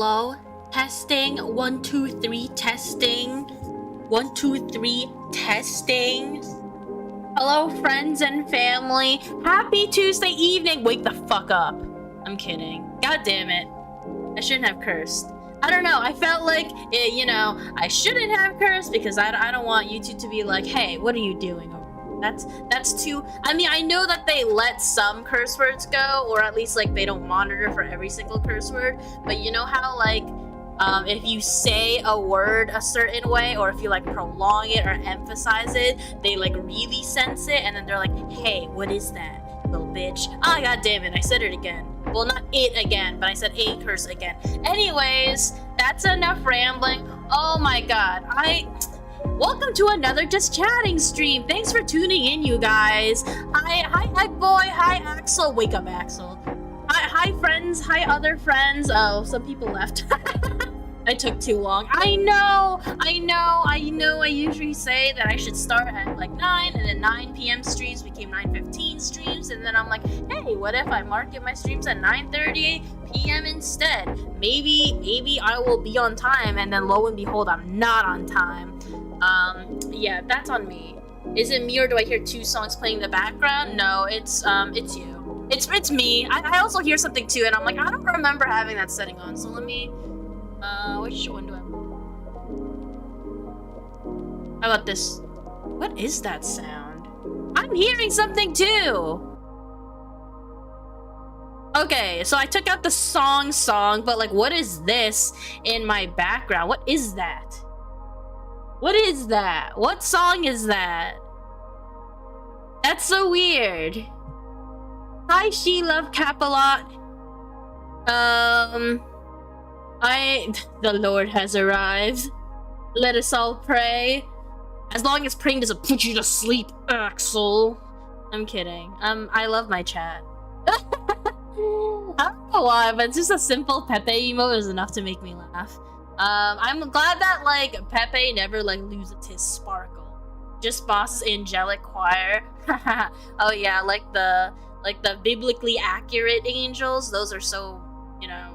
Hello? Testing? 1, 2, 3, testing? 1, 2, 3, testing? Hello, friends and family. Happy Tuesday evening. Wake the fuck up. I'm kidding. God damn it. I shouldn't have cursed. I don't know. I felt like, you know, I shouldn't have cursed because I don't want you two to be like, hey, what are you doing? That's too... I mean, I know that they let some curse words go, or at least, like, they don't monitor for every single curse word, but you know how, like, if you say a word a certain way, or if you, like, prolong it or emphasize it, they, like, really sense it, and then they're like, hey, what is that, little bitch? Ah, god damn it, I said it again. Well, not it again, but I said a curse again. Anyways, that's enough rambling. Oh my god, Welcome to another Just Chatting stream. Thanks for tuning in, you guys. Hi, boy. Hi, Axel. Wake up, Axel. Hi, friends. Hi, other friends. Oh, some people left. I took too long. I know. I usually say that I should start at like 9, and then 9 p.m. streams became 9:15 streams, and then I'm like, hey, what if I market my streams at 9:30 p.m. instead? Maybe I will be on time, and then lo and behold, I'm not on time. Yeah, that's on me. Is it me, or do I hear 2 songs playing in the background? No, it's you. It's me. I also hear something too, and I'm like, I don't remember having that setting on, so let me, which one do I... How about this? What is that sound? I'm hearing something too! Okay, so I took out the song, but like, what is this in my background? What is that? What is that? What song is that? That's so weird. Hi, She Love Capalot. The Lord has arrived. Let us all pray. As long as praying doesn't put you to sleep, Axel. I'm kidding. I love my chat. I don't know why, but just a simple Pepe emo is enough to make me laugh. I'm glad that, like, Pepe never, like, loses his sparkle. Just Boss's angelic choir. Oh yeah, like the biblically accurate angels. Those are so, you know,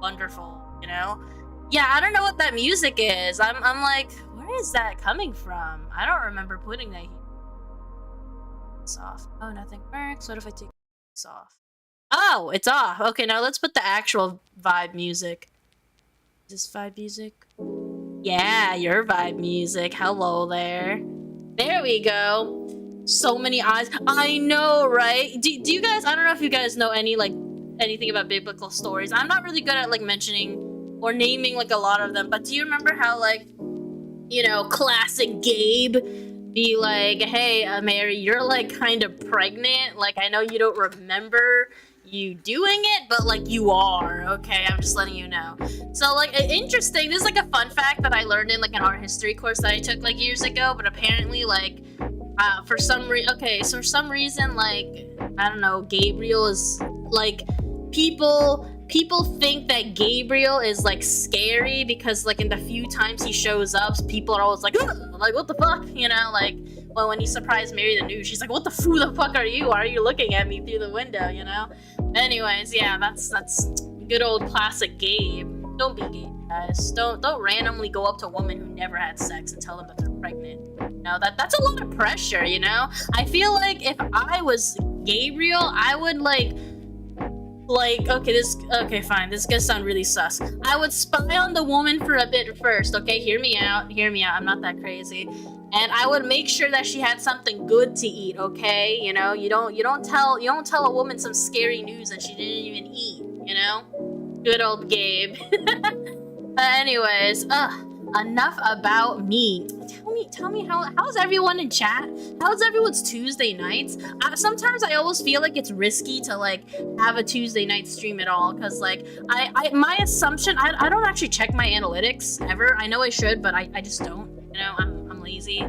wonderful, you know? Yeah, I don't know what that music is. I'm like, where is that coming from? I don't remember putting that here. It's off. Oh, nothing works. What if I take this off? Oh, it's off. Okay, now let's put the actual vibe music. Is this vibe music? Yeah, your vibe music. Hello there. There we go. So many eyes. I know, right? Do you guys, I don't know if you guys know anything about biblical stories. I'm not really good at, like, mentioning or naming, like, a lot of them, but do you remember how, like, you know, classic Gabe be like, hey, Mary, you're, like, kind of pregnant. Like, I know you don't remember you doing it, but like you are, okay? I'm just letting you know. So like, interesting, this is like a fun fact that I learned in like an art history course that I took like years ago, but apparently like for some reason, like, I don't know, Gabriel is like, people think that Gabriel is like scary because like in the few times he shows up, people are always like, like, what the fuck, you know? Like, well, when he surprised Mary the news, she's like, what the fuck are you? Why are you looking at me through the window, you know? Anyways, yeah, that's good old classic Gabe. Don't be Gabe, guys. Don't randomly go up to a woman who never had sex and tell them that they're pregnant. You know, that's a lot of pressure, you know? I feel like if I was Gabriel, I would like, okay, fine, this is gonna sound really sus. I would spy on the woman for a bit first, okay? Hear me out, I'm not that crazy. And I would make sure that she had something good to eat, okay? You know, you don't tell a woman some scary news that she didn't even eat, you know? Good old Gabe. Anyways, enough about me. Tell me how's everyone in chat? How's everyone's Tuesday nights? Sometimes I always feel like it's risky to like have a Tuesday night stream at all, because like my assumption, I don't actually check my analytics ever. I know I should, but I just don't. You know, I'm lazy.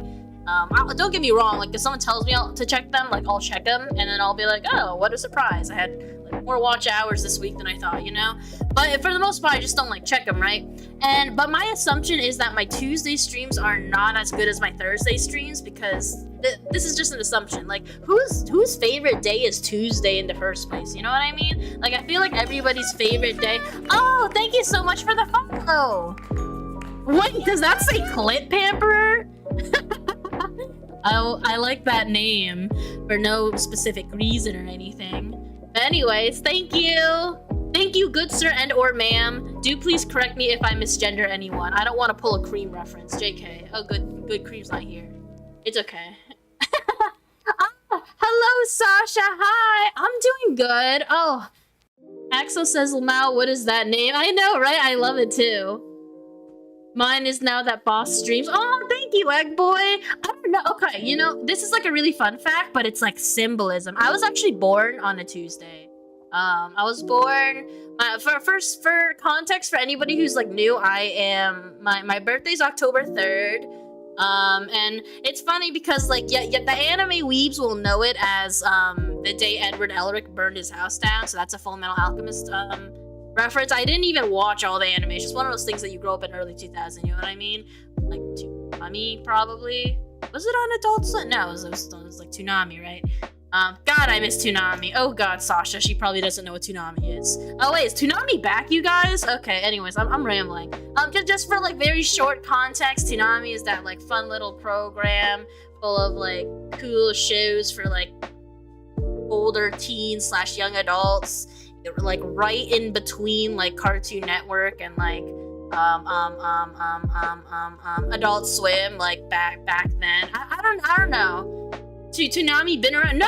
Don't get me wrong, like if someone tells me to check them, like I'll check them, and then I'll be like, oh, what a surprise, I had like more watch hours this week than I thought, you know? But for the most part, I just don't like check them, right? But my assumption is that my Tuesday streams are not as good as my Thursday streams because this is just an assumption. Like, whose favorite day is Tuesday in the first place? You know what I mean? Like, I feel like everybody's favorite day. Oh, thank you so much for the follow. Wait, does that say Clit Pamperer? I like that name for no specific reason or anything. But anyways, thank you. Thank you, good sir and or ma'am. Do please correct me if I misgender anyone. I don't want to pull a Cream reference. JK. Oh, good Cream's not here. It's okay. Hello, Sasha. Hi. I'm doing good. Oh, Axel says, Lamau, what is that name? I know, right? I love it too. Mine is now that boss streams. Oh, thank you, Egg Boy. I don't know. Okay, you know, this is like a really fun fact, but it's like symbolism. I was actually born on a Tuesday. I was born for context for anybody who's like new, my birthday's October 3rd. And it's funny because like yeah, the anime weebs will know it as the day Edward Elric burned his house down, so that's a Full Metal Alchemist reference. I didn't even watch all the anime. It's just one of those things that you grow up in early 2000, you know what I mean? Like Toonami probably. Was it on Adult Swim? No, it was like Toonami, right? God, I miss Toonami. Oh god, Sasha, she probably doesn't know what Toonami is. Oh wait, is Toonami back, you guys? Okay, anyways, I'm rambling. Just for like very short context, Toonami is that like fun little program full of like cool shows for like older teens / young adults. They were like right in between like Cartoon Network and like Adult Swim, like back then. I don't know. Toonami been around? No.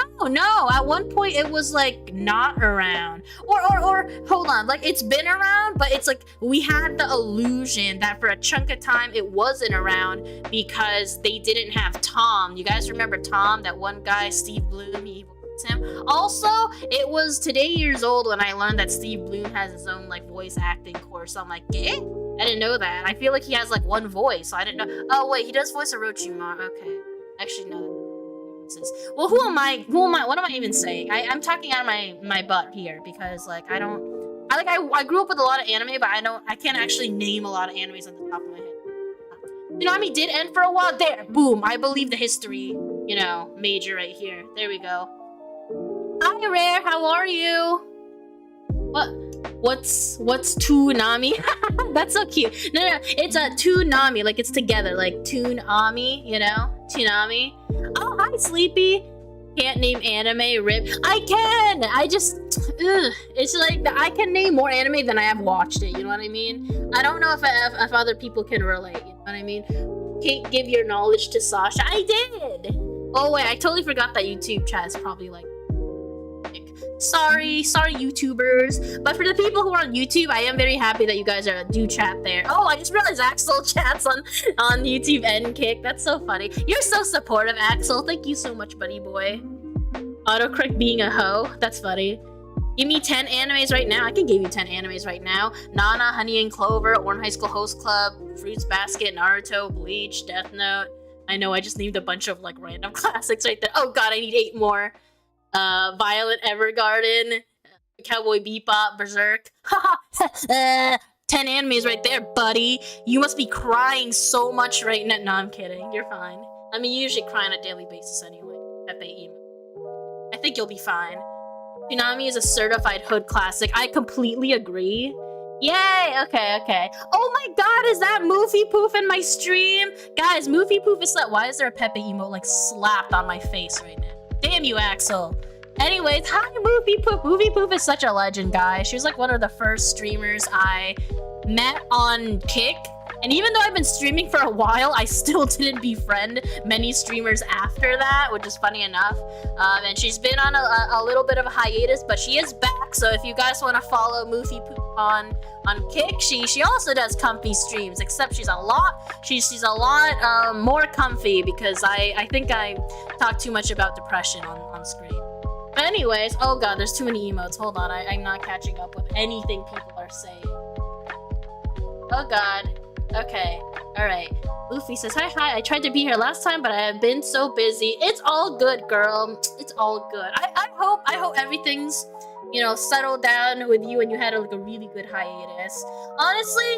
At one point it was like not around. Or hold on, like it's been around, but it's like we had the illusion that for a chunk of time it wasn't around because they didn't have Tom. You guys remember Tom? That one guy, Steve Bloom, he was him. Also, it was today years old when I learned that Steve Bloom has his own like voice acting course. So I'm like, eh? I didn't know that. I feel like he has like one voice, so I didn't know. Oh wait, he does voice Orochimaru. Okay. Actually no. Well, who am I? What am I even saying? I'm talking out of my butt here because like I grew up with a lot of anime, but I can't actually name a lot of animes on the top of my head. Toonami did end for a while. There, boom. I believe the history, you know, major right here. There we go. Hi, Rare. How are you? What's Toonami? That's so cute. No, it's a Toonami, like it's together, like Toonami, you know? Toonami. Oh, hi, Sleepy. Can't name anime, rip. I can! I just, it's like, I can name more anime than I have watched it, you know what I mean? I don't know if other people can relate, you know what I mean? Can't give your knowledge to Sasha. I did! Oh wait, I totally forgot that YouTube chat is probably like, sorry YouTubers, but for the people who are on YouTube, I am very happy that you guys do chat there. Oh, I just realized Axel chats on YouTube and Kick. That's so funny. You're so supportive, Axel. Thank you so much, buddy boy. Autocorrect being a hoe. That's funny. Give me 10 animes right now. I can give you 10 animes right now. Nana, Honey and Clover, Orange High School Host Club, Fruits Basket, Naruto, Bleach, Death Note. I know I just named a bunch of like random classics right there. Oh god, I need 8 more. Violet Evergarden, Cowboy Bebop, Berserk. 10 animes right there, buddy. You must be crying so much right now. No, I'm kidding. You're fine. I mean, you usually cry on a daily basis anyway. Pepe emo. I think you'll be fine. Toonami is a certified hood classic. I completely agree. Yay! Okay. Oh my god, is that Moofy Poof in my stream? Guys, Moofy Poof is why is there a Pepe emo like slapped on my face right now? Damn you, Axel. Anyways, hi, Moofy Poof. Moofy Poof is such a legend, guys. She was like one of the first streamers I met on Kick. And even though I've been streaming for a while, I still didn't befriend many streamers after that, which is funny enough. And she's been on a little bit of a hiatus, but she is back. So if you guys want to follow Moofy Poof on Kick, she also does comfy streams, except she's a lot more comfy because I think I talk too much about depression on screen. But anyways, oh god, there's too many emotes. Hold on, I'm not catching up with anything people are saying. Oh god. Okay, alright. Luffy says, hi, I tried to be here last time, but I have been so busy. It's all good, girl. It's all good. I hope everything's you know, settled down with you and you had like a really good hiatus. Honestly,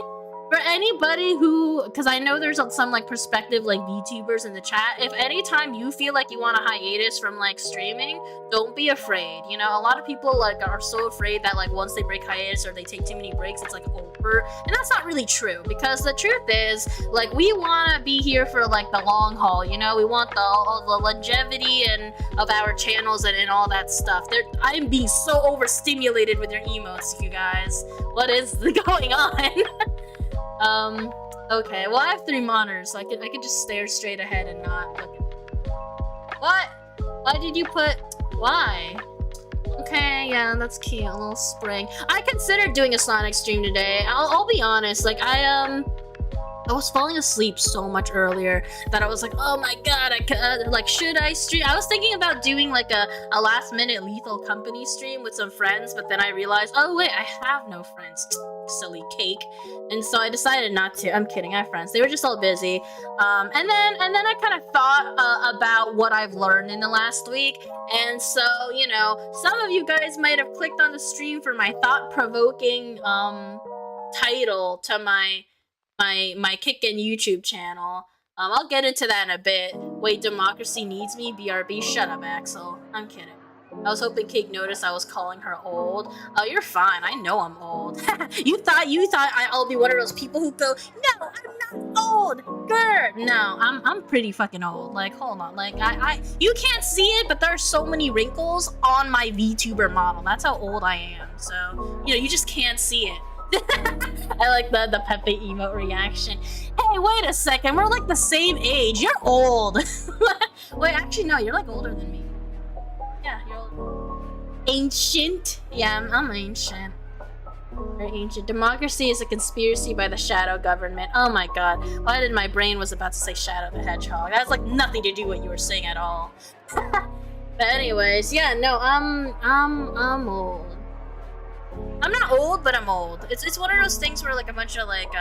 for anybody who, because I know there's some like prospective like VTubers in the chat, if anytime you feel like you want a hiatus from like streaming, don't be afraid. You know, a lot of people like are so afraid that like once they break hiatus or they take too many breaks, it's like over, and that's not really true, because the truth is like we want to be here for like the long haul. You know, we want all the longevity and of our channels and all that stuff. I'm being so overstimulated with your emotes, you guys. What is going on? Okay, well I have 3 monitors, so I could just stare straight ahead and not look at... What? Why did you put... Why? Okay, yeah, that's cute, a little spring. I considered doing a Sonic stream today. I'll be honest, like I was falling asleep so much earlier that I was like, oh my god, like, should I stream? I was thinking about doing like a last minute Lethal Company stream with some friends, but then I realized, oh wait, I have no friends. Silly cake. And so I decided not to. I'm kidding, I have friends. They were just all busy. And then I kind of thought about what I've learned in the last week. And so, you know, some of you guys might have clicked on the stream for my thought-provoking title to my Kickin' YouTube channel. I'll get into that in a bit. Wait, democracy needs me? BRB, shut up, Axel. I'm kidding. I was hoping Cake noticed I was calling her old. Oh, you're fine. I know I'm old. You thought I'll be one of those people who go, no, I'm not old, grr. No, I'm pretty fucking old. Like, hold on. Like, you can't see it, but there are so many wrinkles on my VTuber model. That's how old I am. So, you know, you just can't see it. I like the Pepe emote reaction. Hey, wait a second. We're like the same age. You're old. Wait, actually, no. You're like older than me. Yeah, you're old. Ancient. Yeah, I'm ancient. Very ancient. Democracy is a conspiracy by the shadow government. Oh my god. Why did my brain was about to say Shadow the Hedgehog? That has like nothing to do with what you were saying at all. But anyways, yeah, no, I'm old. I'm not old, but I'm old. It's one of those things where like a bunch of like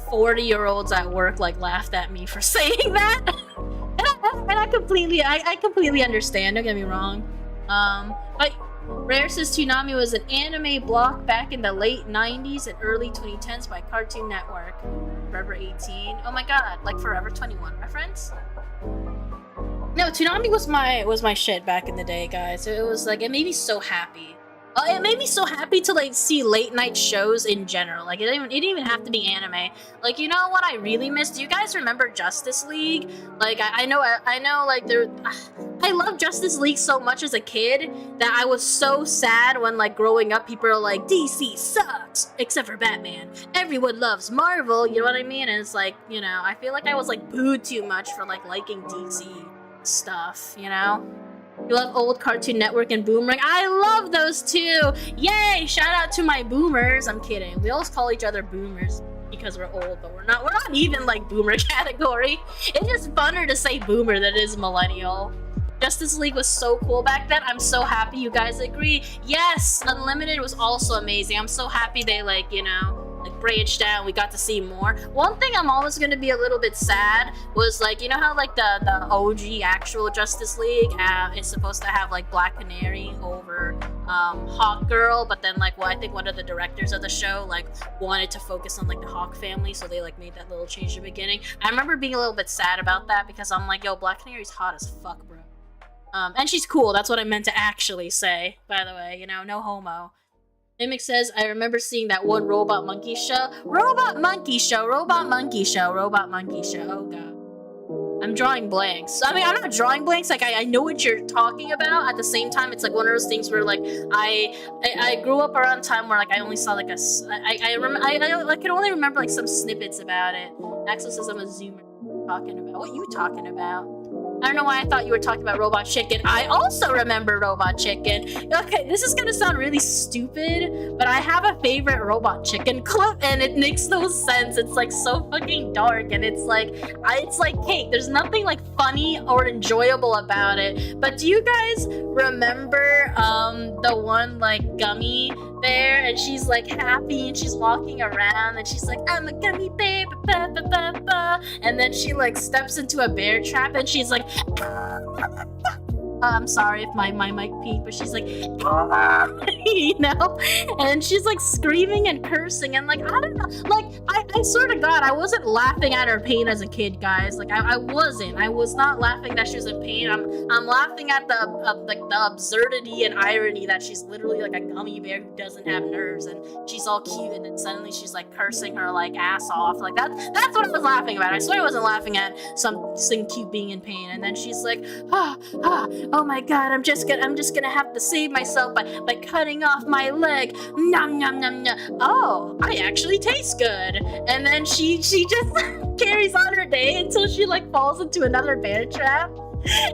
40-year-olds at work like laughed at me for saying that. And I completely understand, don't get me wrong. But Rare says Toonami was an anime block back in the late 90s and early 2010s by Cartoon Network. Forever 18. Oh my god, like Forever 21 reference? No, Toonami was my shit back in the day, guys. It was like, it made me so happy. It made me so happy to like see late night shows in general. Like it didn't even have to be anime. Like, you know what I really missed? Do you guys remember Justice League? Like I know like I love Justice League so much as a kid that I was so sad when like growing up people are like DC sucks except for Batman. Everyone loves Marvel, you know what I mean? And it's like, you know, I feel like I was like booed too much for like liking DC stuff, you know? You love old Cartoon Network and Boomerang. I love those too. Yay! Shout out to my boomers. I'm kidding. We always call each other boomers because we're old, but we're not even like boomer category. It's just funner to say boomer than it is millennial. Justice League was so cool back then. I'm so happy you guys agree. Yes, Unlimited was also amazing. I'm so happy they like, you know, like branched out. We got to see more. One thing I'm always gonna be a little bit sad was like, you know how like the OG actual Justice League is supposed to have like Black Canary over Hawk Girl, but then like, well, I think one of the directors of the show like wanted to focus on like the Hawk family, so they like made that little change in the beginning. I remember being a little bit sad about that because I'm like, yo, Black Canary's hot as fuck, bro. And she's cool. That's what I meant to actually say, by the way. You know, no homo. Mimic says, I remember seeing that one Robot Monkey show. Robot Monkey show, Robot Monkey show, Robot Monkey show. Oh god. I'm drawing blanks. I mean, I'm not drawing blanks. Like, I know what you're talking about. At the same time, it's like one of those things where, like, I grew up around a time where, like, I only saw, like, I can only remember, like, some snippets about it. Axel says I'm a zoomer. Talking about? What you talking about? I don't know why I thought you were talking about Robot Chicken. I also remember Robot Chicken. Okay, this is gonna sound really stupid, but I have a favorite Robot Chicken clip, and it makes no sense. It's like so fucking dark, and it's like cake. There's nothing like funny or enjoyable about it. But do you guys remember the one like gummy bear, and she's like happy, and she's walking around, and she's like, I'm a gummy bear, ba, ba, ba, ba. And then she like steps into a bear trap, and she's like, I'm sorry if my mic peaked, but she's like, you know? And she's like screaming and cursing and like, I don't know, like, I swear to God, I wasn't laughing at her pain as a kid, guys. Like, I wasn't. I was not laughing that she was in pain. I'm laughing at the absurdity and irony that she's literally like a gummy bear who doesn't have nerves and she's all cute and then suddenly she's like cursing her like ass off. Like that's what I was laughing about. I swear I wasn't laughing at something cute being in pain. And then she's like, oh my God, I'm just gonna have to save myself by cutting off my leg. Nom nom nom nom. Oh, I actually taste good. And then she just carries on her day until she like falls into another bear trap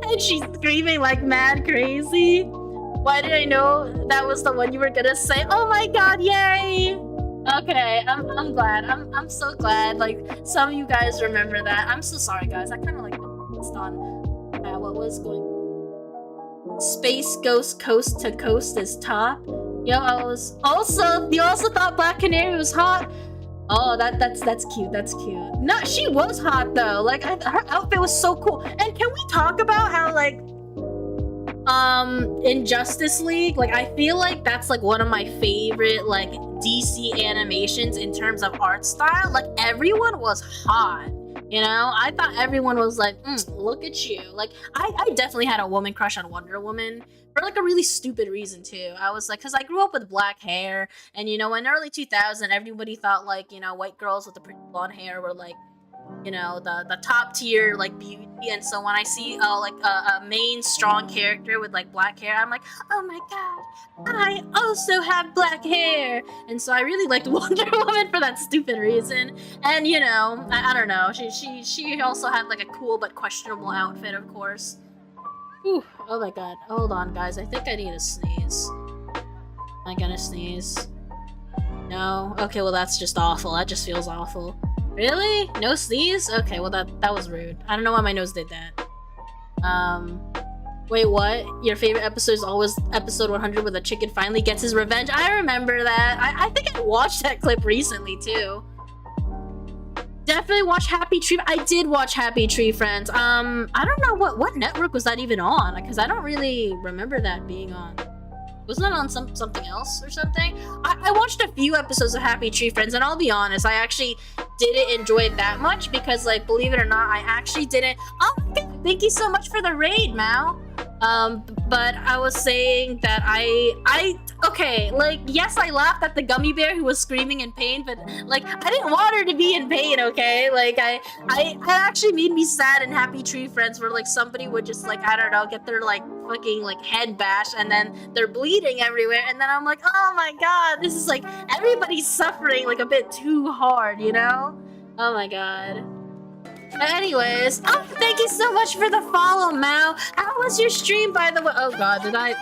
and she's screaming like mad crazy. Why did I know that was the one you were gonna say? Oh my God, yay! Okay, I'm glad. I'm so glad. Like some of you guys remember that. I'm so sorry, guys. I kind of like missed on what was going. Space Ghost Coast to Coast is top. Yo, you also thought Black Canary was hot. Oh, that's cute. That's cute. No, she was hot though. Like her outfit was so cool. And can we talk about how like in Justice League, like I feel like that's like one of my favorite like DC animations in terms of art style. Like everyone was hot. You know, I thought everyone was like, look at you. Like, I definitely had a woman crush on Wonder Woman for like a really stupid reason too. I was like, because I grew up with black hair, and you know, in early 2000, everybody thought like, you know, white girls with the pretty blonde hair were like, you know, the top tier like beauty. And so when I see like a main strong character with like black hair, I'm like, oh my God, I also have black hair. And so I really liked Wonder Woman for that stupid reason. And you know, I don't know, she also had like a cool but questionable outfit, of course. Whew, oh my God, hold on guys, I think I need to sneeze. Am I gonna sneeze? No? Okay, well that's just awful. That just feels awful. Really? No sneeze? Okay, well that was rude. I don't know why my nose did that. Wait, what? Your favorite episode is always episode 100 where the chicken finally gets his revenge? I remember that. I think I watched that clip recently too. Definitely watch Happy Tree. I did watch Happy Tree Friends. I don't know what network was that even on, because I don't really remember that being on. Wasn't that on something else or something? I watched a few episodes of Happy Tree Friends, and I'll be honest, I actually didn't enjoy it that much because, like, believe it or not, I actually didn't. Oh my God, thank you so much for the raid, Mao. But I was saying that okay, like, yes, I laughed at the gummy bear who was screaming in pain, but, like, I didn't want her to be in pain, okay? Like, it actually made me sad in Happy Tree Friends where, like, somebody would just, like, I don't know, get their, like, fucking, like, head bashed, and then they're bleeding everywhere, and then I'm like, oh my God, this is, like, everybody's suffering, like, a bit too hard, you know? Oh my God. But anyways, oh, thank you so much for the follow, Mao. How was your stream, by the way? Oh God, did I?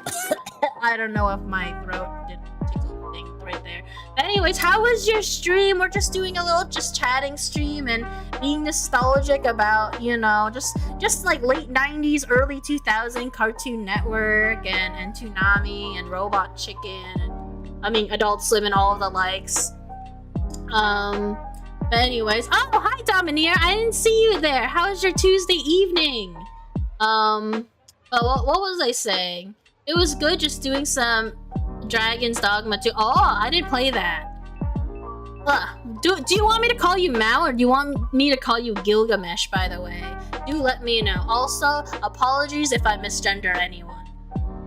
I don't know if my throat did tickle thing right there. But anyways, how was your stream? We're just doing a little chatting stream and being nostalgic about, you know, just like late 90s, early 2000 Cartoon Network and Toonami and Robot Chicken and I mean Adult Swim and all of the likes. But anyways, oh, hi Domineer, I didn't see you there. How was your Tuesday evening? What was I saying? It was good just doing some Dragon's Dogma 2. Oh, I didn't play that. Do you want me to call you Mao or do you want me to call you Gilgamesh, by the way? Do let me know. Also, apologies if I misgender anyone.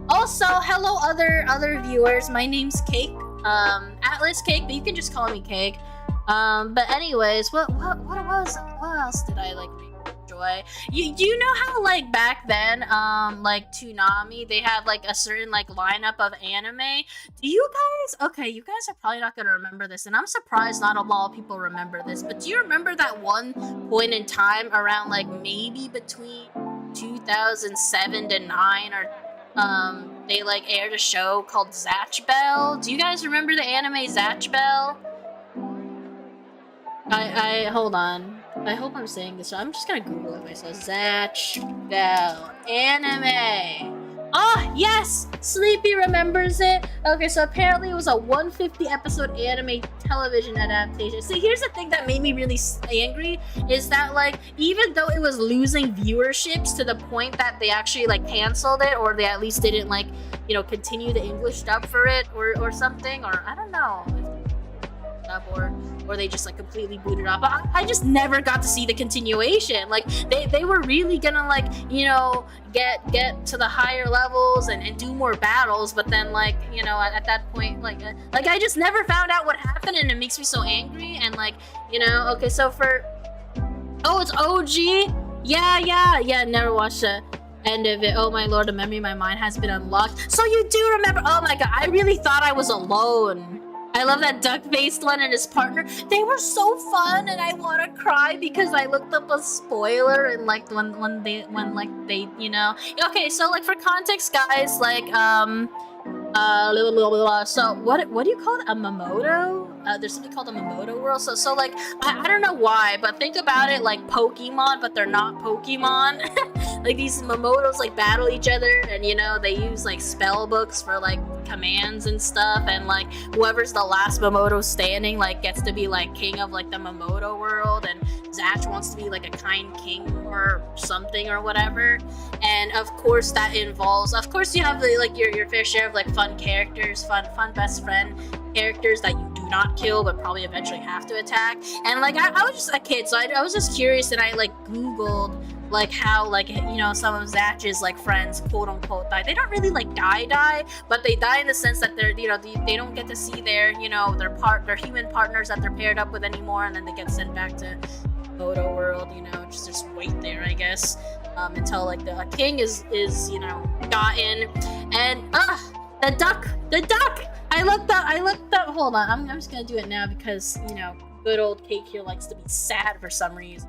Also, hello other viewers. My name's Cake. AtlasCake, but you can just call me Cake. But anyways, what else did I like enjoy? You know how like back then, like Toonami, they had like a certain like lineup of anime. Do you guys? Okay, you guys are probably not gonna remember this, and I'm surprised not a lot of people remember this. But do you remember that one point in time around like maybe between 2007 to 9 or they like aired a show called Zatch Bell? Do you guys remember the anime Zatch Bell? I hold on. I hope I'm saying this. I'm just gonna Google it myself. Zatch Bell anime. Oh, yes! Sleepy remembers it. Okay, so apparently it was a 150 episode anime television adaptation. See, here's the thing that made me really angry is that, like, even though it was losing viewerships to the point that they actually, like, canceled it, or they at least didn't, like, you know, continue the English dub for it, or something, or I don't know. Or they just like completely booted off. But I just never got to see the continuation. Like they were really gonna like, you know, get to the higher levels and do more battles, but then like, you know, at that point like I just never found out what happened, and it makes me so angry. And like, you know, okay, so for it's OG. Yeah, never watched the end of it. Oh my lord, the memory of my mind has been unlocked. So you do remember. Oh my god, I really thought I was alone. I love that duck-faced one and his partner. They were so fun, and I want to cry because I looked up a spoiler and like when they you know. Okay, so like for context, guys, like so what do you call it? A Mamoto? There's something called a Mamoto world. So like I don't know why, but think about it like Pokemon, but they're not Pokemon. Like these Mamotos like battle each other, and you know they use like spell books for like commands and stuff, and like whoever's the last Mamoto standing like gets to be like king of like the Mamoto world, and Zatch wants to be like a kind king or something or whatever. And of course that involves, of course you have the, like your fair share of like fun characters, fun best friend characters that you do not kill but probably eventually have to attack. And like I was just a kid, so I was just curious, and I like googled like how like, you know, some of Zatch's like friends quote unquote die. They don't really like die, but they die in the sense that they're, you know, they don't get to see their, you know, their human partners that they're paired up with anymore, and then they get sent back to Photo World, you know, just wait there, I guess, until like the king is you know gotten. And the duck. I looked up. Hold on, I'm just gonna do it now because, you know, good old Cake here likes to be sad for some reason.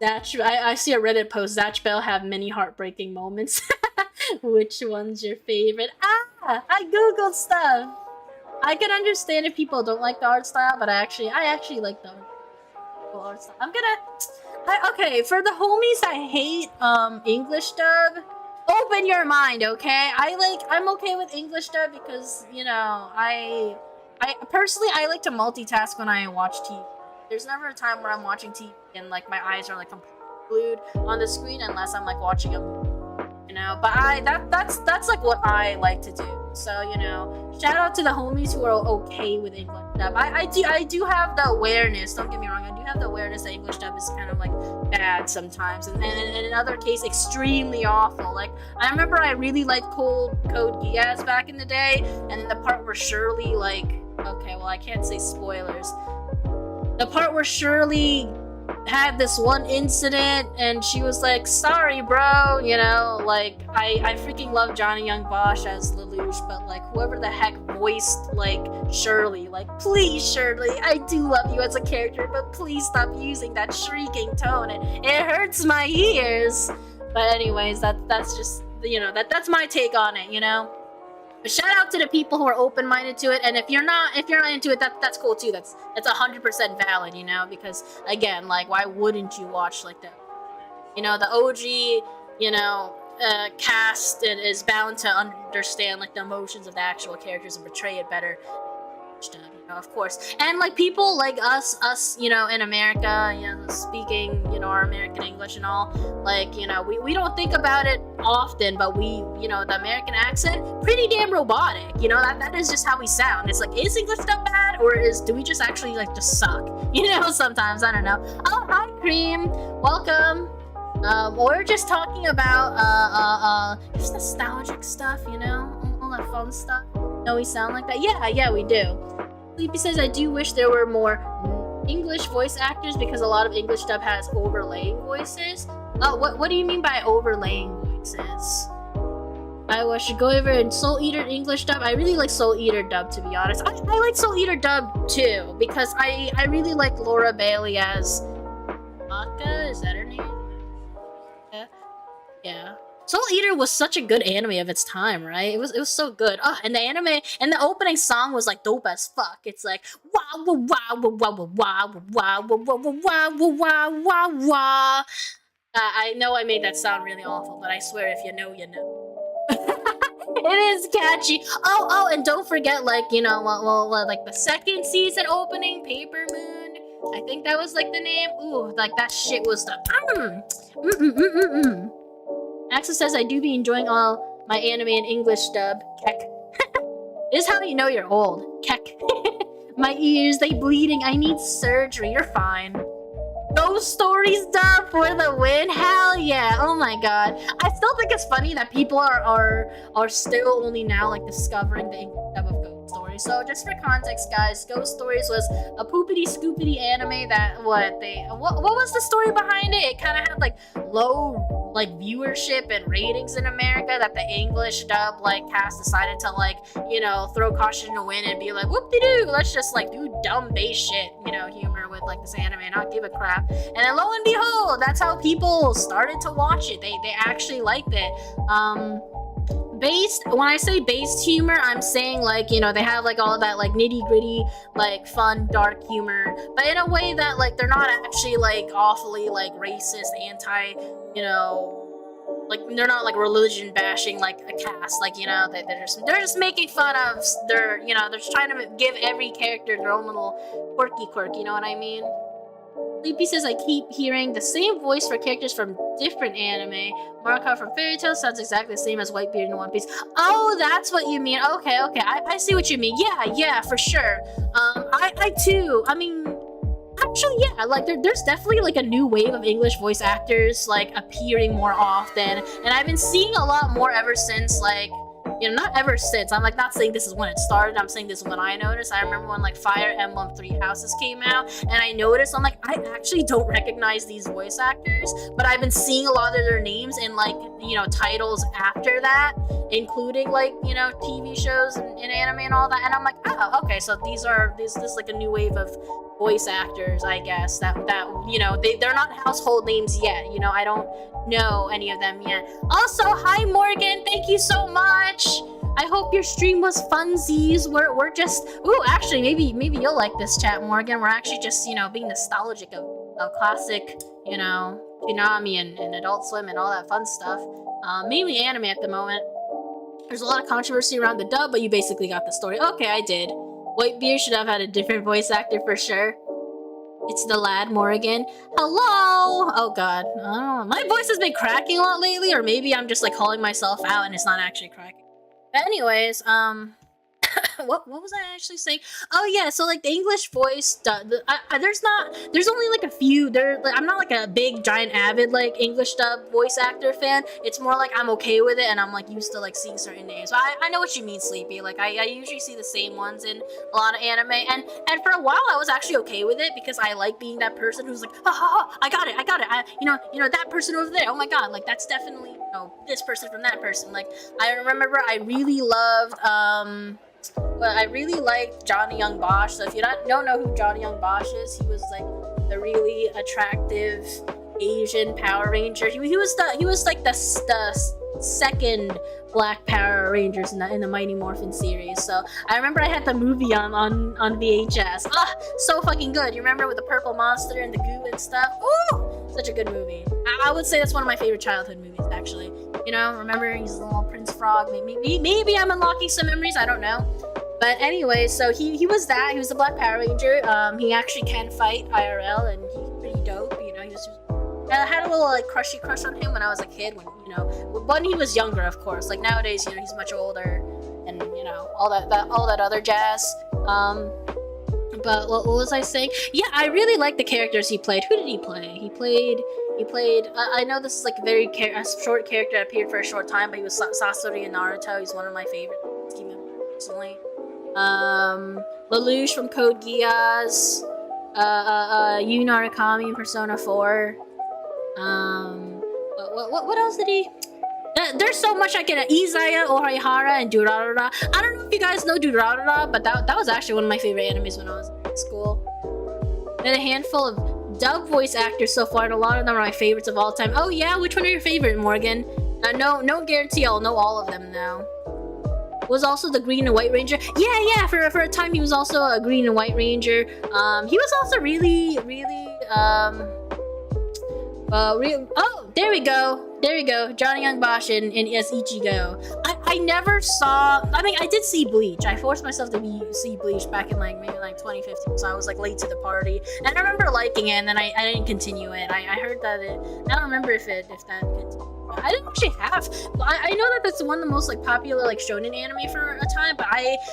Zatch, I see a Reddit post. Zatch Bell have many heartbreaking moments. Which one's your favorite? I googled stuff. I can understand if people don't like the art style, but I actually like the art style. Okay, for the homies that hate English dub, open your mind, okay? I'm okay with English dub because, you know, I personally I like to multitask when I watch TV. There's never a time where I'm watching TV and like my eyes are like completely glued on the screen unless I'm like watching a movie, you know. But that's like what I like to do. So, you know, shout out to the homies who are okay with English dub. I do have the awareness. Don't get me wrong. I do have the awareness that English dub is kind of like bad sometimes, and in other cases extremely awful. Like I remember I really liked Code Geass back in the day, and then the part where Shirley like, okay, well I can't say spoilers. The part where Shirley had this one incident and she was like, sorry bro, you know, like I freaking love Johnny Young Bosch as Lelouch, but like whoever the heck voiced like Shirley, like please Shirley, I do love you as a character, but please stop using that shrieking tone, it hurts my ears. But anyways, that's just, you know, that's my take on it, you know. But shout out to the people who are open-minded to it, and if you're not into it, that's cool too. That's 100% valid, you know, because again, like why wouldn't you watch like that? You know, the OG, you know, cast is bound to understand like the emotions of the actual characters and portray it better. You know, of course. And like people like us, you know, in America, you know, speaking, you know, our American English and all, like, you know, we don't think about it often, but we, you know, the American accent, pretty damn robotic, you know, that is just how we sound. It's like, is English stuff bad, or do we just actually like just suck? You know, sometimes, I don't know. Oh, hi Cream, welcome. We're just talking about just nostalgic stuff, you know, all that fun stuff. No, we sound like that? Yeah, we do. Sleepy says, I do wish there were more English voice actors because a lot of English dub has overlaying voices. What do you mean by overlaying voices? I should go over in Soul Eater English dub. I really like Soul Eater dub, to be honest. I like Soul Eater dub too because I really like Laura Bailey as Maka. Is that her name? Yeah. Soul Eater was such a good anime of its time, right? It was so good. Oh, and the anime and the opening song was like dope as fuck. It's like wow wow wow wow wow wow wow wow wow wow wow wow wow. I know I made that sound really awful, but I swear if you know, you know. It is catchy. Oh, and don't forget, like, you know, like the second season opening, Paper Moon. I think that was like the name. Ooh, like that shit was the Axel says I do be enjoying all my anime in English dub. Keck. This is how you know you're old. Keck. My ears, they bleeding. I need surgery. You're fine. Ghost Stories dub for the win. Hell yeah. Oh my god. I still think it's funny that people are still only now like discovering the English dub of Ghost Stories. So just for context, guys, Ghost Stories was a poopity scoopity anime that what was the story behind it? It kind of had like low like viewership and ratings in America that the English dub like cast decided to like, you know, throw caution to the wind and be like, whoop-de-doo, let's just like do dumb base shit, you know, humor with like this anime and not give a crap. And then lo and behold, that's how people started to watch it. They actually liked it. Based, when I say based humor, I'm saying like, you know, they have like all of that like nitty gritty, like fun, dark humor, but in a way that like they're not actually like awfully like racist, anti, you know, like they're not like religion bashing like a cast, like, you know, they're just making fun of their, you know, they're just trying to give every character their own little quirk, you know what I mean? Sleepy says I keep hearing the same voice for characters from different anime. Marco from Fairy Tail sounds exactly the same as Whitebeard in One Piece. Oh, that's what you mean. Okay, I see what you mean. Yeah, for sure. I too. I mean, actually, yeah. Like, there's definitely like a new wave of English voice actors like appearing more often, and I've been seeing a lot more ever since like. You know, not ever since. I'm like not saying this is when it started. I'm saying this is when I noticed. I remember when like Fire Emblem Three Houses came out, and I noticed. I'm like, I actually don't recognize these voice actors, but I've been seeing a lot of their names in like, you know, titles after that, including like, you know, TV shows and anime and all that. And I'm like, oh, okay. So this is like a new wave of voice actors, I guess, that you know, they're not household names yet. You know, I don't know any of them yet. Also, hi Morgan, thank you so much. I hope your stream was funsies. We're just, ooh, actually maybe you'll like this chat, Morgan. We're actually just, you know, being nostalgic of classic, you know, Toonami and Adult Swim and all that fun stuff. Mainly anime at the moment. There's a lot of controversy around the dub, but you basically got the story. Okay, I did. Whitebeard should have had a different voice actor for sure. It's the lad Morgan. Hello! Oh god. I don't know. My voice has been cracking a lot lately, or maybe I'm just like calling myself out and it's not actually cracking. But anyways, what was I actually saying? Oh yeah, so like the English voice, there's only like a few. Like, I'm not like a big giant avid like English dub voice actor fan. It's more like I'm okay with it, and I'm like used to like seeing certain names. But I know what you mean, Sleepy. Like I usually see the same ones in a lot of anime, and for a while I was actually okay with it because I like being that person who's like, ha, I got it. You know that person over there. Oh my god, like that's definitely, you know, this person from that person. Like I remember I really loved but I really liked Johnny Young Bosch. So if you don't know who Johnny Young Bosch is, he was like the really attractive Asian Power Ranger. He was like the second Black Power Rangers in the Mighty Morphin series. So I remember I had the movie on VHS. Ah, so fucking good. You remember with the purple monster and the goo and stuff? Ooh, such a good movie. I would say that's one of my favorite childhood movies, actually. You know, remember he's a little Prince Frog. Maybe I'm unlocking some memories. I don't know. But anyway, so he was that. He was the Black Power Ranger. He actually can fight IRL, and he's pretty dope. You know, I had a little like crush on him when I was a kid. When he was younger, of course. Like nowadays, you know, he's much older, and you know all that other jazz. But what was I saying? Yeah, I really like the characters he played. Who did he play? He played. I know this is like a short character that appeared for a short time, but he was Sasori in Naruto. He's one of my favorite team members personally. Lelouch from Code Geass, Yu Narukami in Persona 4. What else did he? There's so much I can. Izaya, Orihara, and Durarara. I don't know if you guys know Durarara, but that was actually one of my favorite animes when I was in school. And a handful of dub voice actors so far, and a lot of them are my favorites of all time. Oh yeah, which one are your favorite, Morgan? No guarantee I'll know all of them now. Was also the Green and White Ranger. Yeah, for a time he was also a Green and White Ranger. He was also really there we go. There we go. Johnny Young Bosch and as Ichigo. I never saw. I mean, I did see Bleach. I forced myself to see Bleach back in like maybe like 2015. So I was like late to the party, and I remember liking it. And then I didn't continue it. I heard that it. I don't remember if that continued. I didn't actually have. I know that that's one of the most like popular like shonen anime for a time, but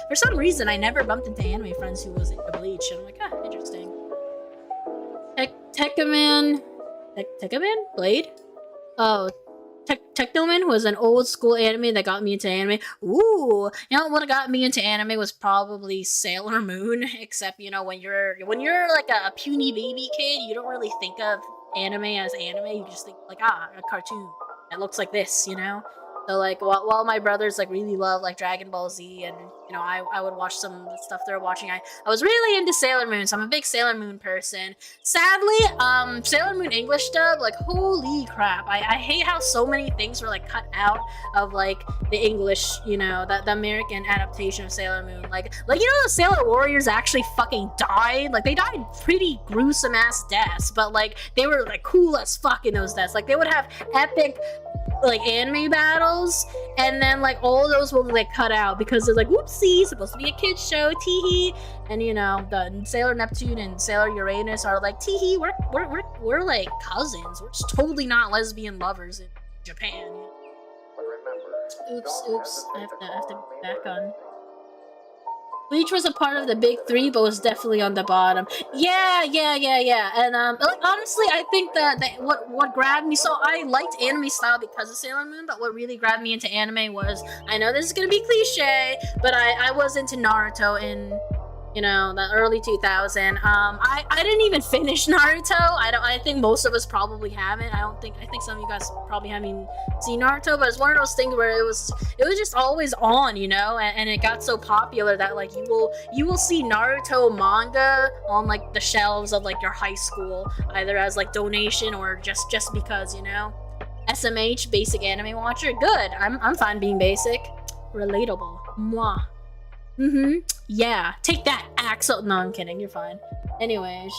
for some reason I never bumped into anime friends who was into Bleach, and I'm like, ah, interesting. Tekkaman Blade? Oh, Technoman was an old school anime that got me into anime. Ooh, you know what got me into anime was probably Sailor Moon. Except you know when you're like a puny baby kid, you don't really think of anime as anime. You just think like a cartoon that looks like this, you know. So like while my brothers like really love like Dragon Ball Z, and you know I would watch some of the stuff they're watching. I was really into Sailor Moon, so I'm a big Sailor Moon person. Sadly, Sailor Moon English dub, like holy crap, I hate how so many things were like cut out of like the English, you know, the American adaptation of Sailor Moon. Like you know the Sailor Warriors actually fucking died. Like they died pretty gruesome ass deaths, but like they were like cool as fuck in those deaths. Like they would have epic like anime battles, and then like all those will like cut out because they're like, whoopsie, supposed to be a kids show, teehee. And you know the Sailor Neptune and Sailor Uranus are like, teehee, we're like cousins, we're just totally not lesbian lovers in Japan. Oops, I have to be back on. Bleach was a part of the big three, but was definitely on the bottom. Yeah. And like honestly, I think that what grabbed me. So I liked anime style because of Sailor Moon, but what really grabbed me into anime was, I know this is gonna be cliche, but I was into Naruto in, you know, the early 2000s. I didn't even finish Naruto. I think most of us probably haven't. I think some of you guys probably haven't seen Naruto, but it's one of those things where it was just always on, you know, and it got so popular that like you will see Naruto manga on like the shelves of like your high school, either as like donation or just because, you know. SMH, basic anime watcher, good. I'm fine being basic. Relatable. Mwah. Yeah, take that, Axel. No, I'm kidding, you're fine. Anyways,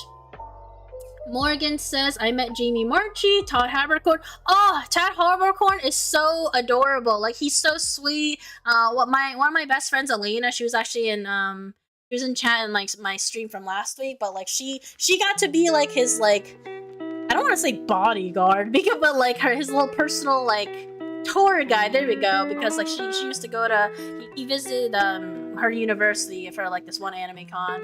Morgan says, I met Jamie Marchi, Todd Habercorn. Oh, Todd Habercorn is so adorable. Like, he's so sweet. One of my best friends, Elena, she was actually in, she was in chat in, like, my stream from last week, but, like, she got to be, like, his, like, I don't want to say bodyguard, but, like, his little personal, like, tour guide. There we go. Because, like, she used to go to, he visited, her university for like this one anime con.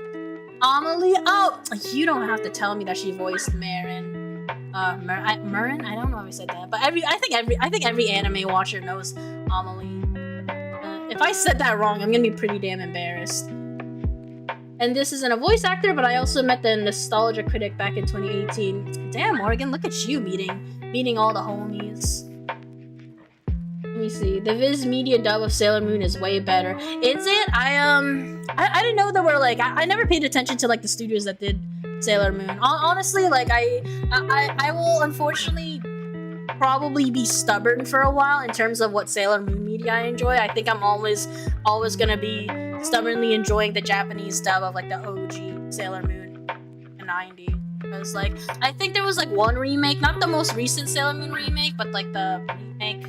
Amelie, oh, you don't have to tell me that she voiced Marin. Marin? I don't know if I said that, but I think every anime watcher knows Amelie. If I said that wrong, I'm gonna be pretty damn embarrassed. And this isn't a voice actor, but I also met the Nostalgia Critic back in 2018. Damn, Morgan, look at you meeting all the homies. Let me see. The Viz Media dub of Sailor Moon is way better. Is it? I didn't know that we're like, I never paid attention to like the studios that did Sailor Moon. Honestly, like I will unfortunately probably be stubborn for a while in terms of what Sailor Moon media I enjoy. I think I'm always gonna be stubbornly enjoying the Japanese dub of like the OG Sailor Moon in the 90s. Because like I think there was like one remake, not the most recent Sailor Moon remake, but like the remake.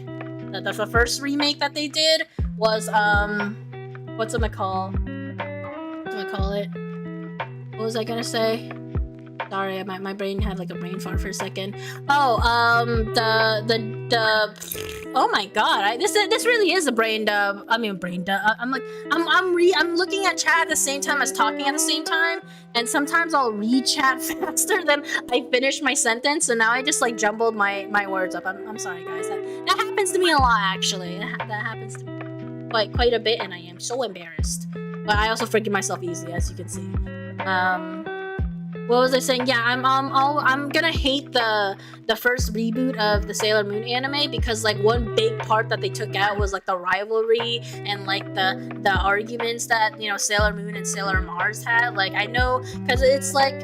The first remake that they did was what was I gonna say? Sorry, my brain had like a brain fart for a second. Oh, oh my god, this really is a brain dub. I mean brain dub. I'm looking at chat at the same time as talking at the same time, and sometimes I'll read chat faster than I finish my sentence, so now I just like jumbled my words up. I'm sorry guys. That happens to me a lot actually. That happens to me quite a bit, and I am so embarrassed. But I also forgive myself easily, as you can see. What was I saying? Yeah, I'm gonna hate the first reboot of the Sailor Moon anime because like one big part that they took out was like the rivalry and like the arguments that, you know, Sailor Moon and Sailor Mars had. Like I know, because it's like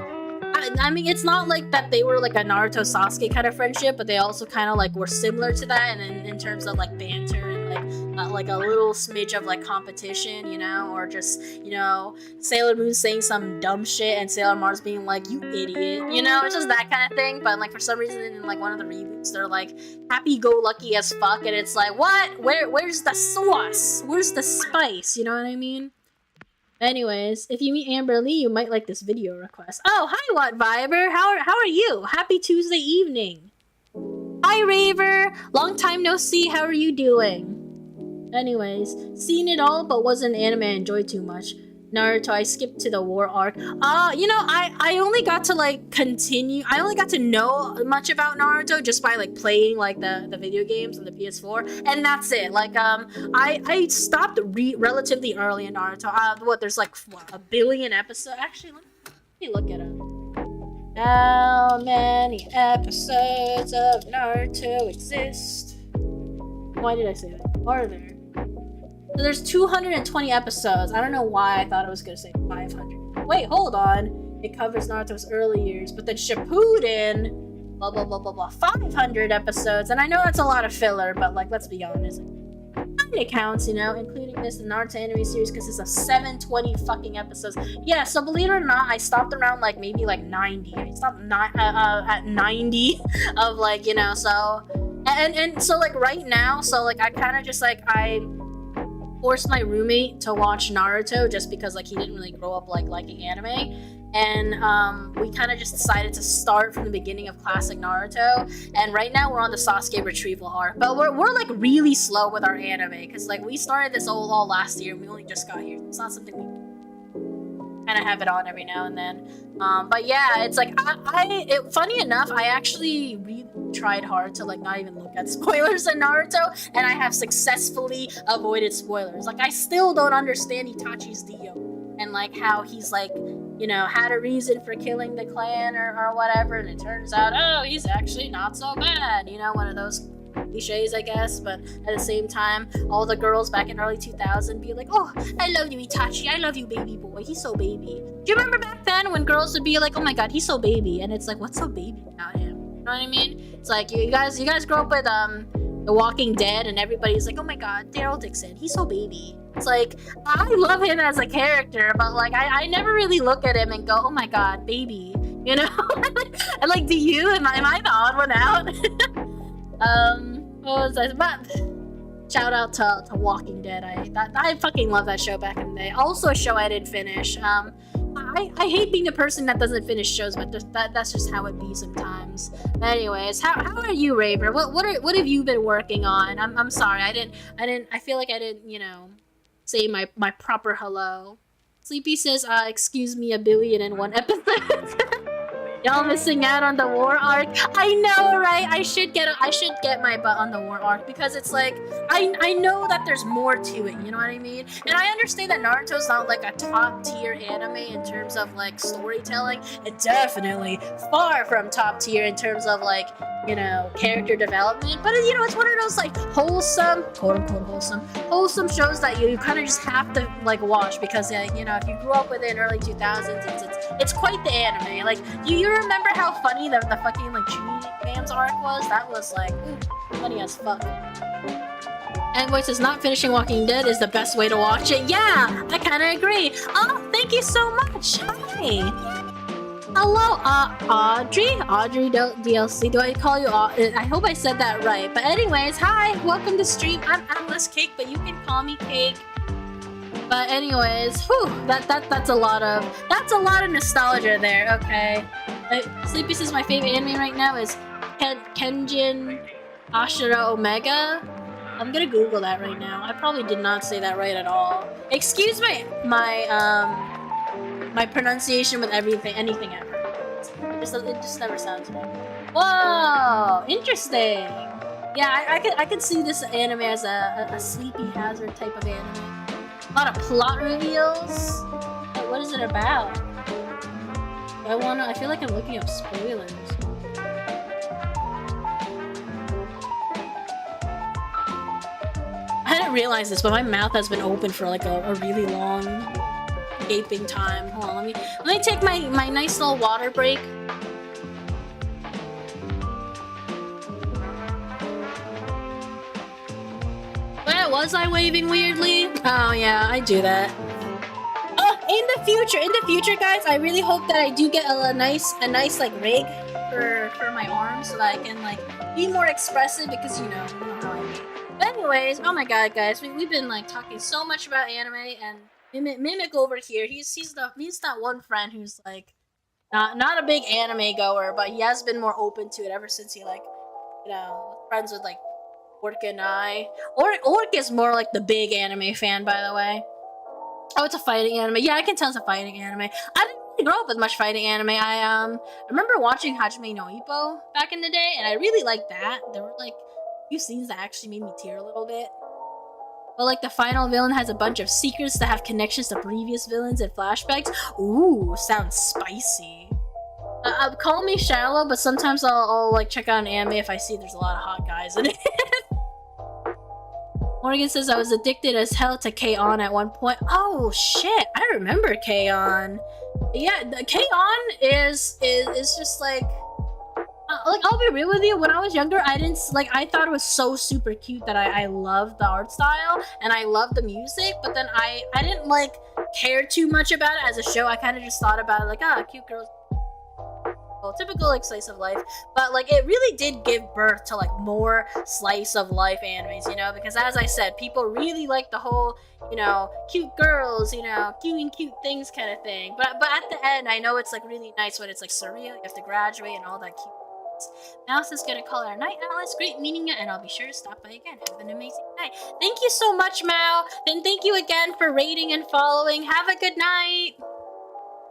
I mean, it's not like that they were like a Naruto Sasuke kind of friendship, but they also kind of like were similar to that, and in terms of like banter and like a little smidge of like competition, you know, or just, you know, Sailor Moon saying some dumb shit and Sailor Mars being like, you idiot, you know, it's just that kind of thing. But like for some reason in like one of the reboots they're like happy-go-lucky as fuck, and it's like, what? Where's the sauce? Where's the spice? You know what I mean? Anyways, if you meet Amber Lee, you might like this video request. Oh, hi, What Viber? How are you? Happy Tuesday evening. Hi, Raver. Long time no see. How are you doing? Anyways, seen it all, but wasn't an anime I enjoyed too much. Naruto, I skipped to the war arc. You know, I only got to like continue. I only got to know much about Naruto just by like playing like the video games on the PS4, and that's it. Like I stopped relatively early in Naruto. There's like what, 1 billion episodes. Actually, let me look at them. How many episodes of Naruto exist? Why did I say that? Are there? So there's 220 episodes. I don't know why I thought I was gonna say 500. Wait, hold on. It covers Naruto's early years, but then Shippuden, blah blah blah blah blah, 500 episodes. And I know that's a lot of filler, but like, let's be honest, it counts, you know. Including this, the Naruto anime series consists of 720 fucking episodes. Yeah, so believe it or not, I stopped around like maybe like 90. I stopped at 90 of like, you know. So and so like right now, so like I kind of just like I forced my roommate to watch Naruto just because like he didn't really grow up like liking anime, and we kind of just decided to start from the beginning of classic Naruto, and right now we're on the Sasuke retrieval arc, but we're like really slow with our anime because like we started this all last year and we only just got here. It's not something we kind of have it on every now and then, but yeah, it's like funny enough, I actually really tried hard to like not even look at spoilers in Naruto, and I have successfully avoided spoilers. Like I still don't understand Itachi's deal and like how he's like, you know, had a reason for killing the clan or whatever, and it turns out, oh, he's actually not so bad, you know, one of those cliches, I guess. But at the same time, all the girls back in early 2000 be like, oh, I love you, Itachi, I love you, baby boy, he's so baby. Do you remember back then when girls would be like, oh my god, he's so baby, and it's like, what's so baby about him? You know what I mean? It's like you guys grow up with The Walking Dead, and everybody's like, oh my god, Daryl Dixon, he's so baby. It's like, I love him as a character, but like I never really look at him and go, oh my god, baby, you know? And like, do you? Am I the odd one out? What was that? But shout out to Walking Dead. I fucking love that show back in the day. Also a show I didn't finish. I hate being the person that doesn't finish shows, but that's just how it be sometimes. But anyways, how are you, Raver? What have you been working on? I'm sorry, I feel like I didn't, you know, say my proper hello. Sleepy says, excuse me, 1,000,000,001 episodes. Y'all missing out on the war arc. I know, right? I should get my butt on the war arc, because it's like I know that there's more to it, you know what I mean? And I understand that Naruto's not like a top tier anime in terms of like storytelling. It's definitely far from top tier in terms of like, you know, character development. But you know, it's one of those like wholesome, quote unquote wholesome shows that you kind of just have to like watch, because you know, if you grew up with it in early 2000s, it's quite the anime. Like you remember how funny the fucking like Chunin Man's arc was? That was like funny as fuck. And Voice is not finishing Walking Dead is the best way to watch it. Yeah, I kind of agree. Oh, thank you so much. Hi. Hello, Audrey DLC. Do I call you? I hope I said that right. But anyways, hi, welcome to stream. I'm AtlasCake, but you can call me Cake. But anyways, whew, that's a lot of nostalgia there. Okay, Sleepy says my favorite anime right now is Kenjin Ashura Omega. I'm gonna Google that right now. I probably did not say that right at all. Excuse my pronunciation with anything ever. It just never sounds right. Whoa, interesting. Yeah, I could see this anime as a Sleepy Hazard type of anime. A lot of plot reveals. What is it about? I feel like I'm looking up spoilers. I didn't realize this, but my mouth has been open for like a really long gaping time. Hold on, let me take my nice little water break. Was I waving weirdly? Oh yeah, I do that. Oh, in the future, guys, I really hope that I do get a nice like rig for my arms so that I can like be more expressive because you know how I be. But anyways, oh my god, guys, we've been like talking so much about anime, and Mimic over here, he's that one friend who's like not a big anime goer, but he has been more open to it ever since he like was friends with like Orc and I. Orc is more like the big anime fan, by the way. Oh, it's a fighting anime. Yeah, I can tell it's a fighting anime. I didn't really grow up with much fighting anime. I remember watching Hajime no Ippo back in the day, and I really liked that. There were like a few scenes that actually made me tear a little bit. But like the final villain has a bunch of secrets that have connections to previous villains and flashbacks. Ooh, sounds spicy. Call me shallow, but sometimes I'll like check out an anime if I see there's a lot of hot guys in it. Morgan says I was addicted as hell to K-On! At one point. Oh shit, I remember K-On! Yeah, K-On! is just like I'll be real with you. When I was younger, I thought it was so super cute that I loved the art style and I loved the music, but then I didn't like care too much about it as a show. I kind of just thought about it like, cute girls. Well, typical like slice of life, but like it really did give birth to like more slice of life animes, you know, because as I said, people really like the whole, you know, cute girls, you know, doing cute things kind of thing. But at the end, I know it's like really nice when it's like surreal. You have to graduate and all that cute. Mouse is gonna call it our night, Alice. Great meeting you, and I'll be sure to stop by again. Have an amazing night. Thank you so much, Mao. And thank you again for rating and following. Have a good night.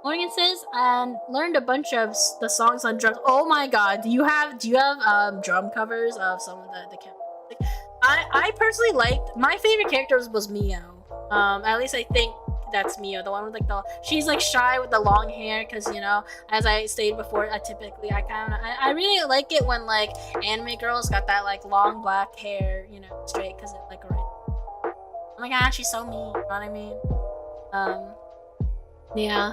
Morgan says, and learned a bunch of the songs on drums. Oh my god, do you have drum covers of some of the characters? I personally liked, my favorite character was Mio. At least I think that's Mio, the one with like she's like shy with the long hair, because you know, as I stated before, I really like it when like anime girls got that like long black hair, you know, straight, because it like oh my god, she's so mean, you know what I mean? Yeah.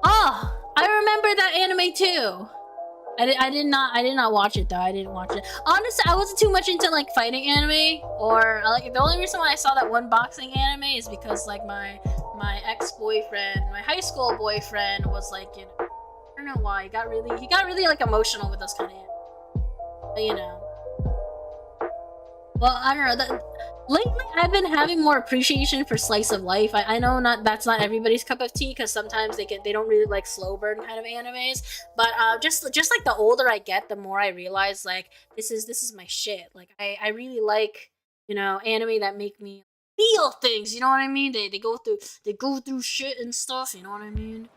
Oh, I remember that anime too. I did not watch it though. I didn't watch it. Honestly, I wasn't too much into like fighting anime, or like the only reason why I saw that one boxing anime is because like my ex-boyfriend, my high school boyfriend was like, you know, I don't know why he got really like emotional with those kind of anime. But you know. Well, I don't know. Lately, I've been having more appreciation for slice of life. I know that's not everybody's cup of tea, because sometimes they don't really like slow burn kind of animes. But just like the older I get, the more I realize like this is my shit. Like I really like, you know, anime that make me feel things. You know what I mean? They go through shit and stuff. You know what I mean?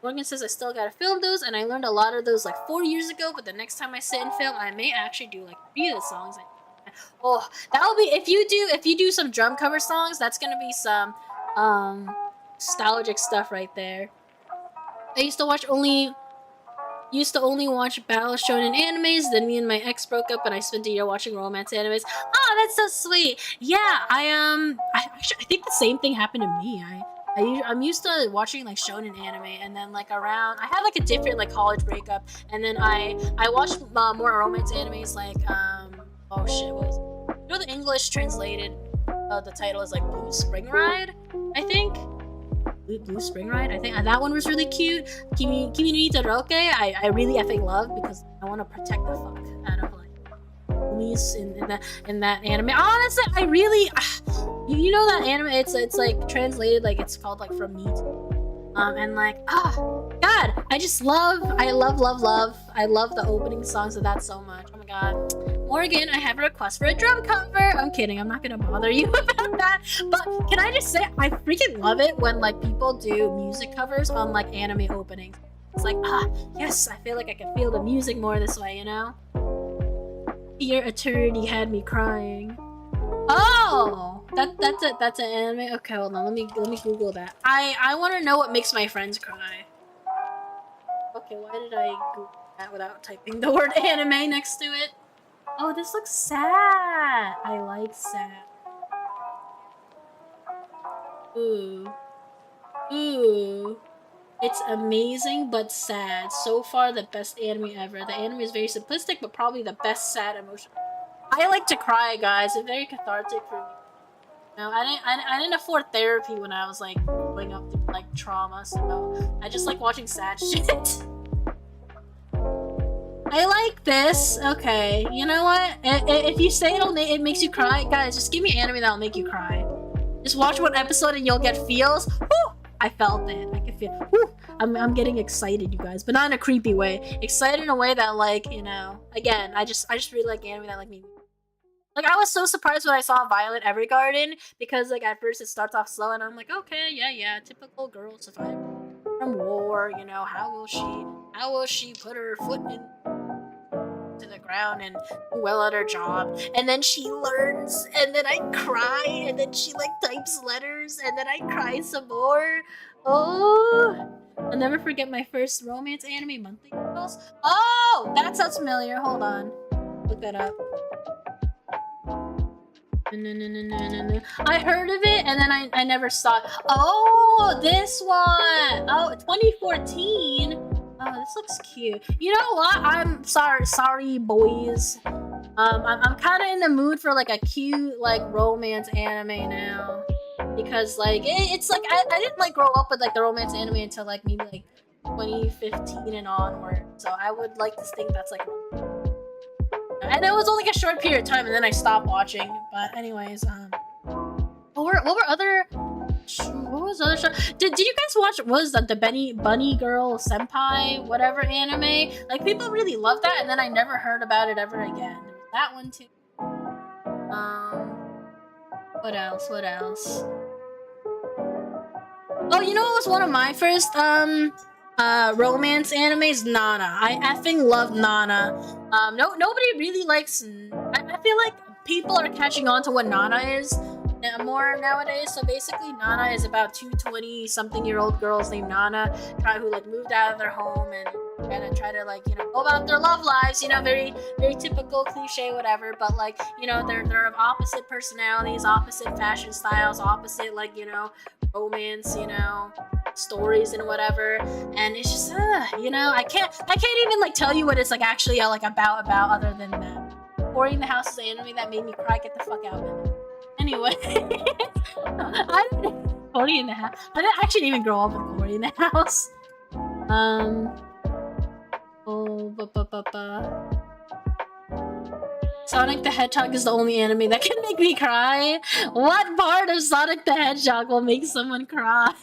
Morgan says I still gotta film those, and I learned a lot of those like 4 years ago. But the next time I sit and film, I may actually do like 3 of the songs. Oh, that'll be if you do some drum cover songs. That's gonna be some nostalgic stuff right there. I used to only watch battle shonen animes. Then me and my ex broke up, and I spent a year watching romance animes. Oh, that's so sweet. Yeah, I think the same thing happened to me. I'm used to watching like shonen anime, and then like I had like a different like college breakup, and then I watched more romance animes like oh shit, what was it? You know, the English translated, the title is like Blue Spring Ride, I think? Blue Spring Ride, I think. That one was really cute. Kimi no Itoroke, I really effing love, because I want to protect the fuck out of like homies in that anime. Honestly, I really, you know that anime, it's like translated, like it's called like From Me to, and like, God, I love the opening songs of that so much. Oh my god. Morgan, I have a request for a drum cover. I'm kidding, I'm not gonna bother you about that. But can I just say, I freaking love it when like people do music covers on like anime openings. It's like, yes, I feel like I can feel the music more this way, you know? Your eternity had me crying. Oh, that's an anime. Okay, hold on, let me Google that. I want to know what makes my friends cry. Okay, why did I Google that without typing the word anime next to it? Oh, this looks sad. I like sad. Ooh. It's amazing but sad. So far, the best anime ever. The anime is very simplistic, but probably the best sad emotion. I like to cry, guys. It's very cathartic for me. No, I didn't afford therapy when I was like growing up through like trauma, so I just like watching sad shit. I like this. Okay, you know what? If you say it makes you cry, guys, just give me anime that'll make you cry. Just watch one episode and you'll get feels. Woo! I felt it. I can feel. Woo! I'm getting excited, you guys, but not in a creepy way. Excited in a way that, like, you know, again, I just really like anime that like me. Like, I was so surprised when I saw Violet Evergarden because, like, at first it starts off slow and I'm like, okay, yeah, typical girl survivor from war. You know, how will she put her foot in to the ground and do well at her job, and then she learns, and then I cry, and then she like types letters, and then I cry some more. Oh, I'll never forget my first romance anime, Monthly Girls. Oh, that sounds familiar. Hold on, look that up. No. I heard of it and then I never saw it. Oh, this one. Oh, 2014. Oh, this looks cute. You know what? I'm sorry, boys. I'm kind of in the mood for like a cute like romance anime now, because like it's like I didn't like grow up with like the romance anime until like maybe like 2015 and onward. So I would like to think that's like, and it was only like a short period of time, and then I stopped watching. But anyways, what was the other show? Did you guys watch, what was that, the Bunny Girl Senpai whatever anime? Like, people really love that, and then I never heard about it ever again. That one too. What else? Oh, you know what was one of my first romance animes? Nana. I effing love Nana. Nobody really likes. I feel like people are catching on to what Nana is more nowadays. So basically, Nana is about two 20-something-year-old girls named Nana who like moved out of their home and try to like, you know, go about their love lives. You know, very typical cliche, whatever. But like, you know, they're of opposite personalities, opposite fashion styles, opposite like, you know, romance, you know, stories and whatever. And it's just you know, I can't even like tell you what it's like actually like about other than that. Cory in the House is an anime that made me cry. Get the fuck out of it. Anyway, Cory in the House. I didn't actually even grow up with Cory in the House. Sonic the Hedgehog is the only anime that can make me cry. What part of Sonic the Hedgehog will make someone cry?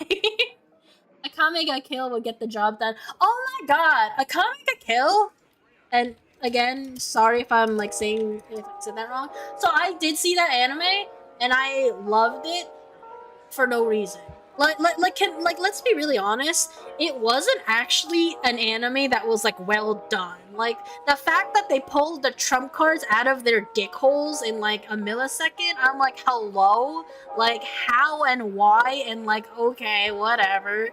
Akame ga Kill will get the job done. Oh my god, Akame ga Kill? And again, sorry if I'm like saying if I said that wrong. So I did see that anime and I loved it for no reason. Like let's be really honest, it wasn't actually an anime that was like well done. Like, the fact that they pulled the trump cards out of their dick holes in like a millisecond, I'm like, hello? Like, how and why? And like, okay, whatever.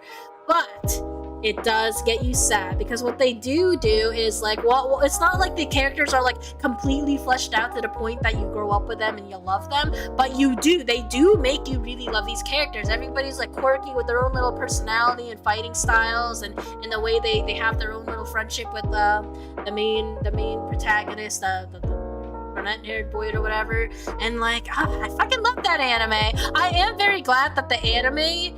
But it does get you sad, because what they do is like, well, it's not like the characters are like completely fleshed out to the point that you grow up with them and you love them, but they do make you really love these characters. Everybody's like quirky with their own little personality and fighting styles, and in the way they have their own little friendship with the main protagonist, the brunette haired boy or whatever. And like, I fucking love that anime. I am very glad that the anime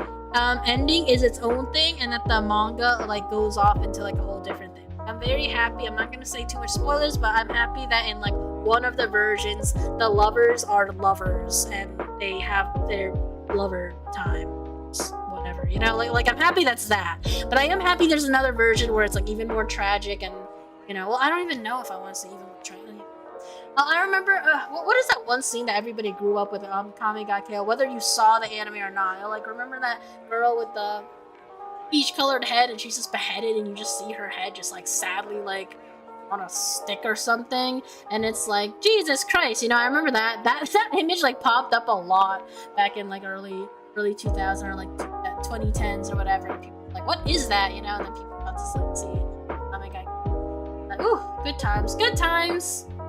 ending is its own thing, and that the manga like goes off into like a whole different thing. I'm very happy. I'm not gonna say too much spoilers, but I'm happy that in like one of the versions, the lovers are lovers and they have their lover times, whatever, you know, like I'm happy that's that. But I am happy there's another version where it's like even more tragic, and you know, well, I don't even know if I want to say even more tragic. I remember, what is that one scene that everybody grew up with, Kame ga Kill, whether you saw the anime or not? I like remember that girl with the peach-colored head, and she's just beheaded, and you just see her head just like sadly like on a stick or something, and it's like, Jesus Christ, you know, I remember that image like popped up a lot back in like early 2000 or like 2010s or whatever, and people were like, what is that, you know, and then people got to like see Kame ga Kill. Like, ooh, good times.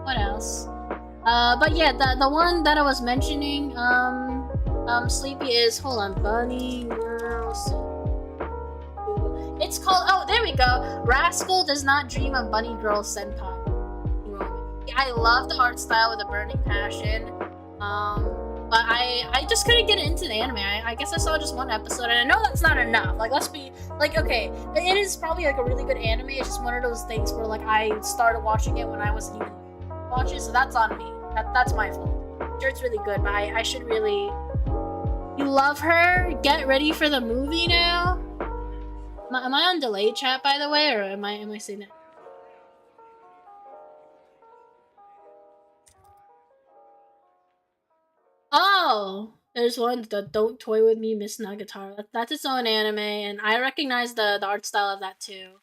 What else? But yeah, the one that I was mentioning, Sleepy is, hold on, Bunny Girl. It's called, oh, there we go. Rascal Does Not Dream of Bunny Girl Senpai. I love the art style with a burning passion. But but I just couldn't get into the anime. I guess I saw just one episode, and I know that's not enough. Like, let's be like, okay, it is probably like a really good anime. It's just one of those things where like I started watching it when I wasn't even watching, so that's on me. That's my fault. Sure, it's really good, but I should really. You love her. Get ready for the movie now. Am I on delayed chat, by the way, or am I saying that? Oh, there's one, the Don't Toy With Me, Miss Nagatoro. That's its own anime, and I recognize the art style of that too.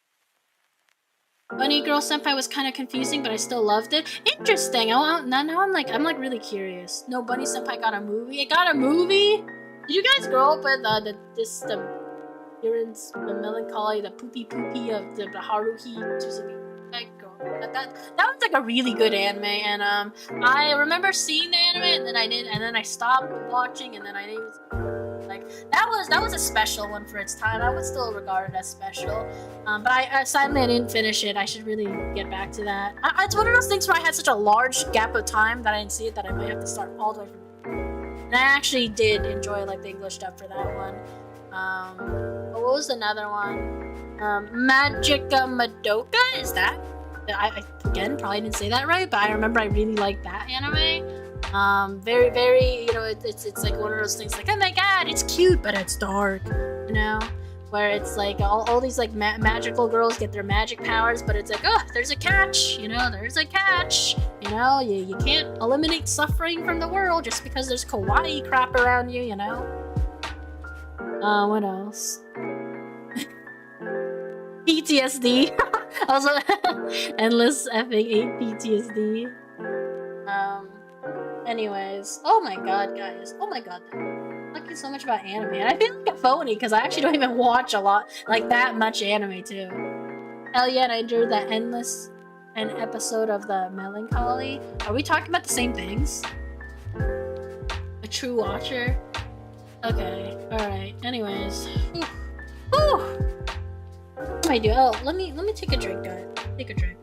Bunny Girl Senpai was kind of confusing, but I still loved it. Interesting. Now I'm like really curious. No, Bunny Senpai got a movie. It got a movie. Did you guys grow up with the appearance, the melancholy, the poopy of the Haruhi Suzuki? That was like a really good anime, and I remember seeing the anime, and then I stopped watching, and then I didn't like that was a special one for its time. I would still regard it as special, but sadly I didn't finish it. I should really get back to that. It's one of those things where I had such a large gap of time that I didn't see it that I might have to start all the way from. And I actually did enjoy like the English dub for that one. What was another one? Magica Madoka, is that? I again probably didn't say that right, but I remember I really liked that anime. Very, very, you know, it's like one of those things like, oh my god, it's cute, but it's dark, you know, where it's like all these like magical girls get their magic powers, but it's like, oh, there's a catch, you know, there's a catch, you know, you can't eliminate suffering from the world just because there's kawaii crap around you, you know. What else? PTSD. Also, endless effing 8 PTSD. Anyways, oh my god, guys, oh my god, I'm talking so much about anime, and I feel like a phony because I actually don't even watch a lot, like that much anime too. Hell yeah, and I enjoyed that endless episode of the melancholy. Are we talking about the same things? A true watcher. Okay, all right. Anyways, whew. What do I do? Oh, let me take a drink, guys. Take a drink.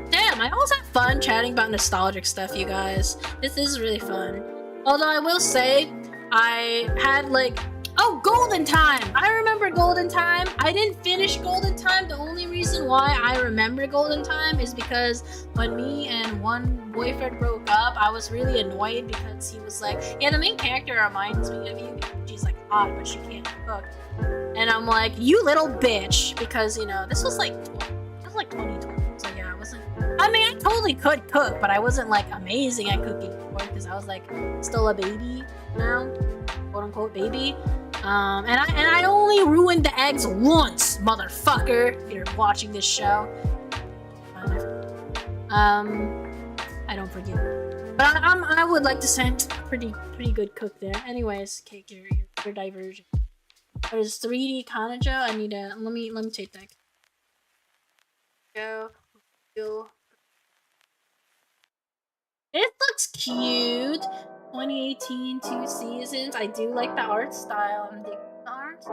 Damn, I always have fun chatting about nostalgic stuff, you guys. This is really fun. Although I will say, I had like, oh, Golden Time! I remember Golden Time. I didn't finish Golden Time. The only reason why I remember Golden Time is because when me and one boyfriend broke up, I was really annoyed because he was like, yeah, the main character reminds me of you. She's like hot, but she can't cook. And I'm like, you little bitch, because, you know, this was like 2020. So yeah, I mean, I totally could cook, but I wasn't like amazing at cooking before because I was like still a baby now, quote unquote baby. And I only ruined the eggs once, motherfucker. If you're watching this show, I don't forgive you. But I would like to say I'm pretty good cook there. Anyways, Cake, you're divergent. There's 3D Kanaja. I need to let me take that. Go. It looks cute. 2018, 2 seasons. I do like the art style. I'm digging the art.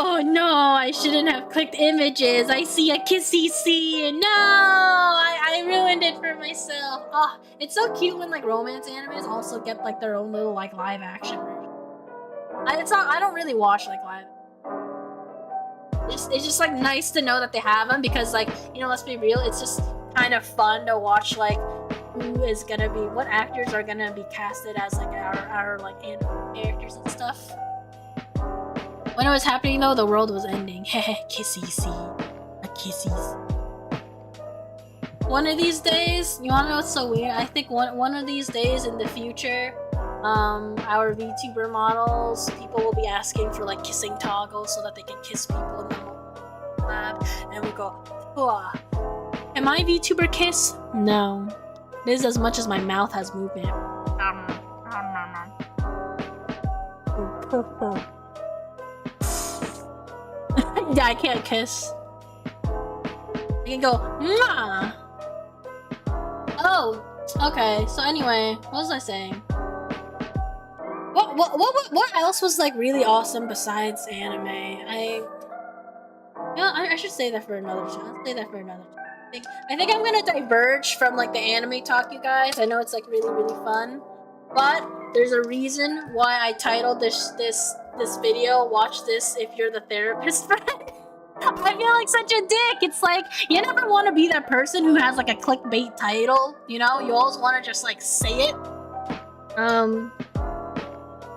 Oh no, I shouldn't have clicked images. I see a kissy scene. No, I ruined it for myself. Oh, it's so cute when like romance animes also get like their own little like live action version. I don't really watch like live. It's just like nice to know that they have them because like, you know, let's be real, it's just kind of fun to watch like what actors are gonna be casted as like our like anime characters and stuff. When it was happening though, the world was ending. Kissies. One of these days, you wanna know what's so weird? I think one of these days in the future, our VTuber models, people will be asking for like kissing toggles so that they can kiss people in the lab, and we go, "Whoa. Am I VTuber kiss? No. This is as much as my mouth has movement." Yeah, I can't kiss. I can go, mwah! Oh, okay. So anyway, what was I saying? what else was like really awesome besides anime? I should say that for another time. I'll say that for another time. I think I'm gonna diverge from like the anime talk, you guys. I know it's like really fun, but there's a reason why I titled this video. Watch this if you're the therapist friend. I feel like such a dick. It's like you never want to be that person who has like a clickbait title. You know, you always want to just like say it.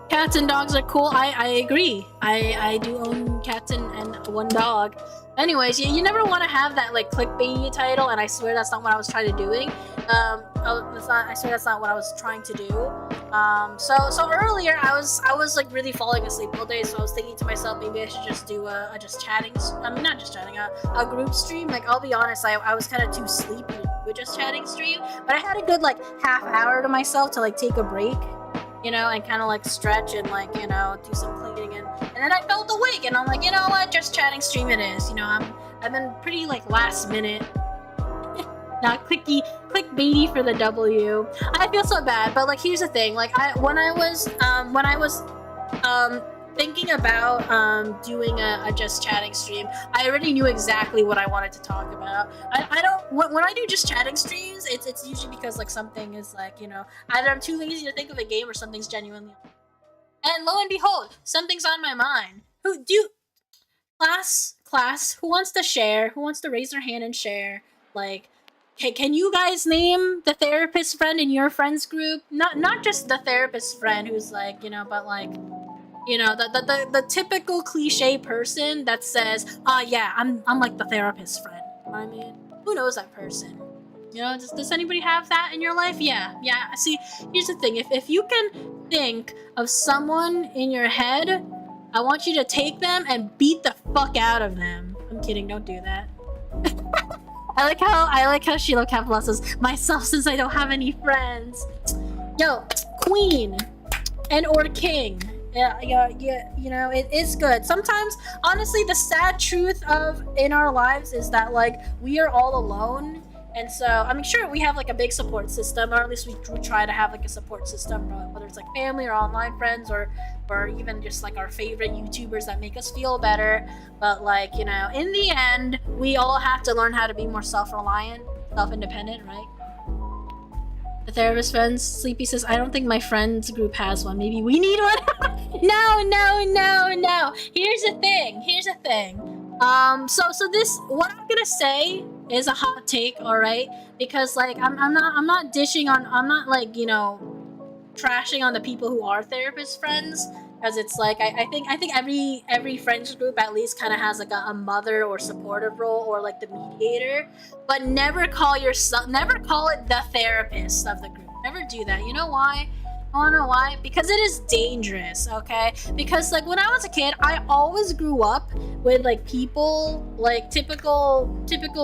Cats and dogs are cool. I agree. I do own cats and one dog. Anyways, you never want to have that like clickbait title, and I swear that's not what I was trying to doing. I swear that's not what I was trying to do. So earlier I was like really falling asleep all day, so I was thinking to myself maybe I should just do a just chatting. I mean, not just chatting, a group stream. Like, I'll be honest, I was kind of too sleepy with just chatting stream, but I had a good like half hour to myself to like take a break, you know, and kind of like stretch and like, you know, do some cleaning, and then I felt awake, and I'm like, you know what, just chatting stream it is. You know, I've been pretty like last minute, not clickbaity for the W. I feel so bad, but like here's the thing, like when I was thinking about doing a just chatting stream, I already knew exactly what I wanted to talk about. I don't, when I do just chatting streams, it's usually because like something is like, you know, either I'm too lazy to think of a game or something's genuinely, and lo and behold, something's on my mind. Class, who wants to share? Who wants to raise their hand and share? Like, can you guys name the therapist friend in your friends group? Not just the therapist friend who's like, you know, but like, you know, the typical cliche person that says, yeah, I'm like the therapist friend. You know what I mean? Who knows that person? You know, does anybody have that in your life? Yeah. See, here's the thing. If you can think of someone in your head, I want you to take them and beat the fuck out of them. I'm kidding, don't do that. I like how Shiloh Capella says, myself, since I don't have any friends. Yo, queen and or king. Yeah, you know, it is good. Sometimes, honestly, the sad truth of in our lives is that like we are all alone. And so, I mean, sure, we have like a big support system, or at least we try to have like a support system, whether it's like family or online friends, or even just like our favorite YouTubers that make us feel better. But like, you know, in the end, we all have to learn how to be more self-reliant, self-independent, right? The therapist friends, Sleepy says, I don't think my friends group has one. Maybe we need one. No. Here's the thing. So this, what I'm gonna say is a hot take, all right? Because like I'm not dishing on, I'm not like, you know, trashing on the people who are therapist friends, because it's like I think every friends group at least kind of has like a mother or supportive role, or like the mediator, but never call it the therapist of the group. Never do that. You know why? I wanna know why? Because it is dangerous, okay? Because like when I was a kid, I always grew up with like people, like typical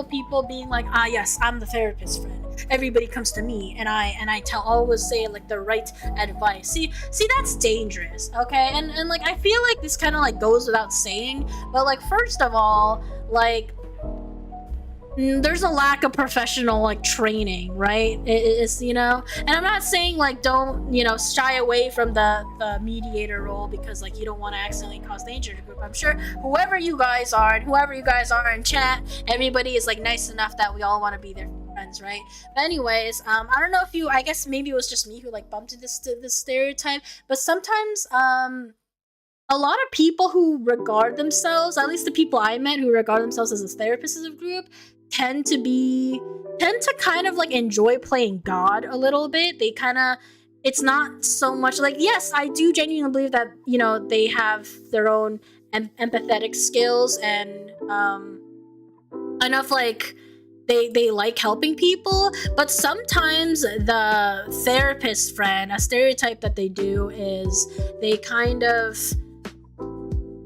people being like, yes, I'm the therapist friend. Everybody comes to me and I always say like the right advice. See, that's dangerous, okay? And like I feel like this kind of like goes without saying, but like first of all, like there's a lack of professional like training, right? It's, you know, and I'm not saying like don't, you know, shy away from the mediator role because like you don't want to accidentally cause danger to the group. I'm sure whoever you guys are in chat, everybody is like nice enough that we all want to be their friends, right? But anyways, I don't know if you, I guess maybe it was just me who like bumped into this stereotype, but sometimes a lot of people who regard themselves, at least the people I met who regard themselves as a therapist of a group, tend to kind of like enjoy playing God a little bit. They kind of, it's not so much like, yes, I do genuinely believe that, you know, they have their own empathetic skills and enough like they like helping people, but sometimes the therapist friend, a stereotype that they do is they kind of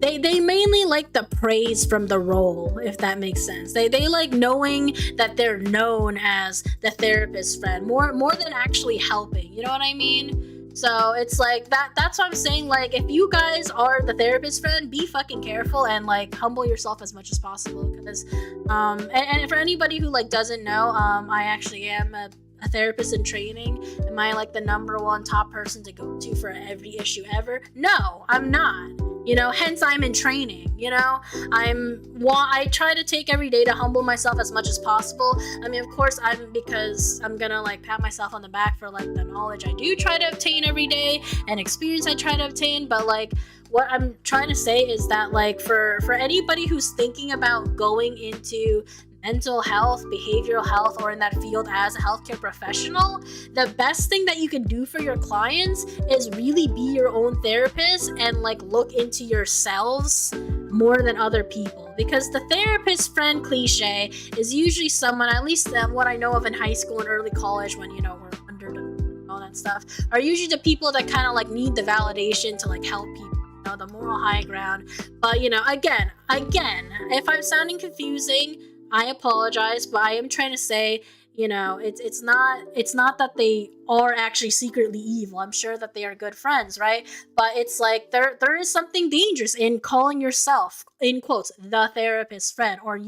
they mainly like the praise from the role, if that makes sense. They like knowing that they're known as the therapist friend more than actually helping, you know what I mean? So it's like that's what I'm saying. Like if you guys are the therapist friend, be fucking careful and like humble yourself as much as possible, because and for anybody who like doesn't know, I actually am a a therapist in training? Am I like the #1 top person to go to for every issue ever? No, I'm not. You know, hence I'm in training. You know, I try to take every day to humble myself as much as possible. I mean, of course, because I'm gonna like pat myself on the back for like the knowledge I do try to obtain every day and experience I try to obtain. But like, what I'm trying to say is that like for anybody who's thinking about going into mental health, behavioral health, or in that field as a healthcare professional, the best thing that you can do for your clients is really be your own therapist and like look into yourselves more than other people. Because the therapist friend cliche is usually someone, at least what I know of in high school and early college, when, you know, we're under the, all that stuff, are usually the people that kind of like need the validation to like help people. You know, the moral high ground. But you know, again, if I'm sounding confusing, I apologize, but I am trying to say, you know, it's not that they are actually secretly evil. I'm sure that they are good friends, right? But it's like there is something dangerous in calling yourself, in quotes, the therapist friend, or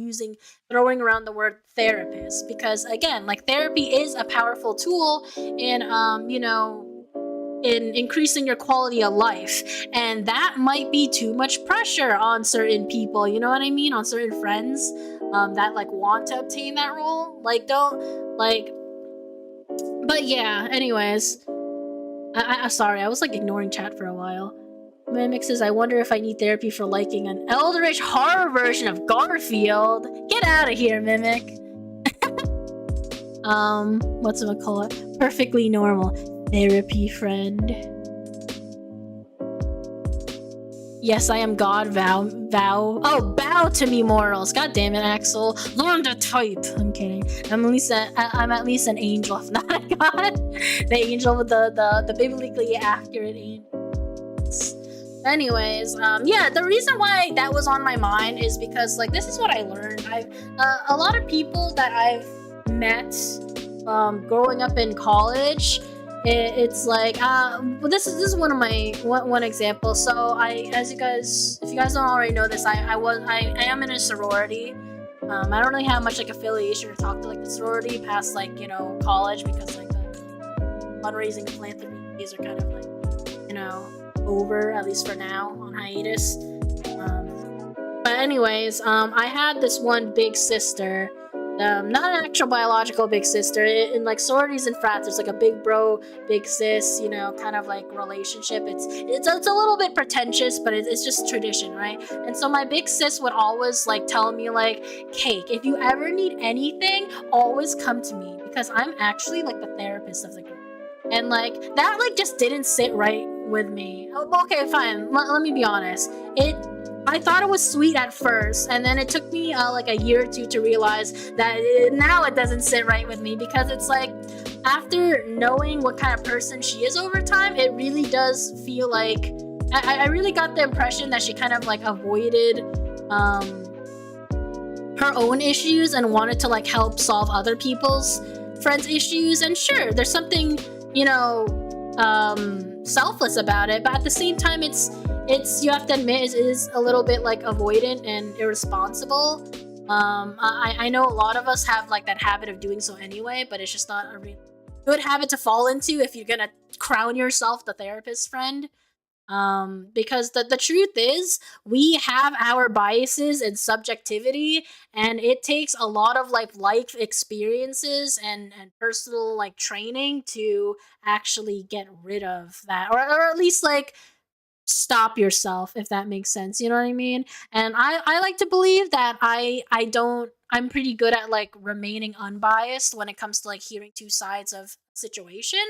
throwing around the word therapist, because again, like therapy is a powerful tool in you know, in increasing your quality of life, and that might be too much pressure on certain people, you know what I mean, on certain friends that like want to obtain that role, like don't like. But yeah, anyways, I sorry, I was like ignoring chat for a while. Mimic says, I wonder if I need therapy for liking an eldritch horror version of Garfield. Get out of here, Mimic. Whatchamacallit? Perfectly normal. Therapy friend. Yes, I am God. Vow. Oh, bow to me, mortals. God damn it, Axel. Learn to type. I'm kidding. I'm at least an angel, if not a god. The angel with the biblically accurate angels. Anyways, yeah, the reason why that was on my mind is because like this is what I learned. A lot of people that I've met growing up in college, it's like this is one of my one example. So if you guys don't already know this, I am in a sorority. I don't really have much like affiliation or talk to like the sorority past like, you know, college, because like the fundraising and philanthropy days are kind of like, you know, over, at least for now, on hiatus. But anyways, I had this one big sister. Not an actual biological big sister. In like sororities and frats, there's like a big bro, big sis, you know, kind of like relationship. It's a little bit pretentious, but it's just tradition, right? And so my big sis would always like tell me like, Cake, if you ever need anything, always come to me, because I'm actually like the therapist of the group. And like that like just didn't sit right with me. Okay, fine. Let me be honest. I thought it was sweet at first, and then it took me like a year or two to realize that now it doesn't sit right with me, because it's like after knowing what kind of person she is over time, it really does feel like I really got the impression that she kind of like avoided her own issues and wanted to like help solve other people's friends' issues. And sure, there's something, you know, selfless about it, but at the same time, it's you have to admit it is a little bit like avoidant and irresponsible. I know a lot of us have like that habit of doing so anyway, but it's just not a really good habit to fall into if you're gonna crown yourself the therapist friend. Because the truth is, we have our biases and subjectivity, and it takes a lot of like life experiences and personal like training to actually get rid of that, or at least like stop yourself, if that makes sense, you know what I mean? And I like to believe that I'm pretty good at like remaining unbiased when it comes to like hearing two sides of situation,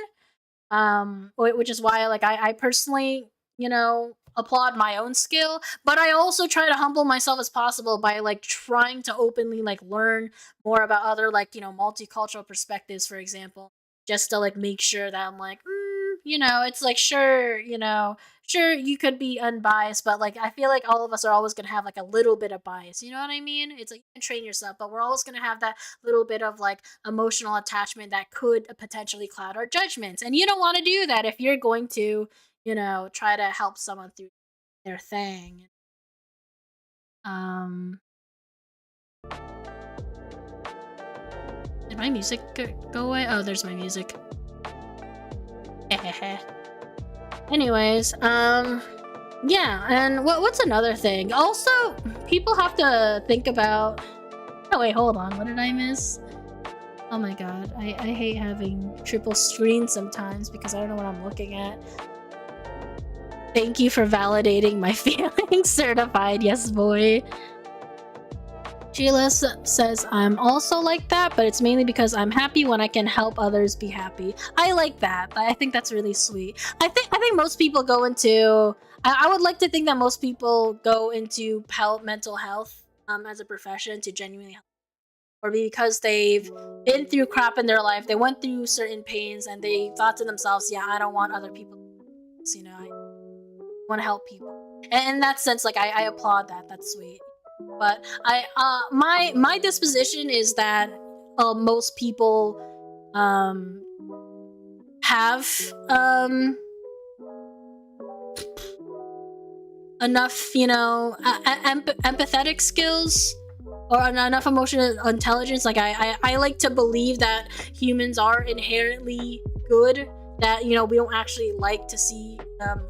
which is why like I personally, you know, applaud my own skill, but I also try to humble myself as possible by like trying to openly like learn more about other like, you know, multicultural perspectives, for example, just to like make sure that I'm like, you know, it's like, sure, you know, sure, you could be unbiased, but like I feel like all of us are always gonna have like a little bit of bias, you know what I mean? It's like you can train yourself, but we're always gonna have that little bit of like emotional attachment that could potentially cloud our judgments, and you don't want to do that if you're going to, you know, try to help someone through their thing. Did my music go away? Oh, there's my music. Anyways, yeah, and what's another thing? Also, people have to think about... Oh wait, hold on, what did I miss? Oh my god, I hate having triple screen sometimes because I don't know what I'm looking at. Thank you for validating my feelings. Certified, yes boy. Sheila says, I'm also like that, but it's mainly because I'm happy when I can help others be happy. I like that. I think that's really sweet. I think most people go into... I would like to think that most people go into mental health as a profession to genuinely help. Or because they've been through crap in their life, they went through certain pains, and they thought to themselves, yeah, I don't want other people to do this, you know, I want to help people. And in that sense, like, I applaud that. That's sweet. But my disposition is that most people have enough, you know, empathetic skills or enough emotional intelligence. Like I like to believe that humans are inherently good, that, you know, we don't actually like to see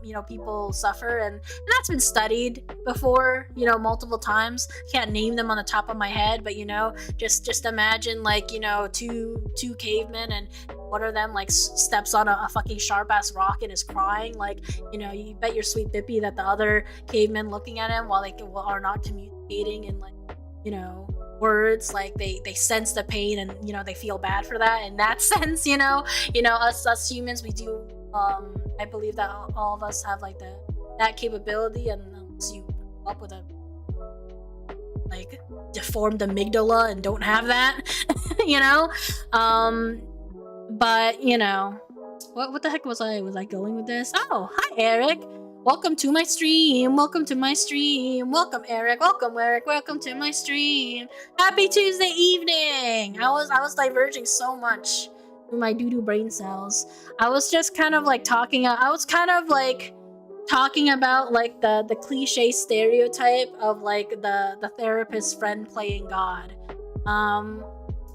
you know, people suffer, and that's been studied before, you know, multiple times. Can't name them on the top of my head, but, you know, just imagine, like, you know, two cavemen, and one of them like steps on a fucking sharp ass rock and is crying. Like, you know, you bet your sweet bippy that the other cavemen looking at him while they are not communicating in, like, you know, words, like they sense the pain, and, you know, they feel bad for that. In that sense, you know, us humans, we do I believe that all of us have like that capability, and unless you come up with a like deformed amygdala and don't have that, you know, but, you know, what the heck was I going with this? Oh, hi Eric, welcome to my stream, welcome to my stream, welcome Eric, welcome to my stream. Happy Tuesday evening. I was diverging so much through my doo-doo brain cells. I was just kind of like talking about like the cliche stereotype of like the therapist friend playing God.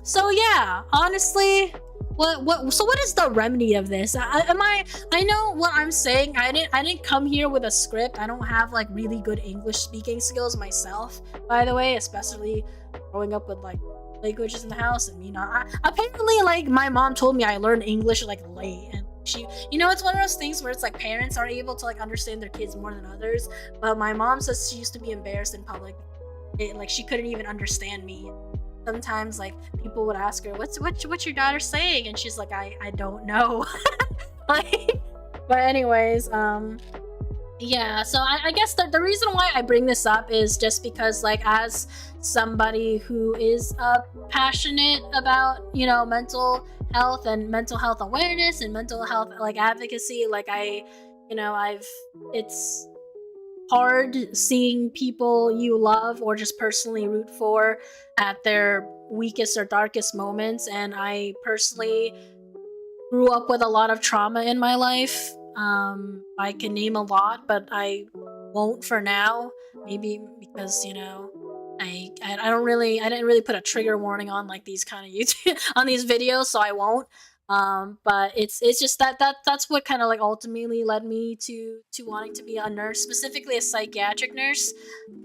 So yeah, honestly, what is the remedy of this? I know what I'm saying. I didn't come here with a script. I don't have like really good English speaking skills myself, by the way, especially growing up with like languages in the house. And, you know, apparently, like, my mom told me I learned English like late, and she, you know, it's one of those things where it's like parents are able to like understand their kids more than others. But my mom says she used to be embarrassed in public. Like, she couldn't even understand me. Sometimes like people would ask her, what's your daughter saying, and she's like, I don't know. Like, but anyways, yeah, so I guess the reason why I bring this up is just because, like, as somebody who is passionate about, you know, mental health and mental health awareness and mental health like advocacy, like it's hard seeing people you love or just personally root for at their weakest or darkest moments. And I personally grew up with a lot of trauma in my life. I can name a lot, but I won't for now. Maybe because, you know, I didn't really put a trigger warning on like these kind of YouTube on these videos, so I won't. But it's just that's what kind of like ultimately led me to wanting to be a nurse, specifically a psychiatric nurse,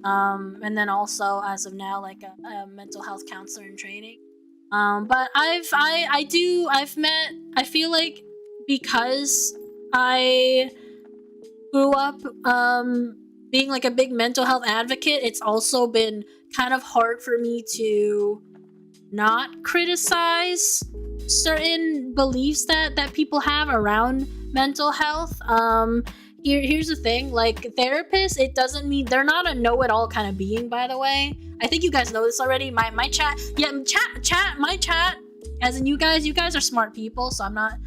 and then also as of now like a mental health counselor in training. But I feel like because I grew up being like a big mental health advocate, it's also been kind of hard for me to not criticize certain beliefs that people have around mental health. Here's the thing, like therapists, it doesn't mean they're not a know-it-all kind of being, by the way. I think you guys know this already. My chat, as in you guys are smart people, so I'm not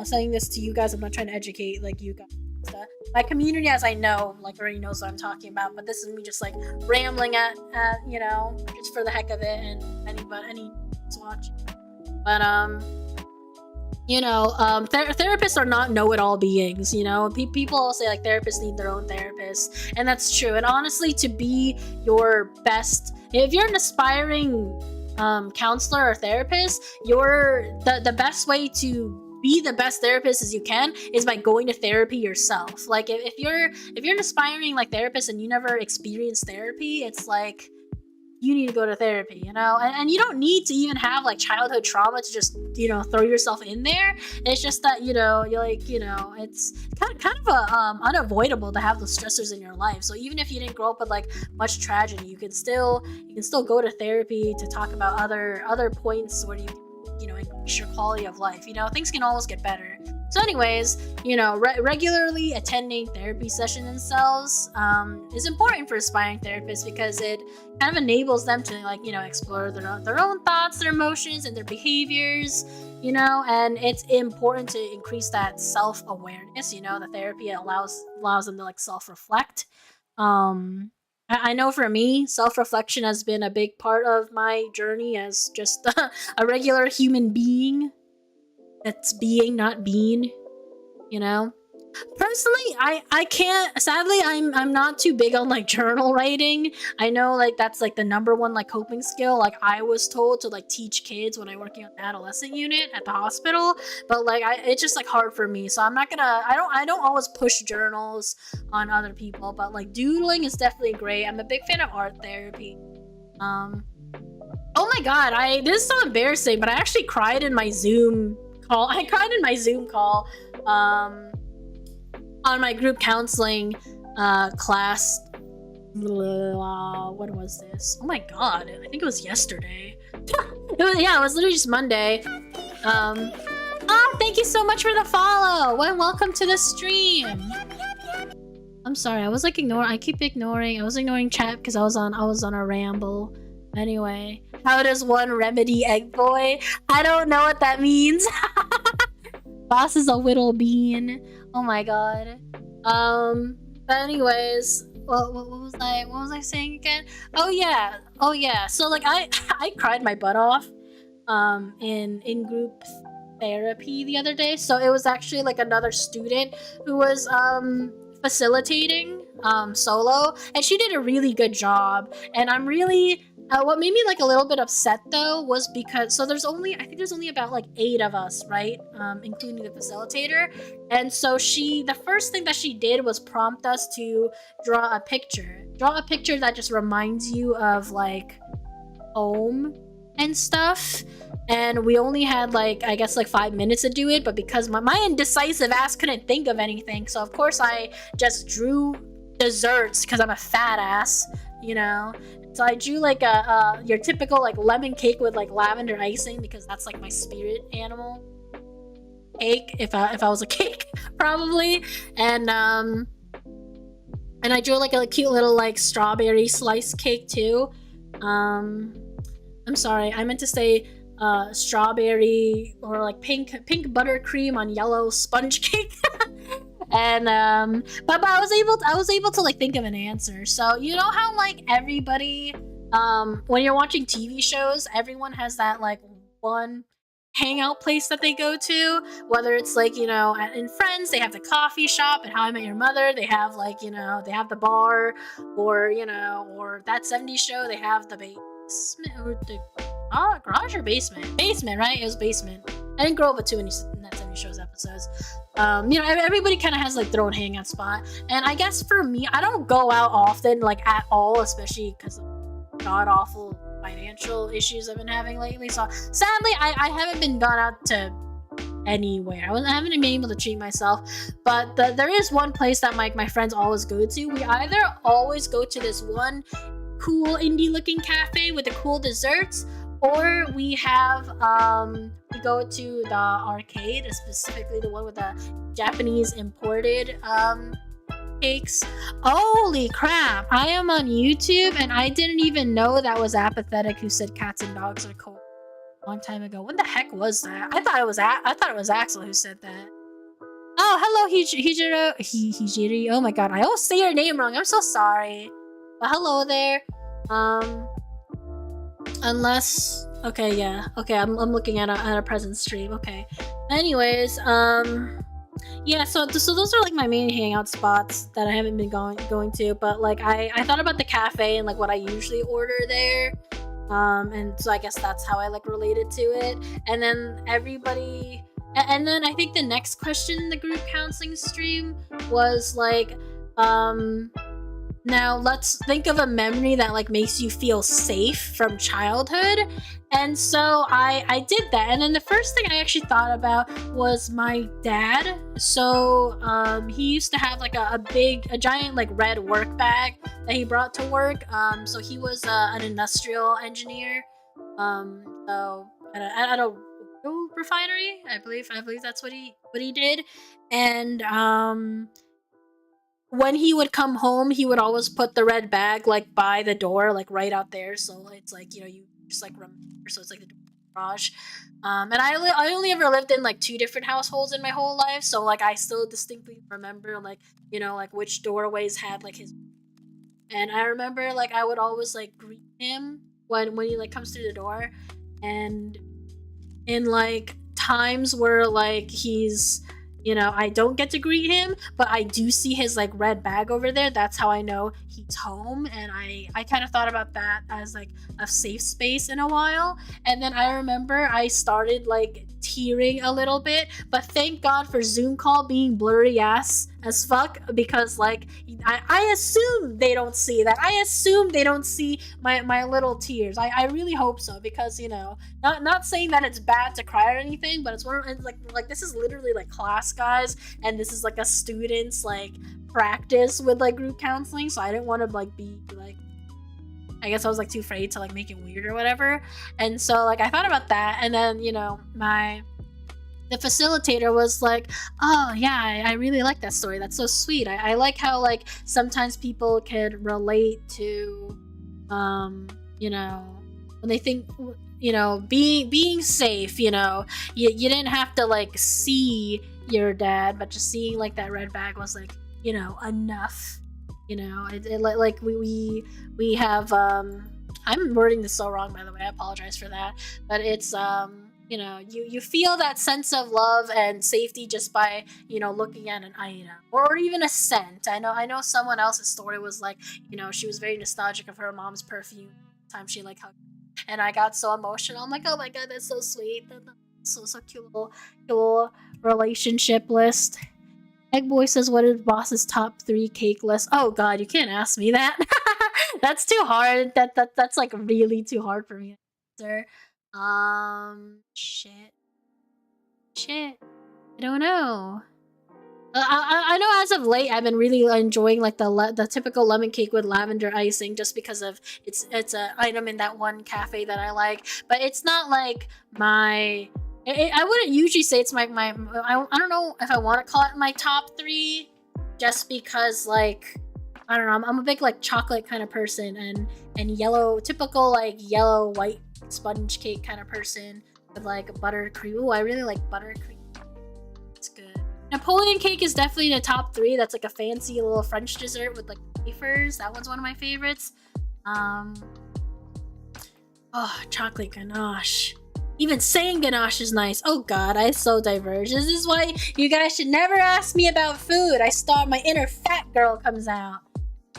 saying this to you guys. I'm not trying to educate like you guys. My community, as I know, like already knows what I'm talking about, but this is me just like rambling at you know, just for the heck of it, and anybody's watching. But you know, therapists are not know-it-all beings. You know, people all say like therapists need their own therapist, and that's true. And honestly, to be your best, if you're an aspiring counselor or therapist, the best way to be the best therapist as you can is by going to therapy yourself. Like if you're an aspiring like therapist and you never experienced therapy, it's like you need to go to therapy, you know? And you don't need to even have like childhood trauma to just, you know, throw yourself in there. It's just that, you know, you're like, you know, it's kind of unavoidable to have those stressors in your life. So even if you didn't grow up with like much tragedy, you can still go to therapy to talk about other points where you know, increase your quality of life. You know, things can always get better. So anyways, you know, regularly attending therapy sessions themselves is important for aspiring therapists because it kind of enables them to, like, you know, explore their own thoughts, their emotions, and their behaviors, you know, and it's important to increase that self-awareness. You know, the therapy allows them to like self-reflect. I know for me, self-reflection has been a big part of my journey as just a regular human being that's being, not being, you know? Personally, I can't, sadly, I'm not too big on like journal writing. I know like that's like the #1 like coping skill. Like I was told to like teach kids when I working on the adolescent unit at the hospital, but like it's just like hard for me. So I'm not gonna, I don't always push journals on other people, but like doodling is definitely great. I'm a big fan of art therapy. Oh my god, this is so embarrassing, but I actually cried in my Zoom call. I cried in my Zoom call on my group counseling class. What was this? Oh my god, I think it was yesterday. It was literally just Monday. Thank you so much for the follow and welcome to the stream. I'm sorry, I was like I was ignoring chat because I was on a ramble. Anyway, how does one remedy egg boy? I don't know what that means. Boss is a whittle bean. Oh my god. But anyways, what was I saying again? Oh yeah. So like I cried my butt off in group therapy the other day. So it was actually like another student who was facilitating solo, and she did a really good job. And I'm really what made me like a little bit upset though was because I think there's only about like 8 of us, right? Including the facilitator. And so the first thing that she did was prompt us to draw a picture that just reminds you of like home and stuff. And we only had like, I guess like 5 minutes to do it, but because my indecisive ass couldn't think of anything, so of course I just drew desserts because I'm a fat ass, you know. So I drew like your typical like lemon cake with like lavender icing because that's like my spirit animal cake. If I was a cake, probably. And I drew like a cute little like strawberry slice cake too. I'm sorry, I meant to say strawberry or like pink buttercream on yellow sponge cake. And but I was able to like think of an answer. So you know how like everybody when you're watching TV shows, everyone has that like one hangout place that they go to, whether it's like, you know, in Friends they have the coffee shop, and How I Met Your Mother they have like, you know, they have the bar, or you know, or That 70s Show they have the basement, or the garage or basement, right? It was basement. I didn't grow up with too many That 70s Shows episodes. You know, everybody kind of has like their own hangout spot, and I guess for me, I don't go out often, like at all, especially because of god awful financial issues I've been having lately. So sadly, I haven't been gone out to anywhere. I haven't been able to treat myself, but there is one place that my friends always go to. We either always go to this one cool indie looking cafe with the cool desserts, or we go to the arcade, specifically the one with the Japanese imported cakes. Holy crap, I am on YouTube and I didn't even know that was Apathetic who said cats and dogs are cool a long time ago. When the heck was that? I thought it was Axel who said that. Oh, hello Hijiro. Oh my god, I always say your name wrong. I'm so sorry. But hello there. Unless, okay, yeah, okay, I'm looking at a present stream. Okay, anyways, yeah, so those are like my main hangout spots that I haven't been going to, but like I thought about the cafe and like what I usually order there, And so I guess that's how I like related to it. And then everybody, and then I think the next question in the group counseling stream was like, now let's think of a memory that like makes you feel safe from childhood. And so I did that. And then the first thing I actually thought about was my dad. So he used to have like a giant like red work bag that he brought to work. So he was an industrial engineer. So at a oil refinery, I believe that's what he did. And when he would come home, he would always put the red bag like by the door, like right out there. So it's like, you know, you just like remember. So it's like the garage. And I only ever lived in like 2 different households in my whole life. So like I still distinctly remember like, you know, like which doorways had like his. And I remember like I would always like greet him when he like comes through the door, and in like times where like he's, you know, I don't get to greet him, but I do see his like red bag over there. That's how I know he's home. And I kind of thought about that as like a safe space in a while. And then I remember I started like tearing a little bit, but thank God for Zoom call being blurry as fuck, because like I assume they don't see that. I assume they don't see my little tears. I really hope so, because, you know, not saying that it's bad to cry or anything, but it's one of, like this is literally like class, guys, and this is like a student's like practice with like group counseling, so I didn't want to like be like, I guess I was like too afraid to like make it weird or whatever. And so like I thought about that, and then, you know, the facilitator was like, oh yeah, I really like that story, that's so sweet. I like how like sometimes people could relate to you know, when they think, you know, being safe, you know, you didn't have to like see your dad, but just seeing like that red bag was like, you know, enough. You know, it like we have I'm wording this so wrong, by the way, I apologize for that, but it's you know, you feel that sense of love and safety just by, you know, looking at an item or even a scent. I know someone else's story was like, you know, she was very nostalgic of her mom's perfume time she like hugged, and I got so emotional. I'm like, oh my god, that's so sweet. That's so cute, little relationship list. Egg Boy says, what is boss's top 3 cake list? Oh god, you can't ask me that. That's too hard. That's like really too hard for me to answer. Shit. I don't know. I know as of late I've been really enjoying like the typical lemon cake with lavender icing, just because of it's a item in that one cafe that I like, but it's not like my. I wouldn't usually say it's my I don't know if I want to call it my top 3, just because like I don't know, I'm a big like chocolate kind of person, and yellow, typical like yellow white sponge cake kind of person with like buttercream. Ooh, I really like buttercream. It's good. Napoleon cake is definitely in the top 3. That's like a fancy little French dessert with like wafers. That one's one of my favorites. Oh, chocolate ganache. Even saying ganache is nice. Oh god, I so diverge. This is why you guys should never ask me about food. I start, my inner fat girl comes out.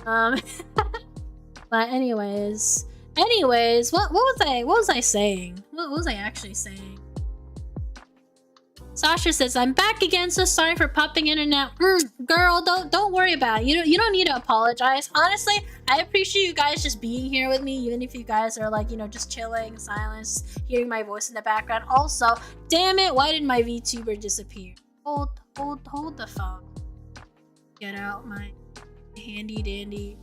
But anyways, what was I saying? What was I actually saying? Sasha says, I'm back again, so sorry for popping in and out. Girl, don't worry about it. You don't need to apologize. Honestly, I appreciate you guys just being here with me, even if you guys are like, you know, just chilling in silence, hearing my voice in the background. Also, damn it, why did my VTuber disappear? Hold the phone. Get out my handy dandy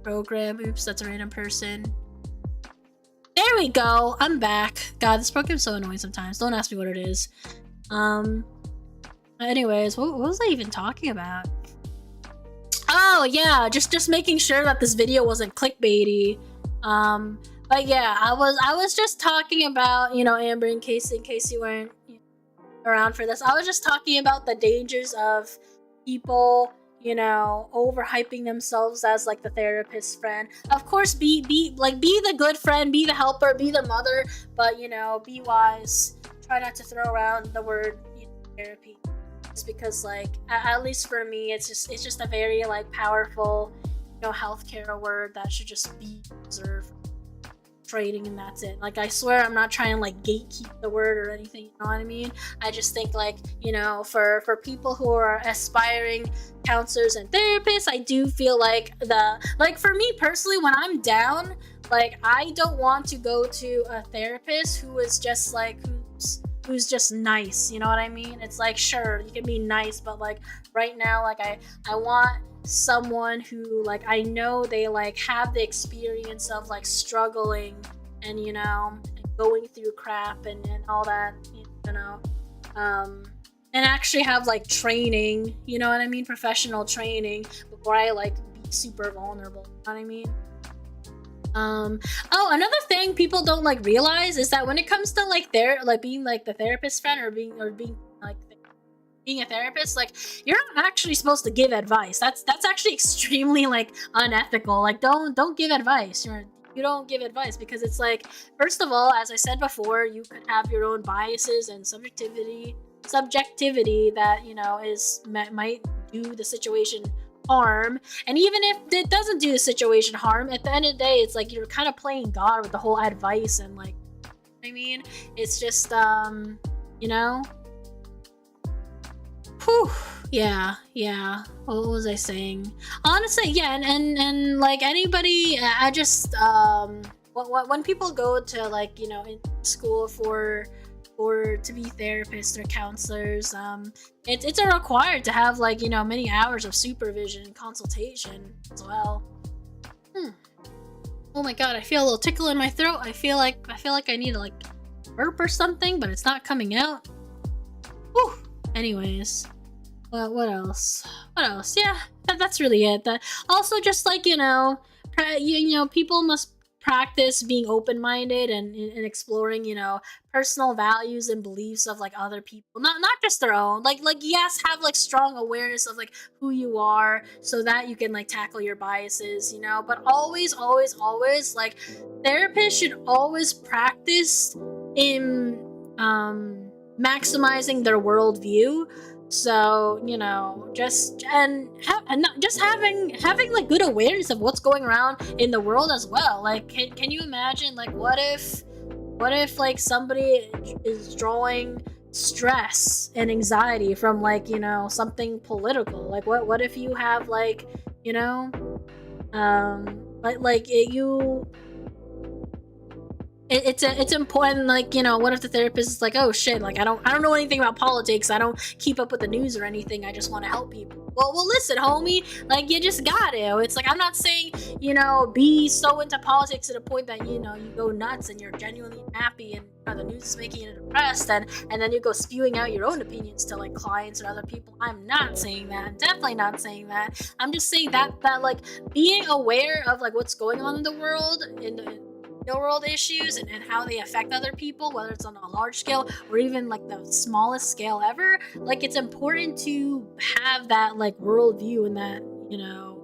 program. Oops, that's a random person. There we go. I'm back. God, this program's so annoying sometimes. Don't ask me what it is. Anyways, what was I even talking about? Oh yeah, just making sure that this video wasn't clickbaity. But yeah, I was just talking about, you know, Amber, in case you weren't around for this. I was just talking about the dangers of people, you know, overhyping themselves as like the therapist friend. Of course, be the good friend, be the helper, be the mother, but you know, be wise. Try not to throw around the word, you know, therapy, just because like at least for me, it's just a very like powerful, you know, healthcare word that should just be reserved. training and that's it. Like, I swear I'm not trying to like gatekeep the word or anything, you know what I mean? I just think like, you know, for people who are aspiring counselors and therapists, I do feel like for me personally, when I'm down, like, I don't want to go to a therapist who is just like who's just nice, you know what I mean? It's like, sure, you can be nice, but like right now, like I want someone who, like, I know they like have the experience of like struggling and, you know, going through crap and all that, you know, and actually have like training, you know what I mean, professional training before I like be super vulnerable, you know what I mean? Oh, another thing people don't like realize is that when it comes to like being like the therapist friend or being a therapist, like, you're not actually supposed to give advice. That's actually extremely like unethical. Like, don't give advice. You don't give advice because it's like, first of all, as I said before, you could have your own biases and subjectivity that, you know, might do the situation harm. And even if it doesn't do the situation harm, at the end of the day, it's like you're kind of playing God with the whole advice and like, I mean, it's just you know. Whew. Yeah. What was I saying? Honestly, yeah, and like anybody, I just when people go to like, you know, in school for to be therapists or counselors, it's a required to have like, you know, many hours of supervision and consultation as well. Oh my god, I feel a little tickle in my throat. I feel like I need to like burp or something, but it's not coming out. Whew. Anyways, what else? Yeah, that's really it. That also, just like, you know, people must practice being open-minded and exploring, you know, personal values and beliefs of like other people, not just their own. Like yes, have like strong awareness of like who you are so that you can like tackle your biases, you know, but always like therapists should always practice in maximizing their worldview. So, you know, just having like good awareness of what's going around in the world as well. Like, can you imagine, like, what if like somebody is drawing stress and anxiety from like, you know, something political? Like, what if you have like, you know, it's important, like, you know, what if the therapist is like, oh shit, like I don't know anything about politics, I don't keep up with the news or anything, I just want to help people. Well listen, homie, like, you just gotta. It's like, I'm not saying, you know, be so into politics to the point that, you know, you go nuts and you're genuinely happy and, you know, the news is making you depressed, and then you go spewing out your own opinions to like clients or other people. I'm not saying that. I'm definitely not saying that. I'm just saying that like being aware of like what's going on in the world, in the real world issues and how they affect other people, whether it's on a large scale or even like the smallest scale ever, like, it's important to have that like worldview and that, you know,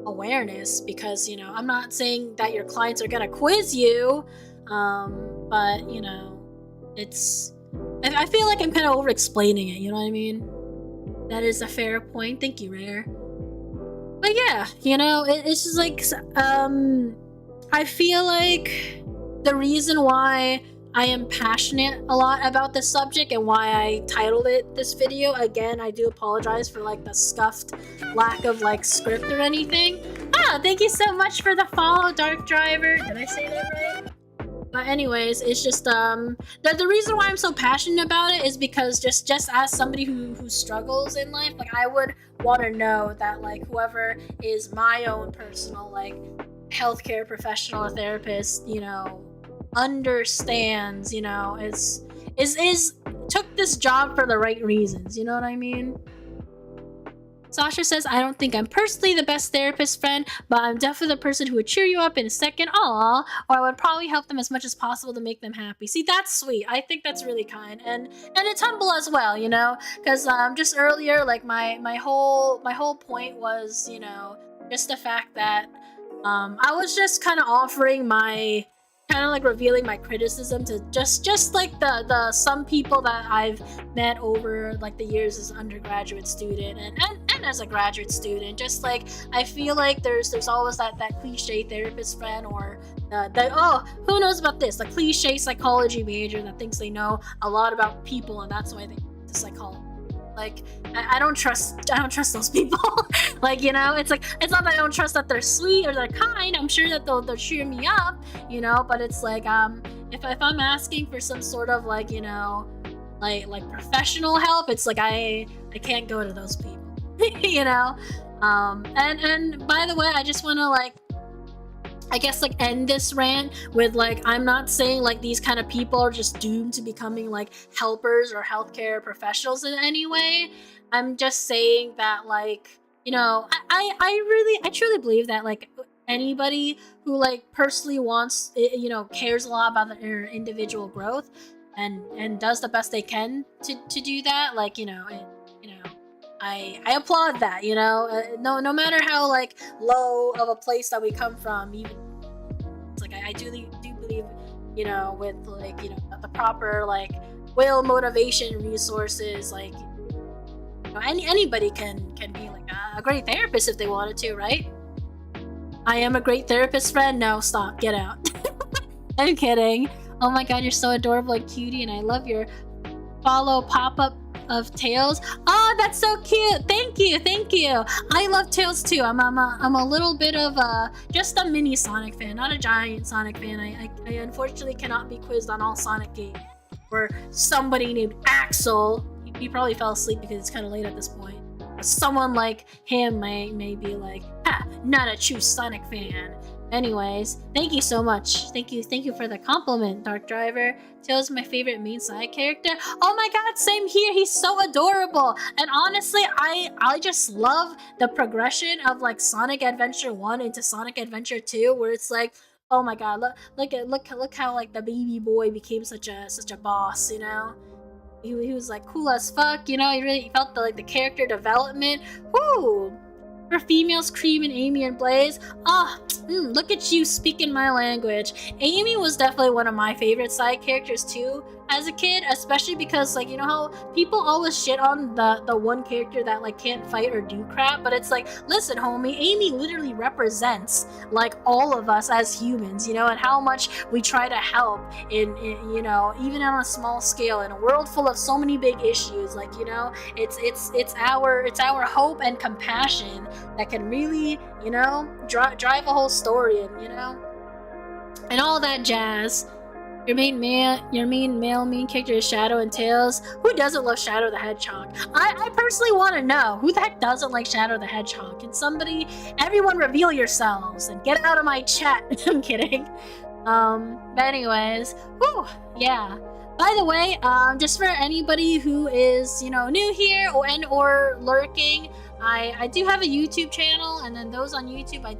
awareness, because, you know, I'm not saying that your clients are gonna quiz you, but, you know, I feel like I'm kind of over explaining it, you know what I mean? That is a fair point. Thank you, Rare. But yeah, you know, it's just like, I feel like the reason why I am passionate a lot about this subject and why I titled it this video, again, I do apologize for like the scuffed lack of like script or anything. Thank you so much for the follow, Dark Driver. Did I say that right? But anyways, it's just the reason why I'm so passionate about it is because just as somebody who struggles in life, like, I would want to know that like whoever is my own personal like healthcare professional or therapist, you know, understands, you know, is took this job for the right reasons, you know what I mean? Sasha says, I don't think I'm personally the best therapist friend, but I'm definitely the person who would cheer you up in a second, aw, or I would probably help them as much as possible to make them happy. See, that's sweet. I think that's really kind, and it's humble as well, you know, because just earlier, like, my whole point was, you know, just the fact that I was just kind of offering my, kind of like revealing my criticism to just like the some people that I've met over like the years as an undergraduate student, and even as a graduate student, just like I feel like there's always that cliche therapist friend, or oh, who knows about this, the cliche psychology major that thinks they know a lot about people and that's why they do psychology. Like I don't trust those people. Like, you know, it's like, it's not that I don't trust that they're sweet or they're kind. I'm sure that they'll cheer me up, you know, but it's like if I'm asking for some sort of like, you know, like professional help, it's like I can't go to those people. You know. And by the way, I just want to like, I guess like end this rant with like, I'm not saying like these kind of people are just doomed to becoming like helpers or healthcare professionals in any way. I'm just saying that like, you know, I truly believe that like anybody who like personally wants, you know, cares a lot about their individual growth and does the best they can to do that, like, you know, I applaud that, you know, no matter how like low of a place that we come from, even it's like I do believe, you know, with like, you know, the proper like will, motivation, resources, like, you know, anybody can be like a great therapist if they wanted to, right? I am a great therapist, friend. No, stop, get out. I'm kidding. Oh my god, you're so adorable and cutie, and I love your follow pop-up of Tails. Oh, that's so cute. Thank you. I love Tails too. I'm a little bit of just a mini Sonic fan, not a giant Sonic fan. I unfortunately cannot be quizzed on all Sonic games. Or somebody named Axel, he probably fell asleep because it's kind of late at this point. Someone like him may be like, not a true Sonic fan. Anyways, thank you so much. Thank you for the compliment, Dark Driver. Tails is my favorite main side character. Oh my god, same here. He's so adorable. And honestly, I just love the progression of like Sonic Adventure 1 into Sonic Adventure 2, where it's like, oh my god, look how like the baby boy became such a boss, you know? He was like cool as fuck, you know. He really felt the character development. Woo! For females, Cream and Amy and Blaze. Look at you speaking my language. Amy was definitely one of my favorite side characters too as a kid, especially because like, you know how people always shit on the one character that like can't fight or do crap, but it's like, listen homie, Amy literally represents like all of us as humans, you know, and how much we try to help in you know, even on a small scale in a world full of so many big issues. Like, you know, it's our hope and compassion that can really, you know, drive a whole story, and you know, and all that jazz. Your main male character is Shadow and Tails. Who doesn't love Shadow the Hedgehog? I personally want to know who the heck doesn't like Shadow the Hedgehog. Can everyone reveal yourselves and get out of my chat? I'm kidding. But anyways, whew, yeah. By the way, just for anybody who is, you know, new here or lurking, I do have a YouTube channel, and then those on YouTube I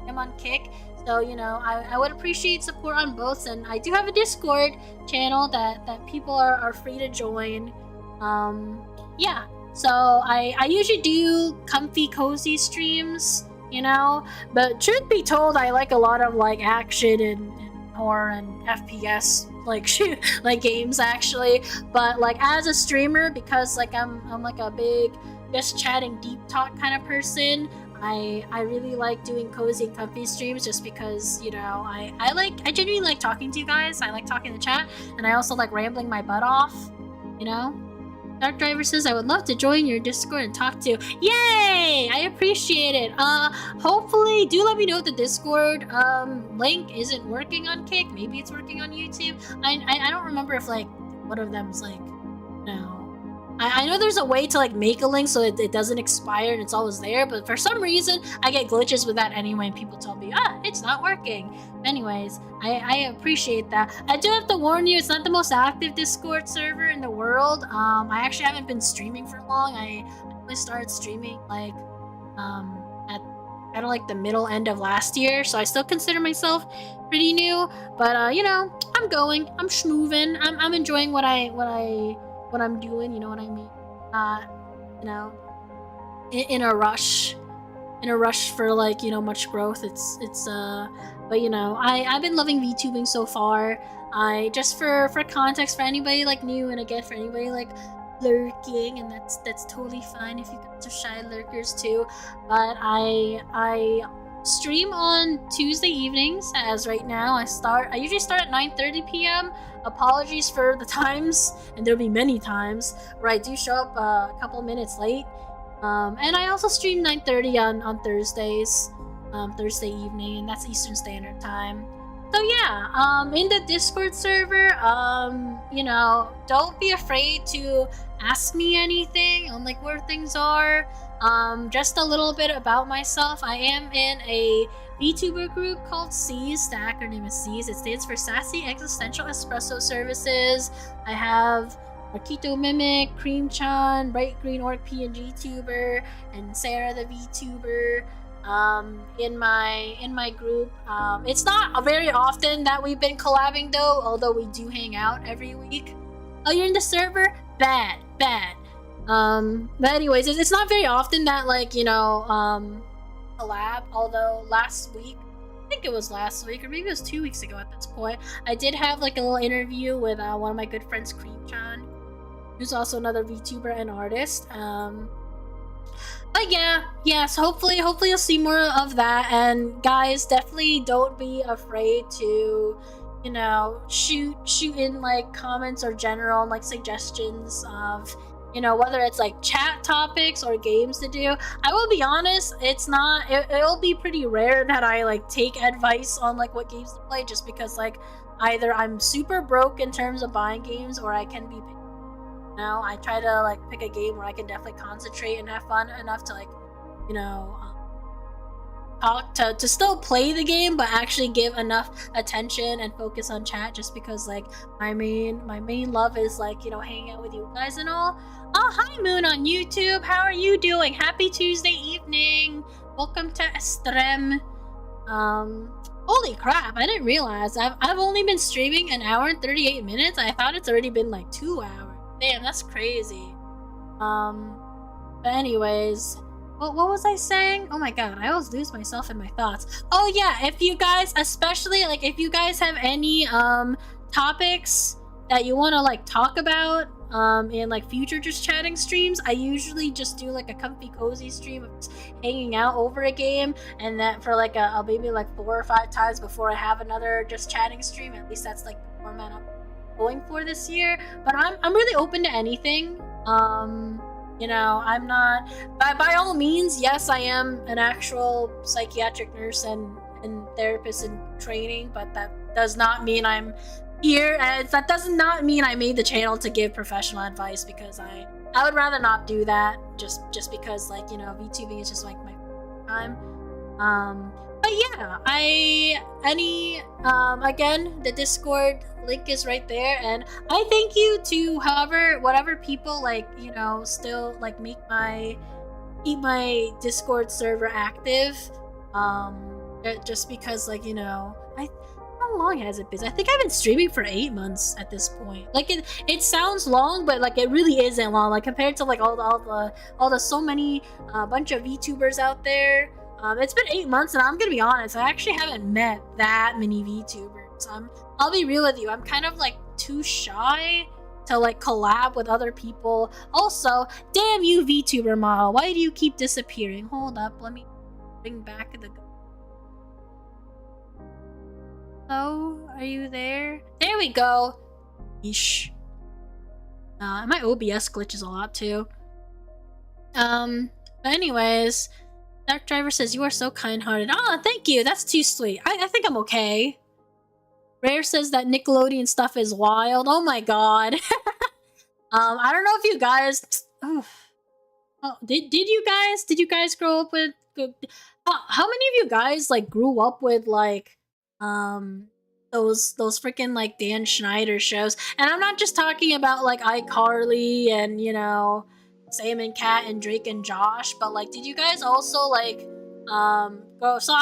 am on Kick. So, you know, I would appreciate support on both, and I do have a Discord channel that people are free to join. Yeah, so I usually do comfy, cozy streams, you know, but truth be told, I like a lot of like action and horror and FPS like games actually. But like as a streamer, because like I'm like a big just chatting deep talk kind of person, I really like doing cozy and comfy streams just because, you know, I genuinely like talking to you guys. I like talking to chat, and I also like rambling my butt off, you know. Dark Driver says, I would love to join your Discord and talk to. Yay! I appreciate it. Hopefully, do let me know if the Discord link isn't working on Kick. Maybe it's working on YouTube. I don't remember if like one of them's like, no. I know there's a way to like make a link so it doesn't expire and it's always there, but for some reason I get glitches with that anyway, and people tell me, it's not working. Anyways, I appreciate that. I do have to warn you, it's not the most active Discord server in the world. I actually haven't been streaming for long. I only started streaming like at kind of like the middle end of last year, so I still consider myself pretty new. But you know, I'm schmoovin'. I'm enjoying what I'm doing, you know what I mean? You know, in a rush for like, you know, much growth. But you know, I've been loving VTubing so far. Just for context for anybody like new, and again for anybody like lurking, and that's totally fine if you guys are shy lurkers too. But I stream on Tuesday evenings, as right now I usually start at 9:30 p.m. Apologies for the times, and there'll be many times where I do show up a couple minutes late. And I also stream 9:30 on Thursdays, Thursday evening, and that's Eastern Standard Time. So yeah, in the Discord server, you know, don't be afraid to ask me anything on like where things are. Just a little bit about myself. I am in a VTuber group called C's. The acronym is C's. It stands for Sassy Existential Espresso Services. I have Marquito Mimic, Cream-chan, Bright Green Orc PNG Tuber, and Sarah the VTuber. In my group. It's not very often that we've been collabing though, although we do hang out every week. Oh, you're in the server? Bad. But anyways, it's not very often that, like, you know, collab, although last week, I think it was last week, or maybe it was 2 weeks ago at this point, I did have like a little interview with one of my good friends, Cream-chan, who's also another VTuber and artist. But yeah, so hopefully you'll see more of that. And guys, definitely don't be afraid to, you know, shoot in like comments or general like suggestions of, you know, whether it's like chat topics or games to do. I will be honest, it'll be pretty rare that I like take advice on like what games to play, just because like either I'm super broke in terms of buying games, or I can be now I try to like pick a game where I can definitely concentrate and have fun enough to, like, you know, talk to still play the game, but actually give enough attention and focus on chat, just because like my main love is like, you know, hanging out with you guys and all. Oh, hi Moon on YouTube, how are you doing? Happy Tuesday evening, welcome to Estrem. Holy crap, I didn't realize I've only been streaming an hour and 38 minutes. I thought it's already been like 2 hours. Damn, that's crazy. But anyways, what was I saying? Oh my god, I always lose myself in my thoughts. Oh yeah, if you guys, especially like if you guys have any topics that you want to like talk about in like future just chatting streams, I usually just do like a comfy cozy stream of just hanging out over a game, and that for like maybe like 4 or 5 times before I have another just chatting stream. At least that's like the format I'm going for this year. But I'm really open to anything. You know, I'm not by all means, yes, I am an actual psychiatric nurse and therapist in training, but that does not mean I'm here, and that does not mean I made the channel to give professional advice, because I would rather not do that, just because, like, you know, VTubing is just like my time. But yeah, again, the Discord link is right there, and I thank you to whatever people, like, you know, still like keep my Discord server active, just because, like, you know, how long has it been? I think I've been streaming for 8 months at this point. Like, it sounds long, but like it really isn't long, like compared to like all the so many bunch of VTubers out there. It's been 8 months, and I'm gonna be honest, I actually haven't met that many VTubers. I'll be real with you, I'm kind of like too shy to like collab with other people. Also, damn you VTuber model, why do you keep disappearing? Hold up, let me bring back the... Oh, are you there? There we go. Yeesh. My OBS glitches a lot too. But anyways, Dark Driver says, you are so kind-hearted. Oh, thank you. That's too sweet. I think I'm okay. Rare says that Nickelodeon stuff is wild. Oh my god. I don't know if you guys... Oh, did you guys grow up with... How many of you guys, like, grew up with, like, those freaking, like, Dan Schneider shows? And I'm not just talking about, like, iCarly and, you know, Sam and Cat and Drake and Josh, but, like, did you guys also, like, so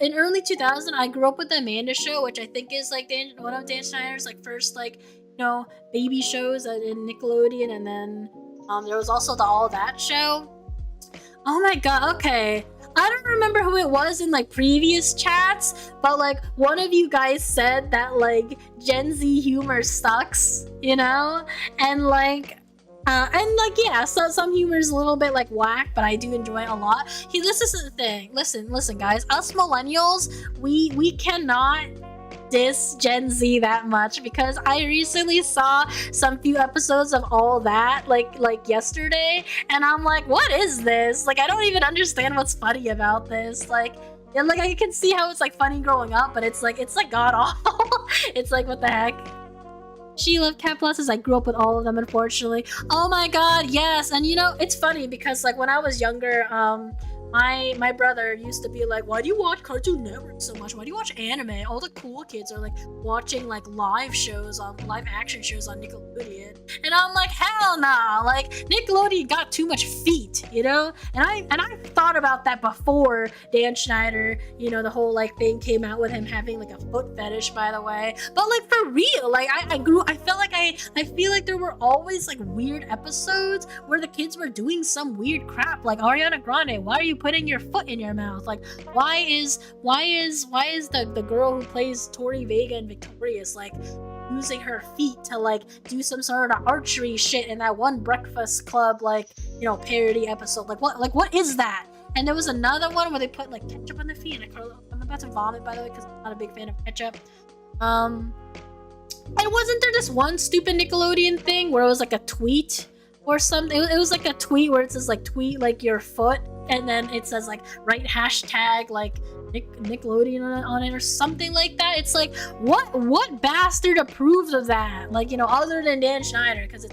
in early 2000, I grew up with the Amanda Show, which I think is, like, one of Dan Schneider's, like, first, like, you know, baby shows in Nickelodeon, and then, there was also the All That Show. Oh my god, okay. I don't remember who it was in, like, previous chats, but, like, one of you guys said that, like, Gen Z humor sucks, you know? And, like, And like, yeah, so some humor is a little bit like whack, but I do enjoy it a lot. This is the thing. Listen, guys. Us millennials, we cannot diss Gen Z that much because I recently saw some few episodes of all that like yesterday, and I'm like, what is this? Like, I don't even understand what's funny about this. Like, yeah, like I can see how it's like funny growing up, but it's like god awful. It's like, what the heck? She loved Cat Pluses. I grew up with all of them, unfortunately. Oh my god, yes. And you know, it's funny because like when I was younger, my brother used to be like, why do you watch Cartoon Network so much? Why do you watch anime? All the cool kids are like watching like live action shows on Nickelodeon. And I'm like, hell nah. Like, Nickelodeon got too much feet, you know? And I thought about that before Dan Schneider, you know, the whole like thing came out with him having like a foot fetish, by the way. But like, for real, like I feel like there were always like weird episodes where the kids were doing some weird crap, like Ariana Grande, why are you putting your foot in your mouth? Like, why is the girl who plays Tori Vega and Victorious like using her feet to like do some sort of archery shit in that one Breakfast Club like, you know, parody episode? Like what is that? And there was another one where they put like ketchup on the feet, and I'm about to vomit, by the way, because I'm not a big fan of ketchup. And wasn't there this one stupid Nickelodeon thing where it was like a tweet or something? It was like a tweet where it says like tweet like your foot, and then it says like write hashtag like Nickelodeon on it or something like that. It's like, what bastard approved of that? Like, you know, other than Dan Schneider, because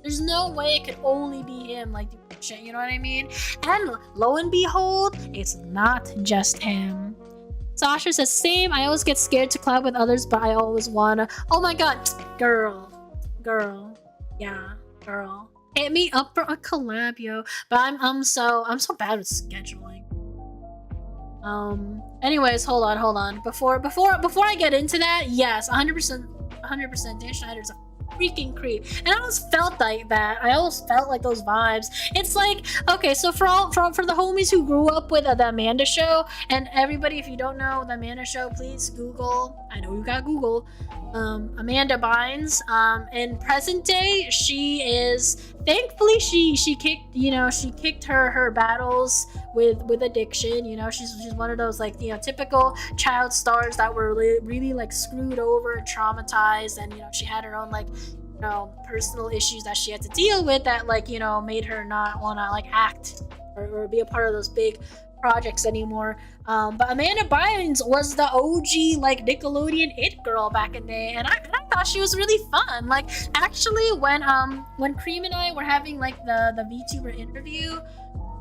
there's no way it could only be him like doing shit, you know what I mean? And lo and behold, it's not just him. Sasha says, same, I always get scared to collab with others, but I always wanna. Oh my god, girl, yeah, girl. Hit me up for a collab, yo. But I'm so bad with scheduling. Anyways, hold on. Before I get into that, yes, 100%, Dan Schneider's a freaking creep. And I always felt like that. I always felt like those vibes. It's like, okay, so for the homies who grew up with the Amanda Show, and everybody, if you don't know the Amanda Show, please Google. I know you got Google. Amanda Bynes. In present day, she is, thankfully she kicked her battles with addiction. You know, she's one of those like, you know, typical child stars that were really like screwed over and traumatized, and you know, she had her own like, you know, personal issues that she had to deal with that like, you know, made her not want to like act or be a part of those big projects anymore. But Amanda Bynes was the OG like Nickelodeon it girl back in the day, and I thought she was really fun. Like, actually, when Cream and I were having like the VTuber interview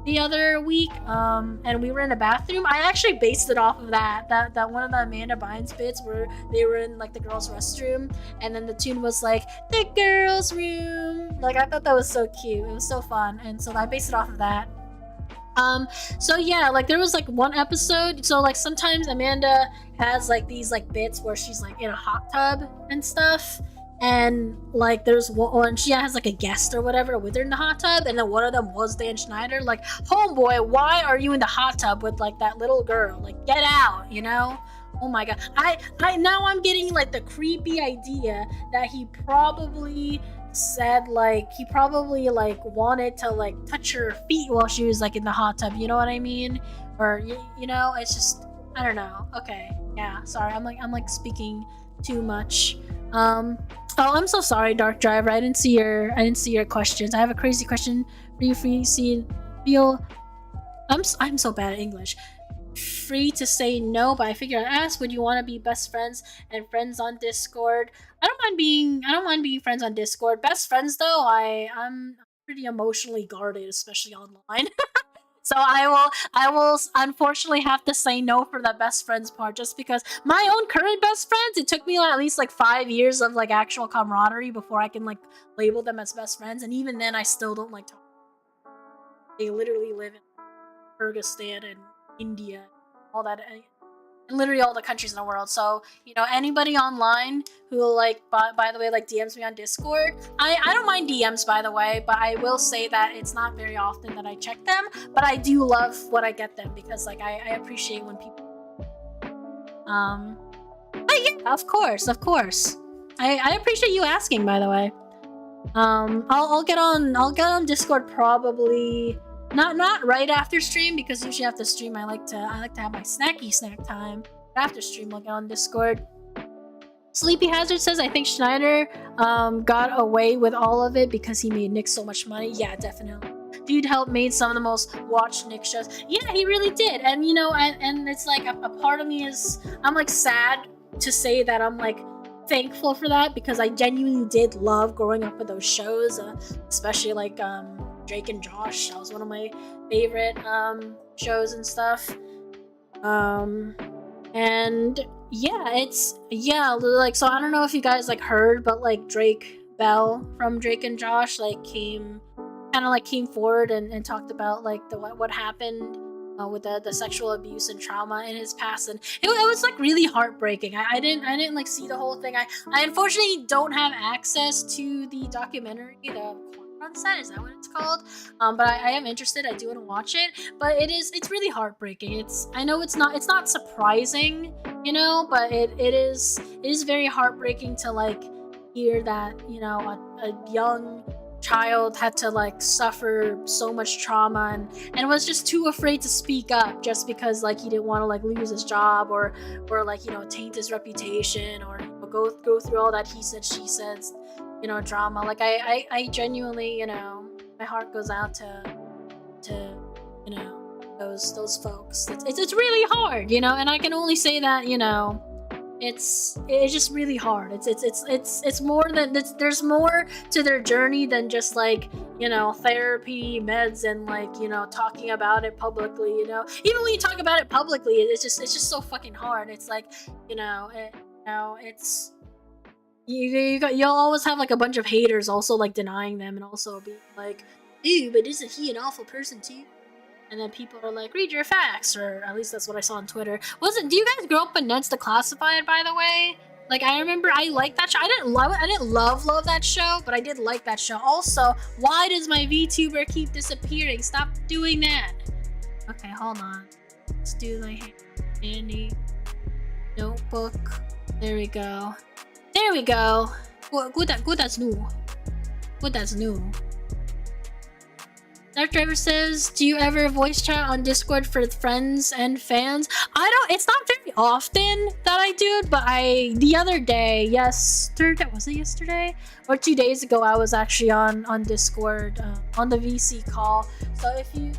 the other week, and we were in a bathroom, I actually based it off of that one of the Amanda Bynes bits where they were in like the girls' restroom, and then the tune was like the girls' room. Like, I thought that was so cute. It was so fun, and so I based it off of that. So yeah, like there was like one episode, so like sometimes Amanda has like these like bits where she's like in a hot tub and stuff, and like there's one, she has like a guest or whatever with her in the hot tub, and then one of them was Dan Schneider. Like, homeboy, why are you in the hot tub with like that little girl? Like, get out, you know? Oh my god, I now I'm getting like the creepy idea that he probably said like he probably like wanted to like touch her feet while she was like in the hot tub, you know what I mean? Or you know, it's just, I don't know. Okay, yeah, sorry, I'm like speaking too much. Oh, I'm so sorry, Dark Driver. I didn't see your questions. I have a crazy question for you. I'm so bad at English. Free to say no, but I figured I'd ask, would you want to be best friends and friends on Discord? I don't mind being friends on Discord. Best friends though, I'm pretty emotionally guarded, especially online. So I will unfortunately have to say no for the best friends part, just because my own current best friends, it took me at least like 5 years of like actual camaraderie before I can like label them as best friends, and even then I still don't like talking. They literally live in Kyrgyzstan and India, all that, and literally all the countries in the world. So, you know, anybody online who like by the way like DMs me on Discord, I don't mind DMs, by the way, but I will say that it's not very often that I check them, but I do love when I get them, because like I appreciate when people but yeah, of course I appreciate you asking, by the way. I'll get on Discord probably not right after stream, because usually after stream I like to have my snacky snack time. After stream I'll get on Discord. Sleepy Hazard says, I think Schneider got away with all of it because he made Nick so much money. Yeah, definitely. Dude helped made some of the most watched Nick shows. Yeah, he really did. And you know, and it's like a part of me is, I'm like sad to say that I'm like thankful for that, because I genuinely did love growing up with those shows, especially like Drake and Josh. That was one of my favorite shows and stuff. And yeah, like, so I don't know if you guys like heard, but like Drake Bell from Drake and Josh like came forward and talked about like what happened with the sexual abuse and trauma in his past, and it was like really heartbreaking. I didn't like see the whole thing. I unfortunately don't have access to the documentary, the Sunset, is that what it's called? But I am interested. I do want to watch it, but it's really heartbreaking. I know it's not surprising, you know, but it is very heartbreaking to like hear that, you know, a young child had to like suffer so much trauma and was just too afraid to speak up, just because like he didn't want to like lose his job or like, you know, taint his reputation, or go through all that he said she said, you know, drama. Like I genuinely, you know, my heart goes out to you know, those folks. It's really hard, you know, and I can only say that, you know, it's just really hard. It's more than there's more to their journey than just like, you know, therapy, meds, and like, you know, talking about it publicly. You know, even when you talk about it publicly, it's just so fucking hard. It's like, you know, it's you'll always have like a bunch of haters also like denying them and also being like, ew, but isn't he an awful person too? And then people are like, read your facts, or at least that's what I saw on Twitter. Do you guys grow up with Ned's Declassified, by the way? Like, I remember I liked that show. I didn't love that show, but I did like that show. Also, why does my VTuber keep disappearing? Stop doing that. Okay, hold on. Let's do my handy notebook. There we go. There we go. Good as new. Good as new. Dark Driver says, do you ever voice chat on Discord for friends and fans? It's not very often that I do it, but the other day, was it yesterday? Or 2 days ago, I was actually on Discord, on the VC call. So if you,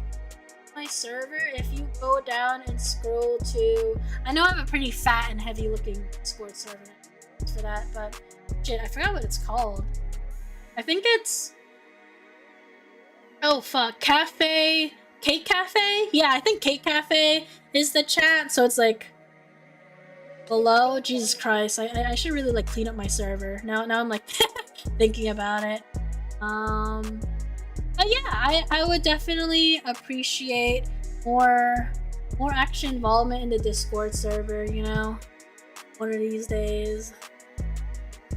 my server, if you go down and scroll to, I know I have a pretty fat and heavy looking Discord server for that, but shit, I forgot what it's called. I think it's, oh fuck, Cake Cafe? Yeah, I think Cake Cafe is the chat, so it's like below. Jesus Christ, I should really like clean up my server. Now I'm like thinking about it. But yeah, I would definitely appreciate more action involvement in the Discord server, you know? One of these days.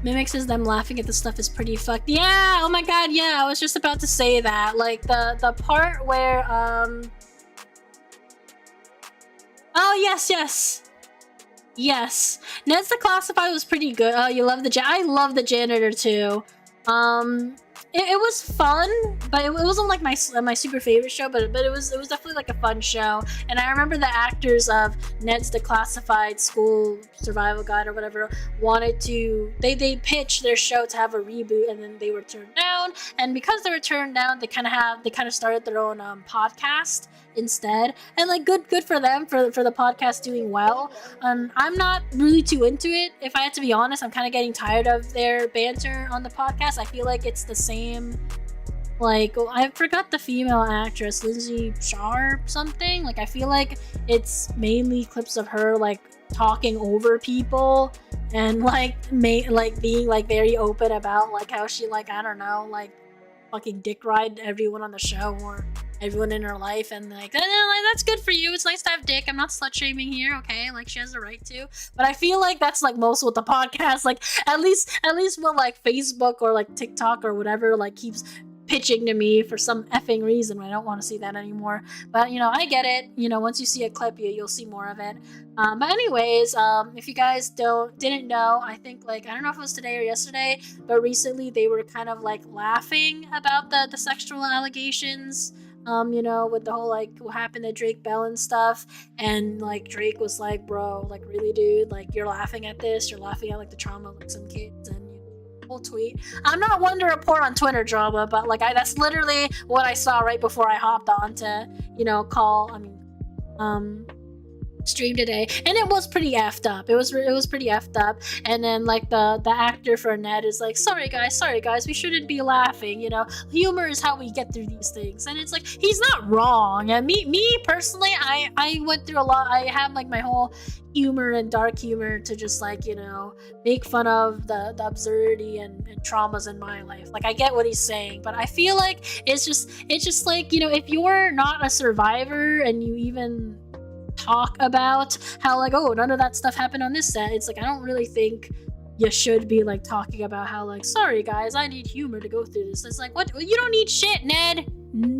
Mimic says them laughing at the stuff is pretty fucked. Yeah, oh my god, yeah, I was just about to say that. Like the part where oh yes. Ned's Declassified was pretty good. Oh, you love I love the janitor too. It was fun, but it wasn't like my super favorite show, but it was definitely like a fun show. And I remember the actors of Ned's Declassified School Survival Guide or whatever wanted to, they pitched their show to have a reboot, and then they were turned down. And because they were turned down, they kind of started their own podcast instead, and like good for them for the podcast doing well. I'm not really too into it, if I had to be honest. I'm kind of getting tired of their banter on the podcast. I feel like it's the same, like, I forgot the female actress, Lindsay Sharp something. Like, I feel like it's mainly clips of her like talking over people and like being like very open about like how she, like, I don't know, like fucking dick ride everyone on the show or everyone in her life, and like that's good for you. It's nice to have dick. I'm not slut shaming here, okay? Like, she has the right to. But I feel like that's like most with the podcast. Like at least what like Facebook or like TikTok or whatever like keeps pitching to me for some effing reason. I don't want to see that anymore. But you know, I get it. You know, once you see a clip, you'll see more of it. But anyways, if you guys didn't know, I think like I don't know if it was today or yesterday, but recently they were kind of like laughing about the sexual allegations. You know, with the whole like what happened to Drake Bell and stuff, and like Drake was like, bro, like really, dude, like you're laughing at this, you're laughing at like the trauma of like some kids, and whole tweet. I'm not one to report on Twitter drama, but like that's literally what I saw right before I hopped on to, you know, stream today, and it was pretty effed up. It was pretty effed up. And then like the actor for Ned is like, sorry guys, we shouldn't be laughing, you know, humor is how we get through these things. And it's like, he's not wrong. And me personally, I went through a lot. I have like my whole humor and dark humor to just like, you know, make fun of the absurdity and traumas in my life. Like I get what he's saying, but I feel like it's just like, you know, if you're not a survivor and you even talk about how like, oh, none of that stuff happened on this set, it's like I don't really think you should be like talking about how like, sorry guys, I need humor to go through this. It's like, what? You don't need shit, Ned.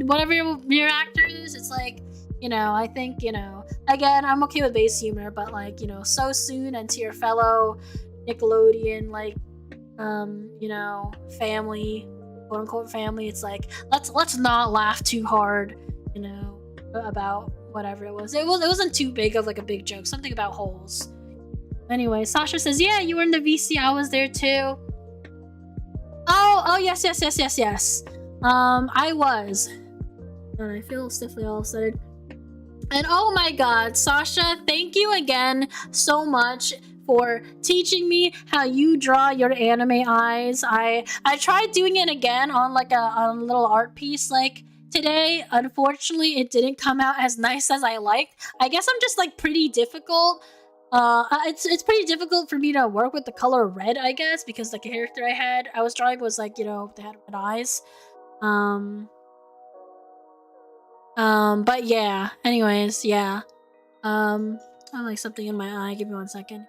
Whatever your actor is, it's like, you know, I think, you know, again, I'm okay with base humor, but like, you know, so soon and to your fellow Nickelodeon like you know, family, quote unquote family, it's like let's not laugh too hard, you know, about whatever it was. It wasn't too big of like a big joke. Something about holes. Anyway, Sasha says, yeah, you were in the VC. I was there too. Oh, yes. I was. And I feel stiffly all of a sudden. And oh my god, Sasha, thank you again so much for teaching me how you draw your anime eyes. I tried doing it again on like a little art piece like today. Unfortunately, it didn't come out as nice as I liked. I guess I'm just like pretty difficult. It's pretty difficult for me to work with the color red, I guess, because the character I was drawing was like, you know, they had red eyes. But yeah. Anyways, yeah. I like something in my eye. Give me 1 second.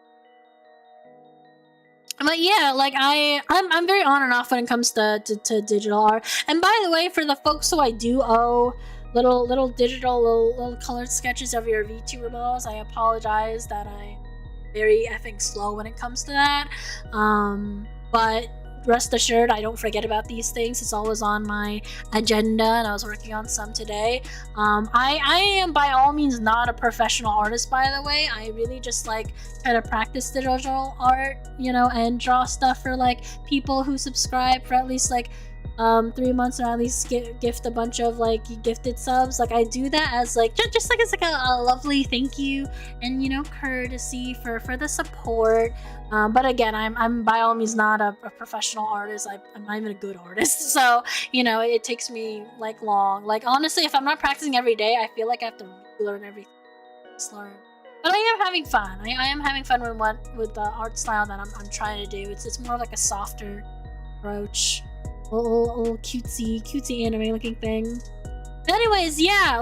But yeah, like I'm very on and off when it comes to digital art. And by the way, for the folks who I do owe little digital little colored sketches of your VTuber models, I apologize that I'm very effing slow when it comes to that. But rest assured, I don't forget about these things. It's always on my agenda, and I was working on some today. I am by all means not a professional artist, by the way. I really just like try to practice digital art, you know, and draw stuff for like people who subscribe for at least like 3 months, or at least gift a bunch of like gifted subs. Like I do that as like just like it's like a lovely thank you and, you know, courtesy for the support. But again, I'm by all means not a professional artist. I'm not even a good artist, so you know, it takes me like long. Like honestly, if I'm not practicing every day, I feel like I have to learn everything. But I am having fun. I am having fun with the art style that I'm trying to do. It's more like a softer approach. Little cutesy anime looking thing. Anyways, yeah,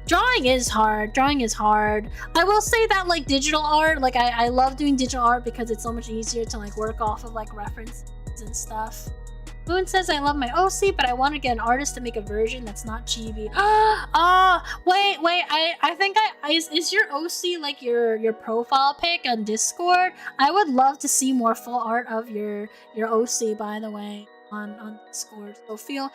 drawing is hard. I will say that like digital art, like I love doing digital art because it's so much easier to like work off of like references and stuff. Moon says, I love my OC, but I want to get an artist to make a version that's not chibi. Wait, I think is your OC like your profile pic on Discord? I would love to see more full art of your OC, by the way, on Discord. So feel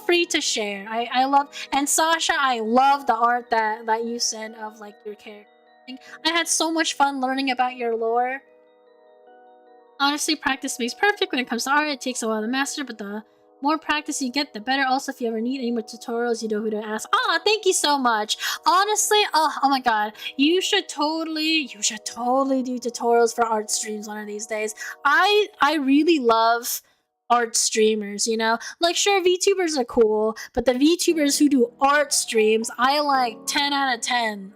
free to share. I love, and Sasha, I love the art that you sent of like your character. I had so much fun learning about your lore. Honestly, practice makes perfect when it comes to art. It takes a while to master, but the more practice you get, the better. Also, if you ever need any more tutorials, you know who to ask. Thank you so much. Honestly, oh my god, you should totally do tutorials for art streams one of these days. I really love art streamers, you know? Like, sure, VTubers are cool, but the VTubers who do art streams, I like 10 out of 10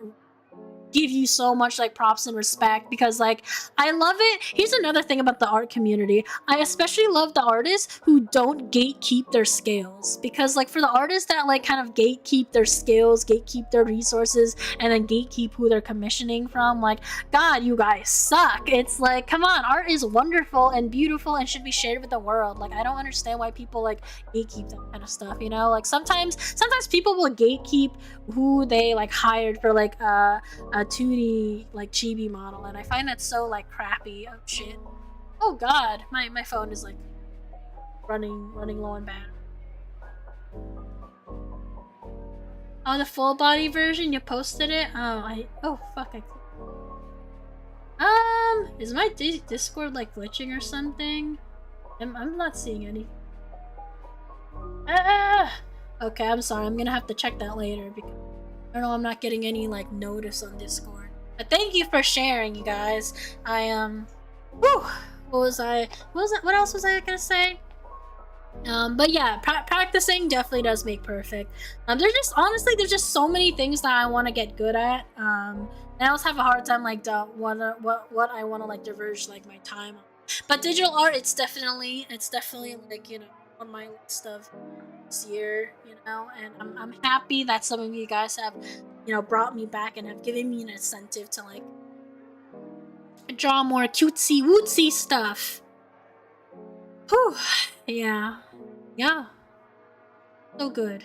give you so much like props and respect, because like I love it. Here's another thing about the art community. I especially love the artists who don't gatekeep their skills, because like for the artists that like kind of gatekeep their skills, gatekeep their resources, and then gatekeep who they're commissioning from, like, God, you guys suck. It's like, come on, art is wonderful and beautiful and should be shared with the world. Like, I don't understand why people like gatekeep that kind of stuff, you know? Like sometimes people will gatekeep who they like hired for like a 2D like chibi model, and I find that so like crappy. Oh shit. Oh god, my phone is like running low on battery. Oh, the full body version, you posted it? Oh fuck, is my Discord like glitching or something? I'm not seeing any. Okay, I'm sorry, I'm gonna have to check that later, because I don't know, I'm not getting any like notice on Discord. But thank you for sharing, you guys. Whew, what else was I gonna say? But yeah, practicing definitely does make perfect. There's just so many things that I want to get good at. And I also have a hard time like what I want to like diverge like my time on. But digital art, it's definitely like, you know, on my list of this year, you know, and I'm happy that some of you guys have, you know, brought me back and have given me an incentive to like draw more cutesy wootsy stuff. Whew. Yeah. So good.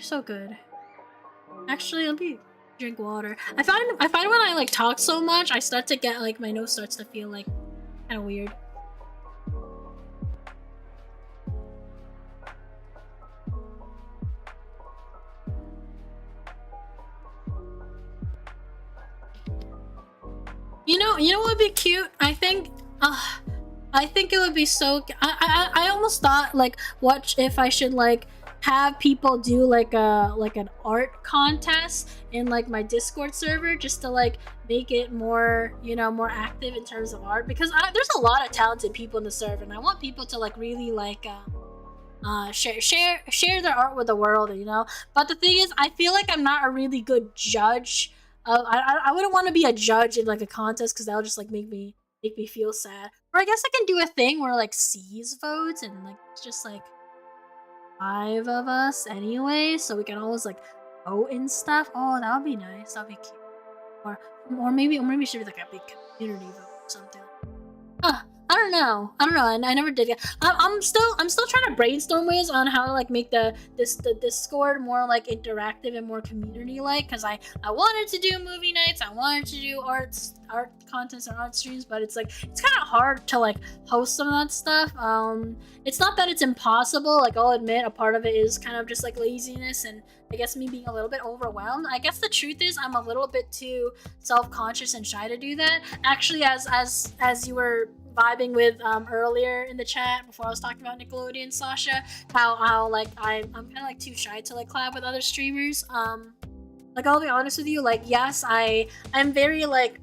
Actually, let me drink water. I find when I like talk so much, I start to get like, my nose starts to feel like kind of weird. You know what would be cute? I think it would be so. I almost thought like, what if I should like have people do like an art contest in like my Discord server, just to like make it more, you know, more active in terms of art, because there's a lot of talented people in the server, and I want people to like really like share their art with the world, you know. But the thing is, I feel like I'm not a really good judge. I wouldn't want to be a judge in like a contest, because that'll just like make me feel sad. Or I guess I can do a thing where like C's votes, and like it's just like 5 of us anyway, so we can always like vote and stuff. Oh, that would be nice. That'd be cute. Or maybe it should be like a big community vote or something. I don't know. I never did it. I'm still trying to brainstorm ways on how to like make the Discord more like interactive and more community like, because I wanted to do movie nights, I wanted to do art contests and art streams, but it's like, it's kind of hard to like host some of that stuff. It's not that it's impossible, like I'll admit a part of it is kind of just like laziness, and I guess me being a little bit overwhelmed. I guess the truth is I'm a little bit too self-conscious and shy to do that. Actually, as you were vibing with earlier in the chat before I was talking about Nickelodeon, Sasha, how like I'm kind of like too shy to like collab with other streamers. Like I'll be honest with you, like yes, I'm very like,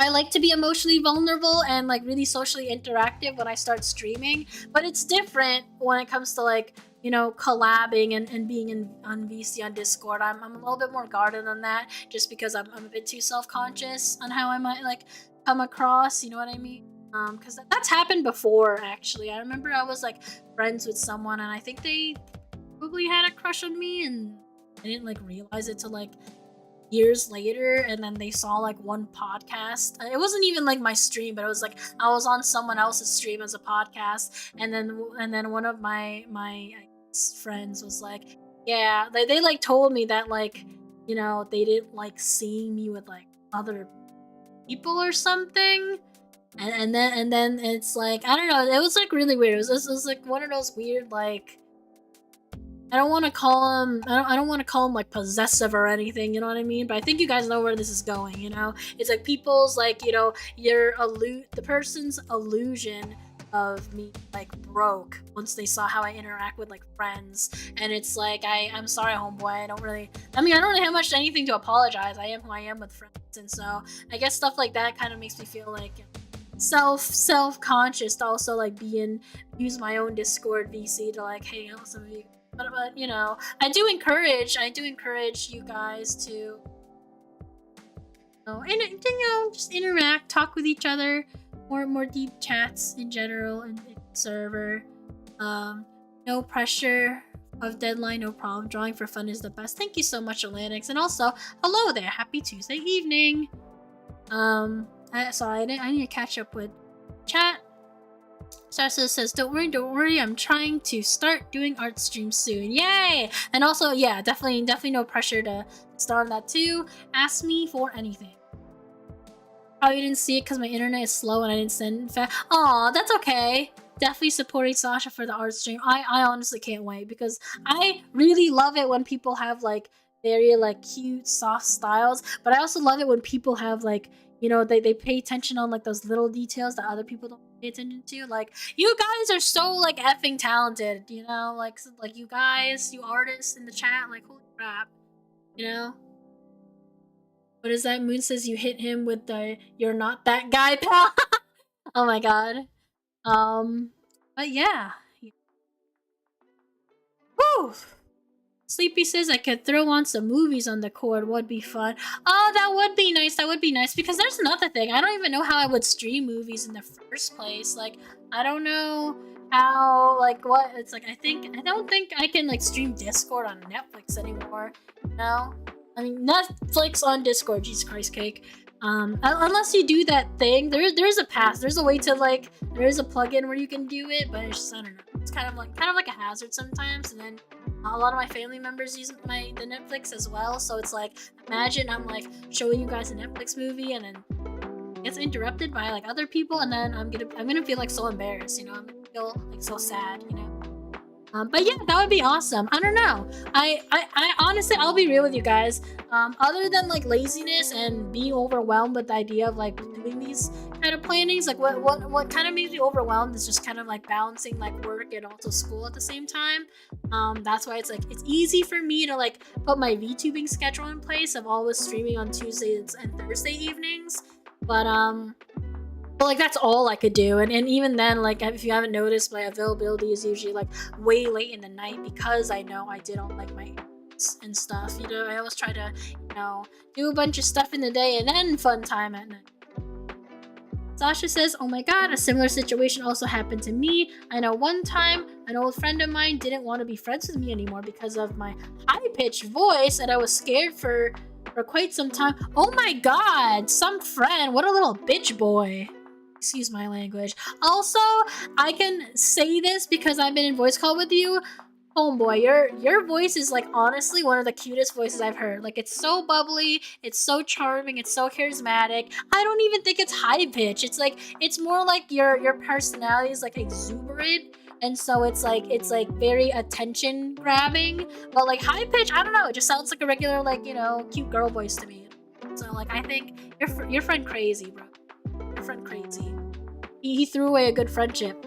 I like to be emotionally vulnerable and like really socially interactive when I start streaming, but it's different when it comes to like, you know, collabing and being on VC on Discord. I'm a little bit more guarded on that, just because I'm a bit too self-conscious on how I might like come across, you know what I mean? Because that's happened before, actually. I remember I was like friends with someone, and I think they probably had a crush on me, and I didn't like realize it till like years later, and then they saw like one podcast. It wasn't even like my stream, but it was like I was on someone else's stream as a podcast, and then one of my friends was like, yeah, they like told me that like, you know, they didn't like seeing me with like other people or something. And then it's like, I don't know, it was like really weird. It was like one of those weird like, I don't want to call him like possessive or anything, you know what I mean? But I think you guys know where this is going, you know? It's like people's like, you know, the person's illusion of me like broke once they saw how I interact with like friends. And it's like, I'm sorry, homeboy, I don't really have much anything to apologize. I am who I am with friends. And so I guess stuff like that kind of makes me feel like self-conscious to also like use my own Discord VC to like hang out with some of you. But you know, I do encourage you guys to and just interact, talk with each other, more deep chats in general in server. No pressure of deadline, no problem. Drawing for fun is the best. Thank you so much, Atlantics, and also hello there. Happy Tuesday evening. I need to catch up with chat. Sarsa says, don't worry, I'm trying to start doing art streams soon. Yay! And also, yeah, definitely no pressure to start on that too. Ask me for anything. Probably didn't see it because my internet is slow and I didn't send it. Aw, that's okay. Definitely supporting Sasha for the art stream. I honestly can't wait because I really love it when people have like very like cute, soft styles. But I also love it when people have like, they pay attention on like those little details that other people don't pay attention to. Like, you guys are so like effing talented, like you guys, you artists in the chat, like holy crap, What is that? Moon says you hit him with the "you're not that guy" pal. Oh my god. But yeah. Woo! Sleepy says I could throw on some movies on the cord. Would be fun. Oh, that would be nice. That would be nice. Because there's another thing. I don't even know how I would stream movies in the first place. Like, I don't know how, like, what. It's like, I don't think I can, like, stream Discord on Netflix anymore. No? I mean, Netflix on Discord. Jesus Christ, cake. Unless you do that thing, there's a path. There's a way to like, there is a plugin where you can do it, but it's just, I don't know. It's kind of like a hazard sometimes. And then a lot of my family members use the Netflix as well. So it's like, imagine I'm like showing you guys a Netflix movie and then it gets interrupted by like other people, and then I'm gonna feel like so embarrassed. I'm gonna feel like so sad. But yeah, that would be awesome. I don't know. I honestly, I'll be real with you guys. Other than like laziness and being overwhelmed with the idea of like doing these kind of plannings, like what kind of makes me overwhelmed is just kind of like balancing like work and also school at the same time. That's why it's like it's easy for me to like put my VTubing schedule in place of always streaming on Tuesdays and Thursday evenings. But like that's all I could do, and even then, like if you haven't noticed, my availability is usually like way late in the night because I know I did all like my and stuff. I always try to do a bunch of stuff in the day and then fun time at night. Sasha says, oh my god, a similar situation also happened to me. I know one time an old friend of mine didn't want to be friends with me anymore because of my high-pitched voice, and I was scared for quite some time. Oh my god, some friend, what a little bitch boy. Excuse my language. Also, I can say this because I've been in voice call with you. Homeboy, your voice is like honestly one of the cutest voices I've heard. Like it's so bubbly, it's so charming, it's so charismatic. I don't even think it's high pitch. It's like it's more like your personality is like exuberant, and so it's like very attention grabbing. But like high pitch, I don't know. It just sounds like a regular like cute girl voice to me. So like I think your friend crazy, bro. Your friend crazy. He threw away a good friendship.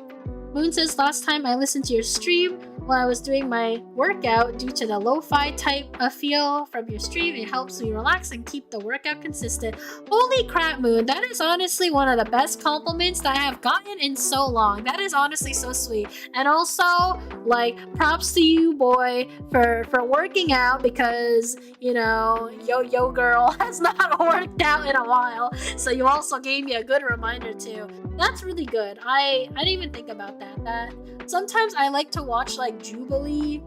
Moon says, last time I listened to your stream while I was doing my workout due to the lo-fi type of feel from your stream. It helps me relax and keep the workout consistent. Holy crap, Moon. That is honestly one of the best compliments that I have gotten in so long. That is honestly so sweet. And also, like, props to you, boy, for working out because, yo girl has not worked out in a while. So you also gave me a good reminder too. That's really good. I didn't even think about that. Sometimes I like to watch like Jubilee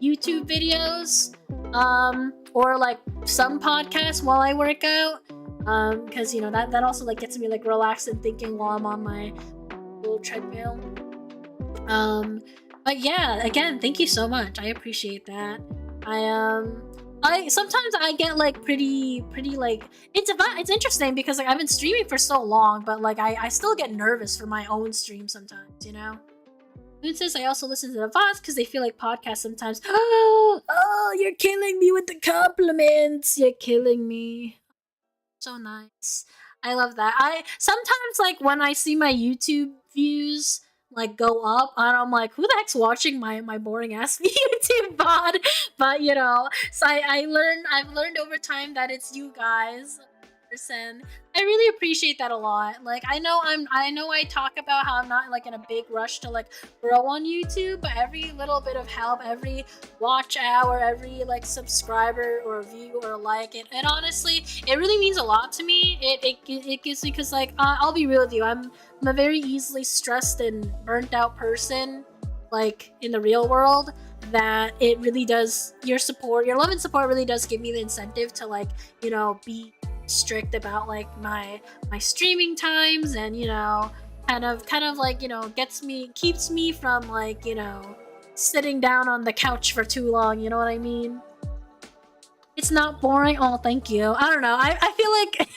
YouTube videos, or like some podcasts while I work out, because that also like gets me like relaxed and thinking while I'm on my little treadmill. But yeah, again, thank you so much. I appreciate that. I sometimes I get like pretty like it's interesting because like I've been streaming for so long, but like I still get nervous for my own stream sometimes, Moon says I also listen to the VODs because they feel like podcasts sometimes. Oh, you're killing me with the compliments. You're killing me. So nice. I love that. I sometimes like when I see my YouTube views like go up and I'm like, who the heck's watching my boring ass YouTube VOD? But so I've learned over time that it's you guys. person. I really appreciate that a lot. Like I know I talk about how I'm not like in a big rush to like grow on YouTube, but every little bit of help, every watch hour, every like subscriber or view or like it honestly, it really means a lot to me. It gives me, because like I'll be real with you, I'm a very easily stressed and burnt out person, like in the real world, that it really does, your love and support really does give me the incentive to like, you know, be strict about like my streaming times, and you know, kind of like, you know, keeps me from like, you know, sitting down on the couch for too long, you know what I mean? It's not boring. Oh, thank you. I don't know. I feel like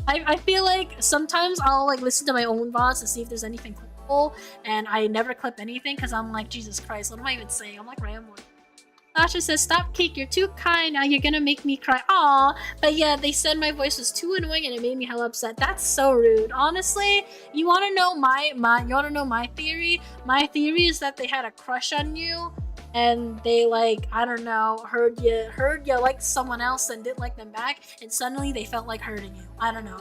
I feel like sometimes I'll like listen to my own VODs to see if there's anything cool, and I never clip anything because I'm like, Jesus Christ, what am I even saying? I'm like rambling. Sasha says, stop, Cake, you're too kind, now you're gonna make me cry. Aw, but yeah, they said my voice was too annoying and it made me hella upset. That's so rude. Honestly, you wanna know my theory? My theory is that they had a crush on you, and they like, I don't know, heard you liked someone else and didn't like them back, and suddenly they felt like hurting you. I don't know.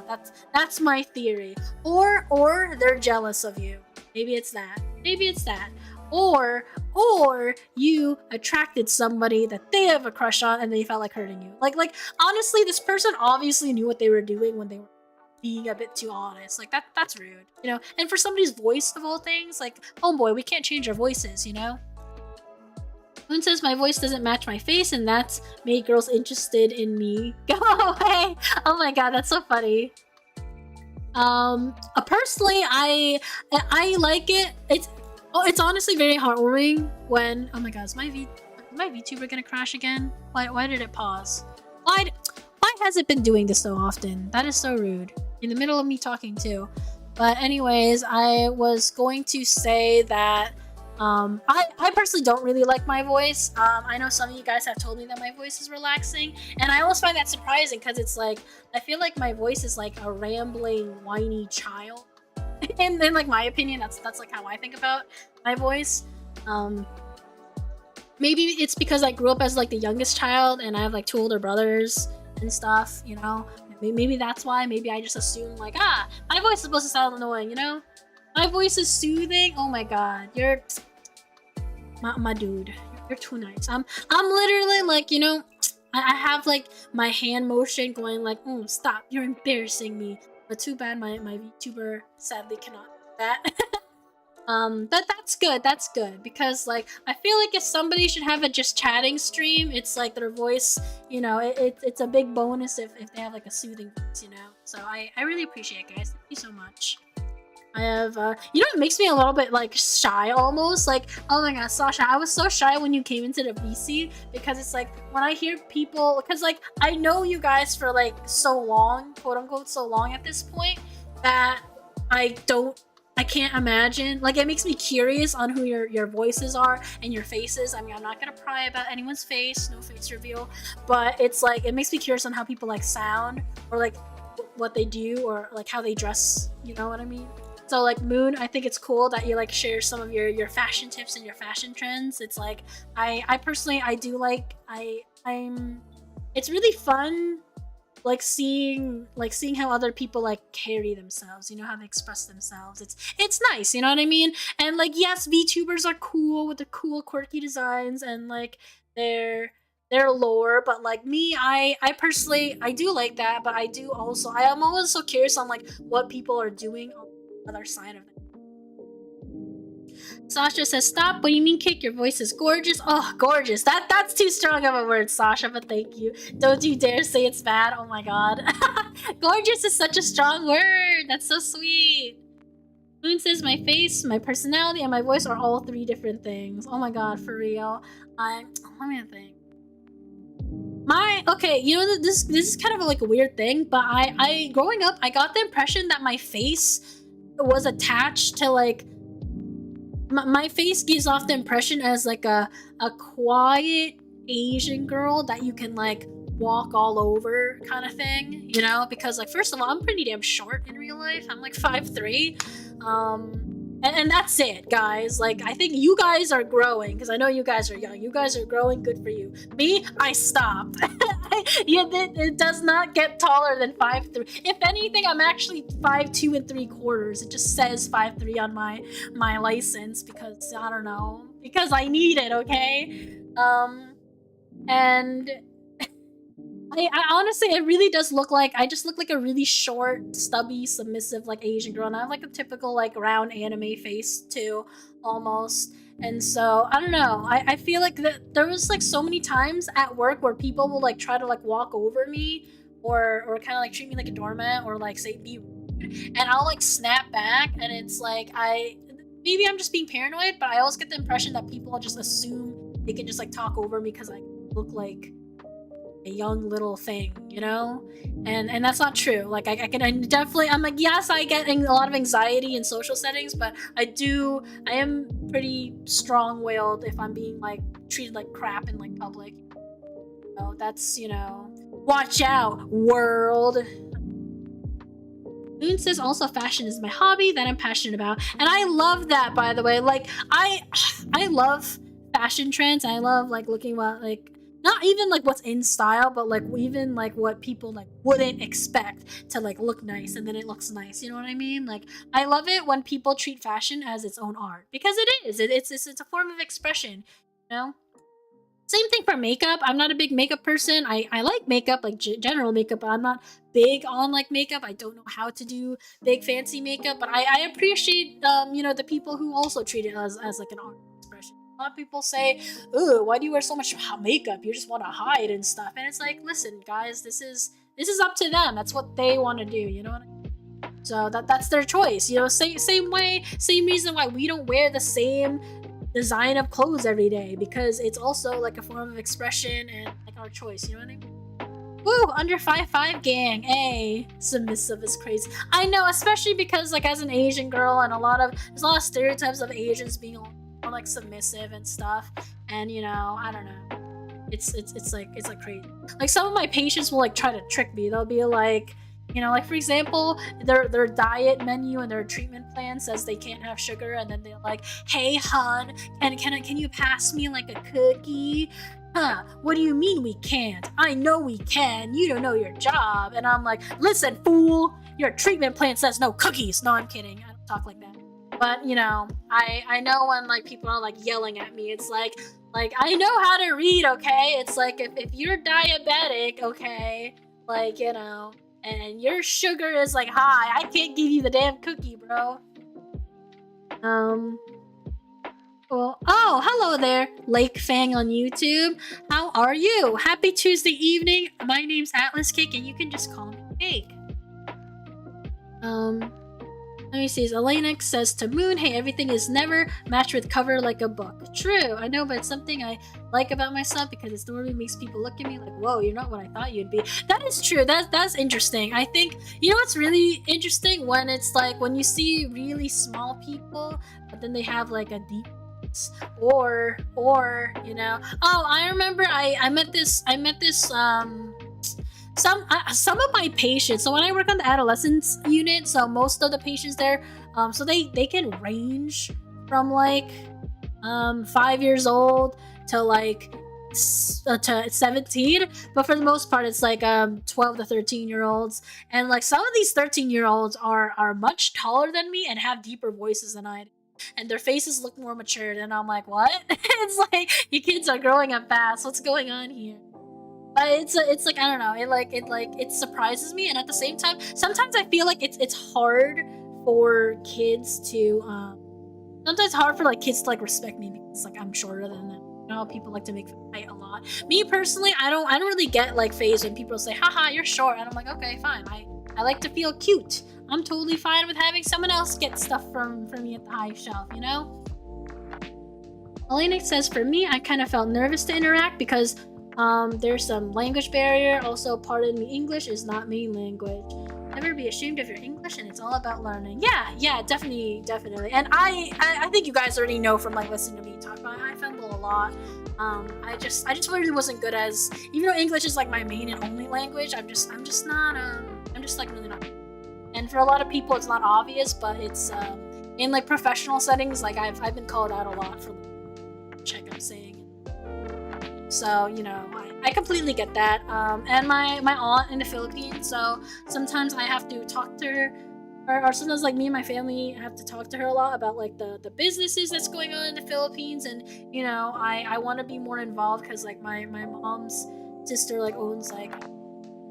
That's my theory. Or they're jealous of you. Maybe it's that. Maybe it's that. Or you attracted somebody that they have a crush on and they felt like hurting you. Like honestly, this person obviously knew what they were doing when they were being a bit too honest. Like that's rude, you know? And for somebody's voice of all things, like, homeboy, we can't change our voices, you know? Moon says my voice doesn't match my face, and that's made girls interested in me. Go away! Oh my god, that's so funny. Personally, I like it. It's honestly very heartwarming when, oh my god, is my VTuber gonna crash again? Why did it pause? Why has it been doing this so often? That is so rude. In the middle of me talking too. But anyways, I was going to say that I personally don't really like my voice. I know some of you guys have told me that my voice is relaxing, and I always find that surprising because it's like, I feel like my voice is like a rambling, whiny child. And in like my opinion, that's like how I think about my voice. Maybe it's because I grew up as like the youngest child and I have like 2 older brothers and stuff, you know? Maybe that's why. Maybe I just assume like, my voice is supposed to sound annoying, you know? My voice is soothing. Oh my god, you're my dude. You're too nice. I'm literally like, you know, I have like my hand motion going like, stop, you're embarrassing me. But too bad my VTuber sadly cannot do that. But that's good because like I feel like if somebody should have a just chatting stream, it's like their voice, you know, it's a big bonus if they have like a soothing voice, you know. So I really appreciate it, guys. Thank you so much. I have, you know, it makes me a little bit like shy almost. Like, oh my god, Sasha, I was so shy when you came into the VC because it's like when I hear people, because like I know you guys for like so long, quote unquote, so long at this point that I can't imagine. Like, it makes me curious on who your voices are and your faces. I mean, I'm not gonna pry about anyone's face, no face reveal, but it's like it makes me curious on how people like sound or like what they do or like how they dress. You know what I mean? So like Moon, I think it's cool that you like share some of your fashion tips and your fashion trends. It's like I personally I do like it's really fun like seeing how other people like carry themselves, you know, how they express themselves. It's nice, you know what I mean? And like, yes, VTubers are cool with the cool quirky designs and like their lore, but like me, I personally I do like that, but I am always so curious on like what people are doing on the other side of it. Sasha says, stop, what do you mean, Cake? Your voice is gorgeous. Oh, gorgeous. That's too strong of a word, Sasha, but thank you. Don't you dare say it's bad. Oh my god. Gorgeous is such a strong word. That's so sweet. Moon says my face, my personality, and my voice are all 3 different things. Oh my god, for real. Let me think. Okay, you know, this is kind of like a weird thing, but I growing up, I got the impression that my face was attached to like my face gives off the impression as like a quiet Asian girl that you can like walk all over kind of thing, you know, because like first of all, I'm pretty damn short in real life. I'm like 5'3", and that's it, guys. Like, I think you guys are growing because I know you guys are young. You guys are growing, good for you. Me, I stopped. Yeah, it does not get taller than 5'3". If anything, I'm actually 5'2 and 3/4. It just says 5'3" on my license because I don't know, because I need it. Okay, and I honestly, it really does look like I just look like a really short, stubby, submissive, like Asian girl, and I have like a typical like round anime face too, almost. And so I don't know. I feel like there was like so many times at work where people will like try to like walk over me, or kind of like treat me like a doormat, or like say be rude, and I'll like snap back, and it's like maybe I'm just being paranoid, but I always get the impression that people just assume they can just like talk over me because I look like a young little thing, you know? And that's not true. Like I definitely, I'm like, yes, I get a lot of anxiety in social settings, but I am pretty strong-willed if I'm being like treated like crap in like public. You know, that's, you know, watch out, world. Moon says also fashion is my hobby that I'm passionate about, and I love that, by the way. Like I love fashion trends. I love like looking what like not even like what's in style, but like even like what people like wouldn't expect to like look nice, and then it looks nice. You know what I mean? Like I love it when people treat fashion as its own art, because it is. It's a form of expression. You know. Same thing for makeup. I'm not a big makeup person. I like makeup, like general makeup, but I'm not big on like makeup. I don't know how to do big fancy makeup, but I appreciate you know, the people who also treat it as like an art expression. A lot of people say, "Ooh, why do you wear so much makeup? You just want to hide and stuff." And it's like, listen, guys, this is up to them. That's what they want to do. You know what I mean? So that's their choice. You know, same way, same reason why we don't wear the same design of clothes every day, because it's also like a form of expression and like our choice. You know what I mean? Woo, under 5'5" gang, a submissive is crazy. I know, especially because like as an Asian girl, and there's a lot of stereotypes of Asians being more like submissive and stuff, and you know, I don't know, it's like crazy. Like some of my patients will like try to trick me. They'll be like, you know, like for example, their diet menu and their treatment plan says they can't have sugar, and then they're like, "Hey, hun, can you pass me like a cookie?" Huh? What do you mean we can't? I know we can. You don't know your job. And I'm like, listen, fool, your treatment plan says no cookies. No, I'm kidding. I don't talk like that. But you know, I know when like people are like yelling at me, it's like I know how to read, okay? It's like if you're diabetic, okay, like, you know, and your sugar is like high, I can't give you the damn cookie, bro. Well, oh, hello there, Lake Fang on YouTube. How are you? Happy Tuesday evening. My name's AtlasCake, and you can just call me Cake. Let me see. Elena says to Moon, "Hey, everything is never matched with cover like a book." True, I know, but it's something I like about myself because it normally makes people look at me like, "Whoa, you're not what I thought you'd be." That is true. That's interesting. I think, you know what's really interesting, when it's like when you see really small people, but then they have like a deep voice, or you know. Oh, I remember I met this some of my patients. So when I work on the adolescence unit, so most of the patients there, so they can range from like 5 years old to like to 17, but for the most part it's like 12 to 13 year olds, and like some of these 13-year-olds are much taller than me and have deeper voices than I do, and their faces look more matured, and I'm like, what? It's like, you kids are growing up fast. What's going on here? But it's like, I don't know, it surprises me, and at the same time, sometimes I feel like it's hard for kids to sometimes hard for like kids to like respect me because like I'm shorter than them. You know, people like to make fight a lot. Me personally, I don't really get like phased when people say, "Haha, you're short," and I'm like, okay, fine. I like to feel cute. I'm totally fine with having someone else get stuff from me at the high shelf, you know? Elena says, for me, I kind of felt nervous to interact because there's some language barrier. Also, pardon me, English is not main language. Never be ashamed of your English, and it's all about learning. Yeah, definitely. And I think you guys already know from like listening to me talk about it, I fumble a lot. I just really wasn't good as, even though English is like my main and only language, I'm just like really not. And for a lot of people, it's not obvious, but it's in like professional settings, like I've been called out a lot for like, check I'm saying. So, you know, I completely get that. And my aunt in the Philippines, so sometimes I have to talk to her, or sometimes like me and my family have to talk to her a lot about like the businesses that's going on in the Philippines, and you know I want to be more involved because like my mom's sister like owns like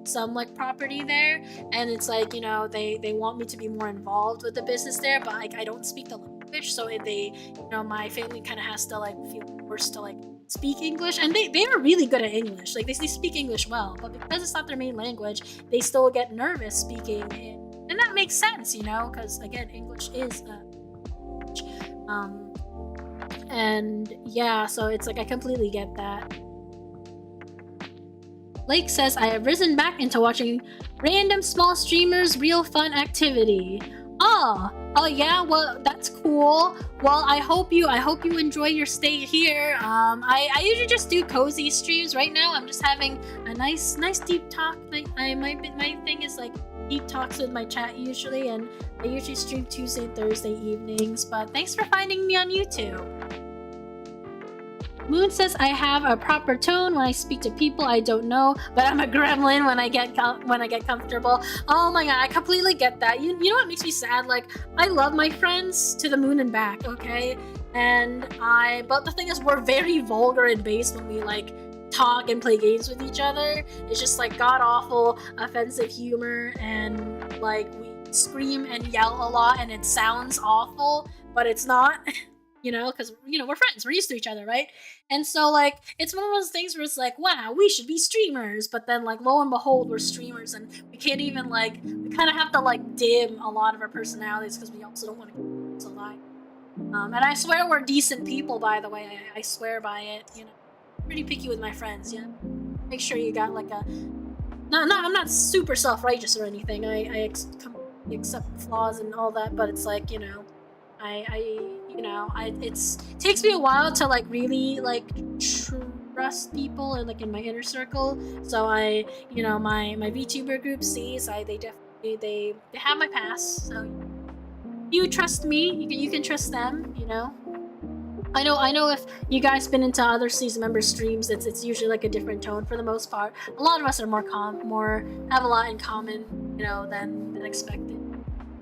some like property there, and it's like, you know, they want me to be more involved with the business there, but like I don't speak the language, so they, you know, my family kind of has to like feel forced to like speak English, and they are really good at English, like they speak English well, but because it's not their main language, they still get nervous speaking it, and that makes sense, you know, because again English is a language. And yeah, so it's like I completely get that. Lake says, I have risen back into watching random small streamers' real fun activity. Oh yeah, well that's cool. Well, I hope you enjoy your stay here. I usually just do cozy streams. Right now I'm just having a nice deep talk. My thing is like deep talks with my chat usually, and I usually stream Tuesday and Thursday evenings. But thanks for finding me on YouTube. Moon says, I have a proper tone when I speak to people I don't know, but I'm a gremlin when I get comfortable. Oh my god, I completely get that. You know what makes me sad? Like, I love my friends to the moon and back, okay? But the thing is, we're very vulgar and base when we like talk and play games with each other. It's just like god-awful, offensive humor, and like we scream and yell a lot, and it sounds awful, but it's not. You know, because, you know, we're friends, we're used to each other, right? And so, like, it's one of those things where it's like, wow, we should be streamers, but then, like, lo and behold, we're streamers, and we can't even, like, we kind of have to, like, dim a lot of our personalities, because we also don't want to lie. And I swear we're decent people, by the way, I swear by it, you know. Pretty picky with my friends, yeah? Make sure you got, like, I'm not super self-righteous or anything, I accept flaws and all that, but it's like, you know, it takes me a while to like really like trust people and like in my inner circle. So my VTuber group sees they have my pass. So you trust me, you can trust them. You know, I know if you guys been into other season member streams, it's usually like a different tone for the most part. A lot of us are more have a lot in common, you know, than expected.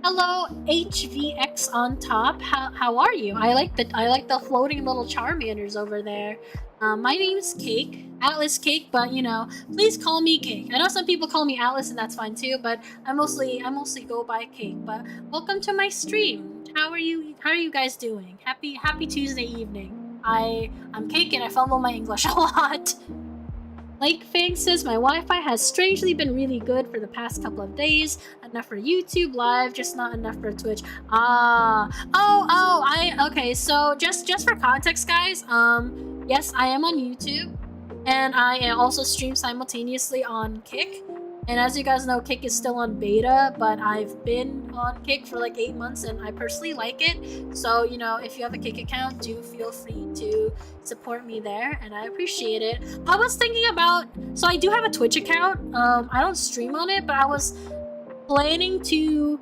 Hello, HVX on top. How are you? I like the floating little Charmanders over there. My name's Cake, AtlasCake, but you know, please call me Cake. I know some people call me Atlas, and that's fine too, but I mostly go by Cake. But welcome to my stream. How are you guys doing? Happy Tuesday evening. I'm Cake, and I fumble my English a lot. Lake Fang says, my Wi-Fi has strangely been really good for the past couple of days. Enough for YouTube Live, just not enough for Twitch. Okay, so just for context, guys, yes, I am on YouTube, and I also stream simultaneously on Kick. And as you guys know, Kick is still on beta, but I've been on Kick for like 8 months, and I personally like it. So, you know, if you have a Kick account, do feel free to support me there, and I appreciate it. I was thinking about, so I do have a Twitch account. I don't stream on it, but I was planning to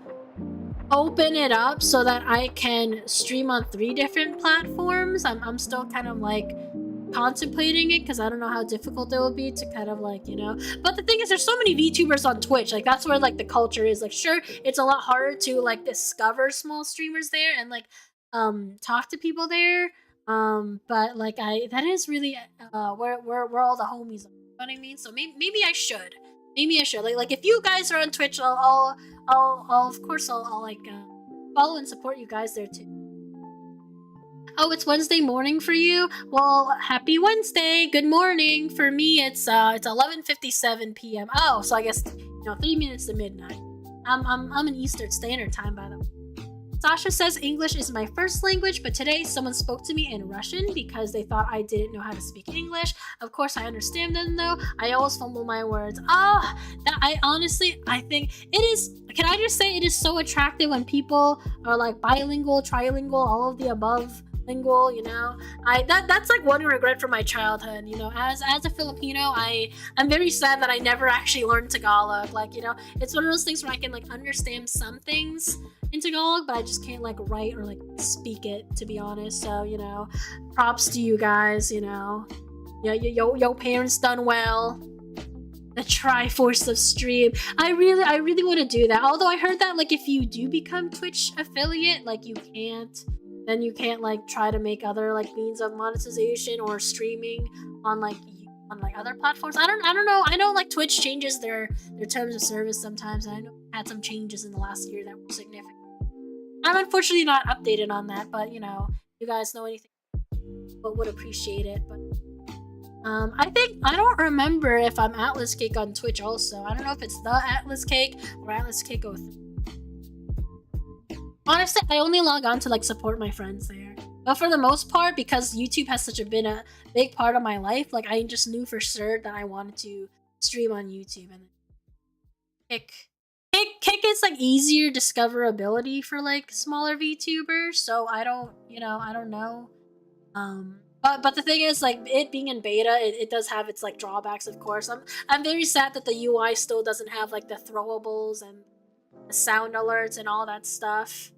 open it up so that I can stream on 3 different platforms. I'm still kind of like contemplating it because I don't know how difficult it will be to kind of like, you know, but the thing is, there's so many VTubers on Twitch, like that's where like the culture is. Like, sure, it's a lot harder to like discover small streamers there and like talk to people there, but like that is really where all the homies are, you know what I mean? So maybe I should like if you guys are on Twitch, I'll of course I'll like follow and support you guys there too. Oh, it's Wednesday morning for you? Well, happy Wednesday. Good morning. For me, it's 11:57 p.m. Oh, so I guess, you know, 3 minutes to midnight. I'm in Eastern Standard Time, by the way. Sasha says English is my first language, but today someone spoke to me in Russian because they thought I didn't know how to speak English. Of course, I understand them though. I always fumble my words. I think it is. Can I just say it is so attractive when people are like bilingual, trilingual, all of the above. Lingual, you know, that's like one regret from my childhood. You know, as a Filipino, I'm very sad that I never actually learned Tagalog. Like, you know, it's one of those things where I can like understand some things in Tagalog, but I just can't like write or like speak it, to be honest. So, you know, props to you guys, you know. Your parents done well. The Triforce of stream. I really want to do that. Although I heard that like if you do become Twitch affiliate, like you can't like try to make other like means of monetization or streaming on like other platforms. I don't know. I know like Twitch changes their terms of service sometimes, and I know it had some changes in the last year that were significant. I'm unfortunately not updated on that, but you know, you guys know anything, but would appreciate it. But I don't remember if I'm AtlasCake on Twitch also. I don't know if it's the AtlasCake or AtlasCake 03. Honestly, I only log on to like support my friends there. But for the most part, because YouTube has been a big part of my life, like I just knew for sure that I wanted to stream on YouTube. And Kick is like easier discoverability for like smaller VTubers, so I don't know. But the thing is, like, it being in beta, it does have its like drawbacks, of course. I'm very sad that the UI still doesn't have like the throwables and the sound alerts and all that stuff.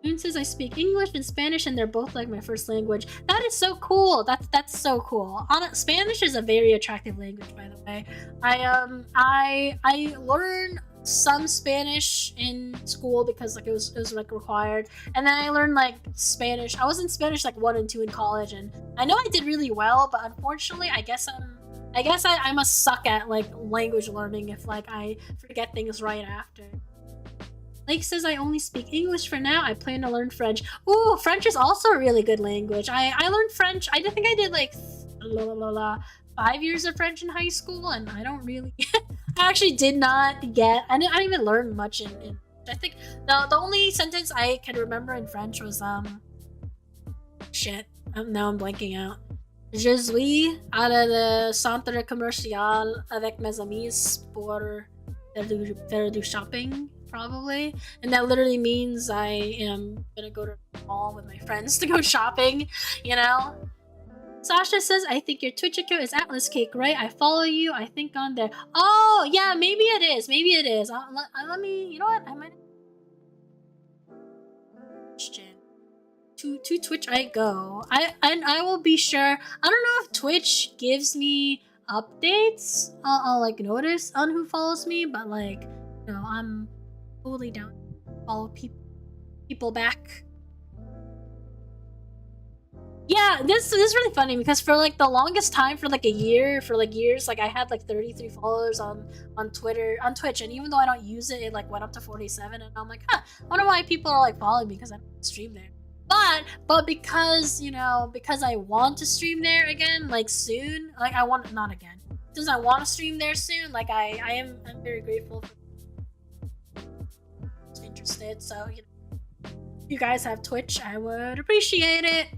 Moon says I speak English and Spanish, and they're both like my first language. That is so cool. That's so cool. Spanish is a very attractive language, by the way. I learned some Spanish in school because like it was like required, and then I learned like Spanish. I was in Spanish like 1 and 2 in college, and I know I did really well, but unfortunately I guess I must suck at like language learning if like I forget things right after. Lake says I only speak English for now. I plan to learn French. Ooh, French is also a really good language. I learned French. I think I did like 5 years of French in high school, and I don't really I actually did not get I didn't even learn much in I think the only sentence I can remember in French was shit. Now I'm blanking out. Je suis à le centre commercial avec mes amis pour faire du shopping, probably. And that literally means I am gonna go to the mall with my friends to go shopping, you know? Sasha says, I think your Twitch account is AtlasCake, right? I follow you, I think, on there. Oh, yeah, maybe it is. Maybe it is. Let me, you know what? I might... To Twitch I go. I will be sure. I don't know if Twitch gives me updates. I'll like notice on who follows me, but like, you know, I'm totally down to follow people back. Yeah, this is really funny because for like the longest time, for like a year, for like years, like I had like 33 followers on Twitch, and even though I don't use it, it like went up to 47, and I'm like, huh, I wonder why people are like following me because I don't stream there. But because, you know, because I want to stream there again, like soon, like I want, not again, since I want to stream there soon, like I'm very grateful for interested, so you know, if you guys have Twitch, I would appreciate it.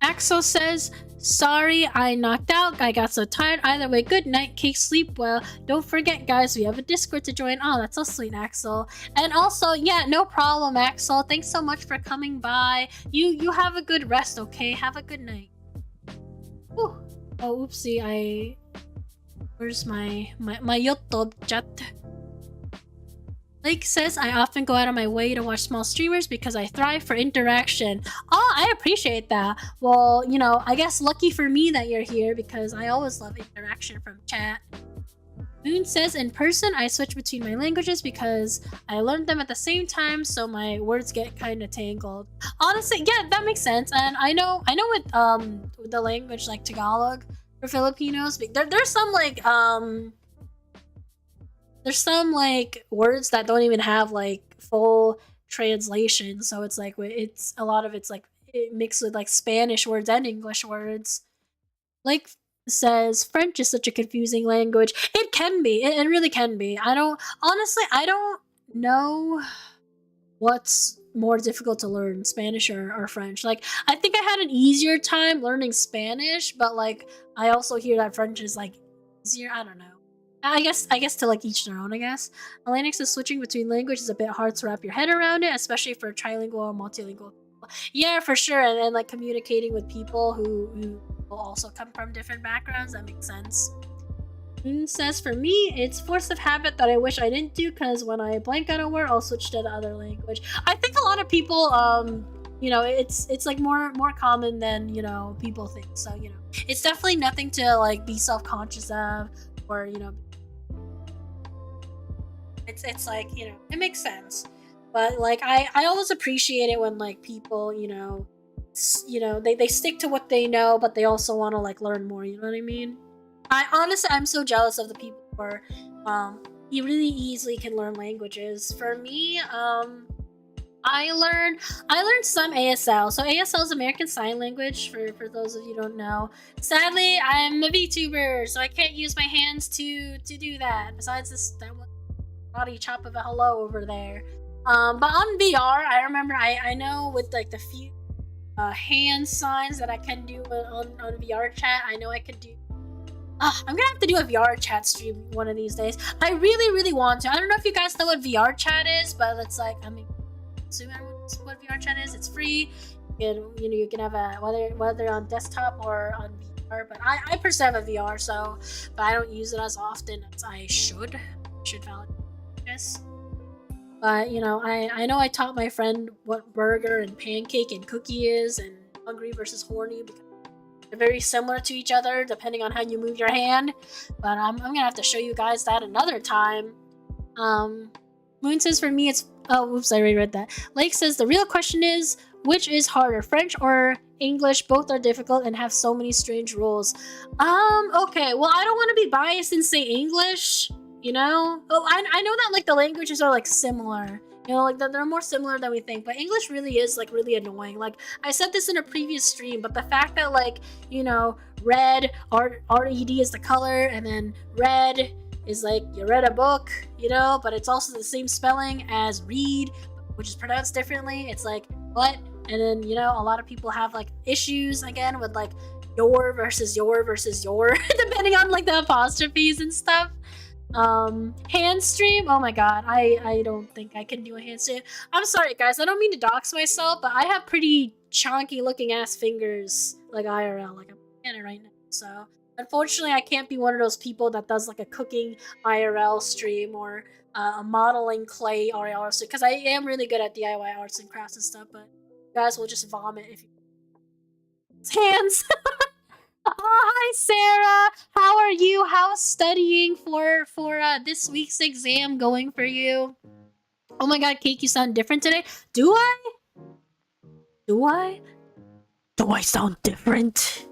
Axel says, sorry I knocked out, I got so tired. Either way, good night, Cake, sleep well. Don't forget, guys, we have a Discord to join. Oh, that's so sweet, Axel. And also, yeah, no problem, Axel. Thanks so much for coming by. You have a good rest, okay? Have a good night. Whew. Oh, oopsie, where's my YouTube chat? Lake says, I often go out of my way to watch small streamers because I thrive for interaction. Oh, I appreciate that. Well, you know, I guess lucky for me that you're here because I always love interaction from chat. Moon says, in person, I switch between my languages because I learned them at the same time, so my words get kind of tangled. Honestly, yeah, that makes sense. And I know with the language like Tagalog for Filipinos, there's some like there's some like words that don't even have like full translation, so it's like it's a lot of it's like it mixed with like Spanish words and English words. Like says French is such a confusing language. It can be. It really can be. I don't know what's more difficult to learn, Spanish or French. Like I think I had an easier time learning Spanish, but like I also hear that French is like easier. I don't know. I guess to like each their own, I guess. Alanix is switching between language is a bit hard to wrap your head around it, especially for trilingual or multilingual. Yeah, for sure. And then like communicating with people who will also come from different backgrounds, that makes sense. Says for me, it's force of habit that I wish I didn't do because when I blank out a word, I'll switch to the other language. I think a lot of people you know, it's like more common than, you know, people think. So, you know, it's definitely nothing to like be self-conscious of, or, you know, it's like, you know, it makes sense. But like I always appreciate it when like people, you know, they stick to what they know, but they also want to like learn more, you know what I mean? I honestly, I'm so jealous of the people who are you really easily can learn languages. For me, I learned some ASL. So ASL is American Sign Language, for those of you who don't know. Sadly, I'm a VTuber, so I can't use my hands to do that. Besides this, that one body chop of a hello over there. But on VR, I remember I know with like the few hand signs that I can do on VR chat, I know I could do. I'm gonna have to do a VR chat stream one of these days. I really want to. I don't know if you guys know what VR chat is, but it's like, I mean, assume everyone knows what VR chat is. It's free. You can have a whether on desktop or on VR. But I personally have a VR, so but I don't use it as often as I should. Validate this. But you know, I know I taught my friend what burger and pancake and cookie is, and hungry versus horny, because they're very similar to each other depending on how you move your hand. But I'm gonna have to show you guys that another time. Moon says for me it's oops, I already read that. Lake says the real question is, which is harder, French or English? Both are difficult and have so many strange rules. Okay, well, I don't want to be biased and say English, you know? Oh, I know that like the languages are like similar. You know, like they're more similar than we think, but English really is like really annoying. Like I said this in a previous stream, but the fact that like, you know, red, R-E-D is the color, and then red is like you read a book, you know, but it's also the same spelling as read, which is pronounced differently. It's like, what? And then, you know, a lot of people have like issues again with like your versus your, depending on like the apostrophes and stuff. Hand stream, oh my god, I don't think I can do a hand stream. I'm sorry guys, I don't mean to dox myself, but I have pretty chonky looking ass fingers, like IRL, like I'm looking at it right now. So unfortunately I can't be one of those people that does like a cooking IRL stream or a modeling clay IRL stream, because I am really good at DIY arts and crafts and stuff, but you guys will just vomit if you hands. Oh, hi Sarah, how are you? How's studying for this week's exam going for you? Oh my god, Cake, you sound different today. Do I sound different?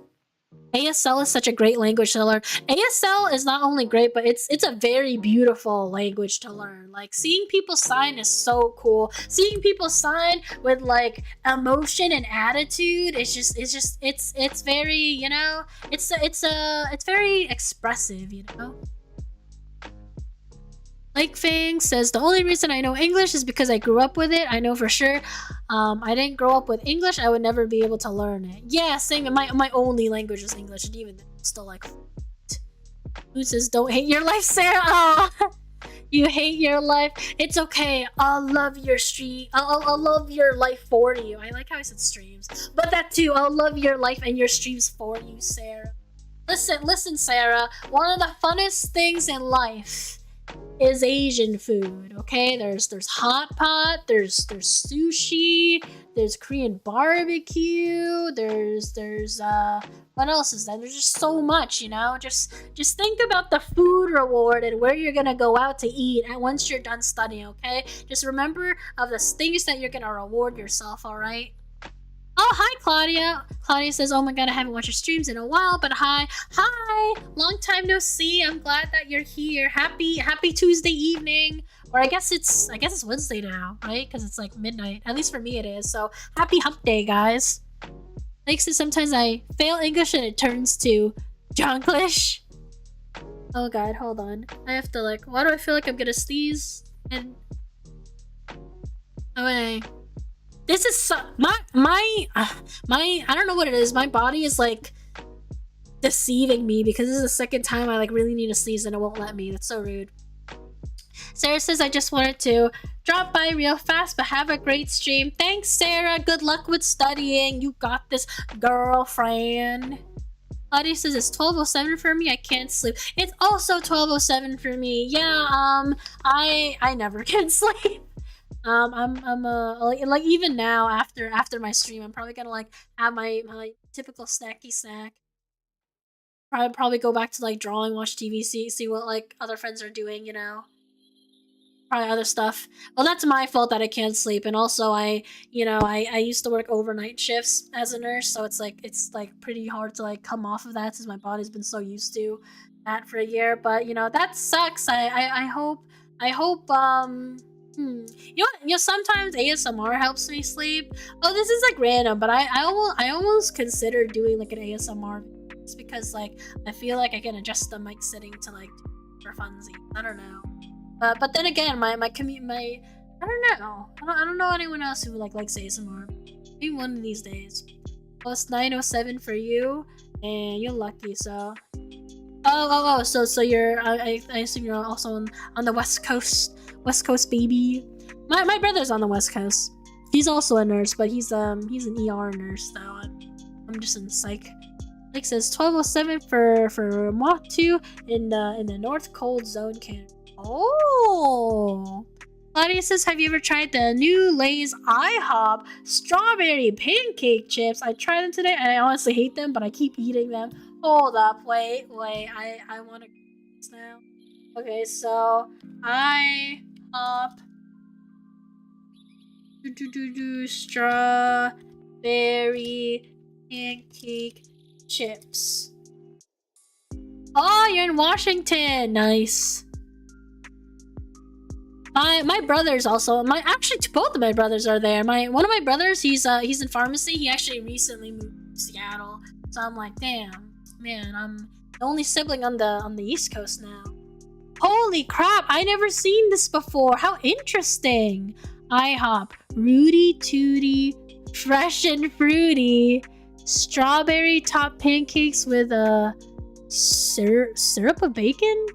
ASL is such a great language to learn. ASL is not only great, but it's a very beautiful language to learn. Like seeing people sign is so cool. Seeing people sign with like emotion and attitude, it's very, you know, it's very expressive, you know. Lake Fang says, the only reason I know English is because I grew up with it. I know for sure. I didn't grow up with English. I would never be able to learn it. Yeah, same. My only language is English, and even then, I'm still like, who says don't hate your life, Sarah? Oh, you hate your life. It's okay. I'll love your stream. I'll love your life for you. I like how I said streams, but that too. I'll love your life and your streams for you, Sarah. Listen, Sarah. One of the funnest things in life is Asian food, okay? There's hot pot, there's sushi, there's Korean barbecue, there's what else is there? There's just so much, you know? Just think about the food reward and where you're gonna go out to eat and once you're done studying, okay? Just remember of the things that you're gonna reward yourself, alright? Oh, hi, Claudia. Claudia says, oh my god, I haven't watched your streams in a while, but hi. Hi! Long time no see. I'm glad that you're here. Happy Tuesday evening. Or I guess it's Wednesday now, right? Because it's like midnight. At least for me it is. So, happy hump day, guys. Like says, sometimes I fail English and it turns to Jonglish. Oh god, hold on. I have to like, why do I feel like I'm gonna sneeze? And... okay. This is so, my I don't know what it is. My body is like deceiving me because this is the second time I like really need to sneeze and it won't let me. That's so rude. Sarah says, I just wanted to drop by real fast, but have a great stream. Thanks, Sarah. Good luck with studying. You got this, girlfriend. Claudia says it's 12:07 for me. I can't sleep. It's also 12:07 for me. Yeah, I never can sleep. like even now after my stream, I'm probably gonna like have my typical snacky snack. Probably go back to like drawing, watch TV, see what like other friends are doing, you know. Probably other stuff. Well, that's my fault that I can't sleep, and also I used to work overnight shifts as a nurse, so it's like pretty hard to like come off of that since my body's been so used to that for a year. But you know that sucks. I hope sometimes ASMR helps me sleep. Oh, this is like random, but I almost consider doing like an ASMR just because like I feel like I can adjust the mic setting to like for funsies. I don't know. But then again, I don't know. I don't know anyone else who like likes ASMR. Maybe one of these days. Oh, it's 9:07 for you, and you're lucky. So, so you're I assume you're also on the West Coast, baby. My brother's on the West Coast. He's also a nurse, but he's an ER nurse though. I'm just in psych. Like says 12:07 for Mach 2 in the North Cold Zone, Canada. Oh, Claudia says, have you ever tried the new Lay's IHOP strawberry pancake chips? I tried them today and I honestly hate them, but I keep eating them. Hold up, wait, I want to this now. Okay, so IHOP strawberry pancake chips. Oh, you're in Washington. Nice. My brother's also actually both of my brothers are there. One of my brothers, he's in pharmacy. He actually recently moved to Seattle. So I'm like, damn, man, I'm the only sibling on the East Coast now. Holy crap, I never seen this before. How interesting. IHOP, Rooty Tooty, fresh and fruity, strawberry top pancakes with a syrup of bacon?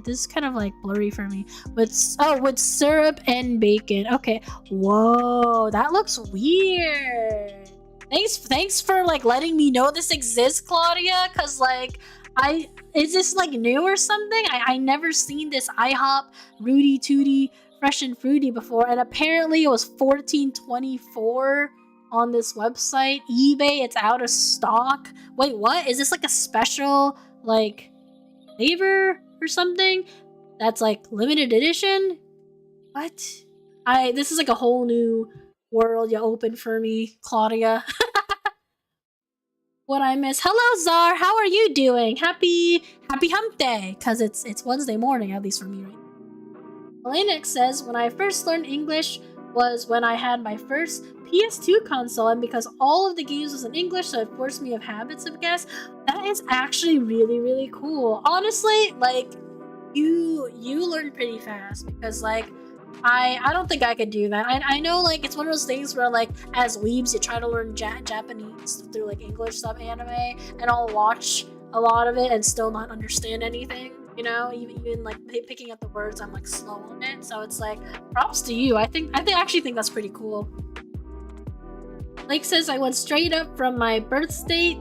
This is kind of like blurry for me. With syrup and bacon. Okay. Whoa, that looks weird. Thanks for like letting me know this exists, Claudia. Cause like is this like new or something? I never seen this IHOP Rooty Tooty fresh and fruity before, and apparently it was $14.24 on this website. eBay, it's out of stock. Wait, what? Is this like a special like flavor or something that's like limited edition? What? This is like a whole new world you opened for me, Claudia. What I miss. Hello, Czar. How are you doing? Happy hump day, cause it's Wednesday morning, at least for me right now. Linux says, when I first learned English was when I had my first PS2 console, and because all of the games was in English, so it forced me of habits of guess. That is actually really, really cool. Honestly, like, you learn pretty fast, because like I don't think I could do that. I know like it's one of those things where like as weebs you try to learn Japanese through like English sub anime, and I'll watch a lot of it and still not understand anything. You know, even like picking up the words, I'm like slow on it. So it's like props to you. I actually think that's pretty cool. Lake says, I went straight up from my birth state,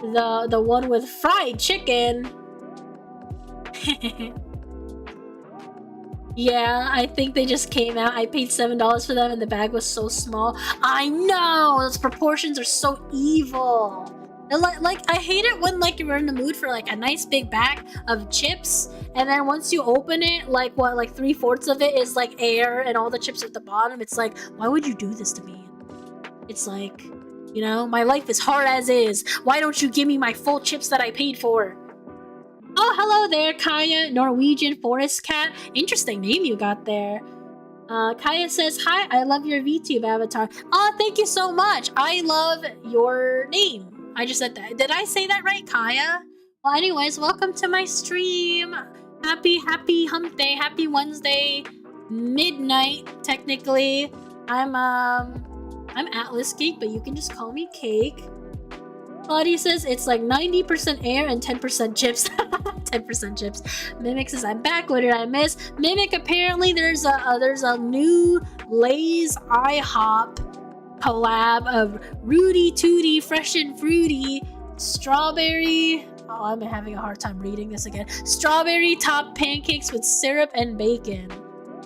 the one with fried chicken. Yeah, I think they just came out. I paid $7 for them and the bag was so small. I know! Those proportions are so evil. Like I hate it when like you're in the mood for like a nice big bag of chips, and then once you open it, like 3/4 of it is like air and all the chips at the bottom. It's like, why would you do this to me? It's like, you know, my life is hard as is. Why don't you give me my full chips that I paid for? Oh, hello there, Kaya, Norwegian Forest Cat. Interesting name you got there. Kaya says, hi, I love your VTube avatar. Oh, thank you so much. I love your name. I just said that. Did I say that right, Kaya? Well, anyways, welcome to my stream. Happy hump day. Happy Wednesday. Midnight, technically. I'm AtlasCake, but you can just call me Cake. Claudia says it's like 90% air and 10% chips. 10% chips. Mimic says, I'm back. What did I miss? Mimic, apparently there's a new Lay's IHOP collab of Rooty Tooty fresh and fruity strawberry. Oh, I'm having a hard time reading this again. Strawberry top pancakes with syrup and bacon.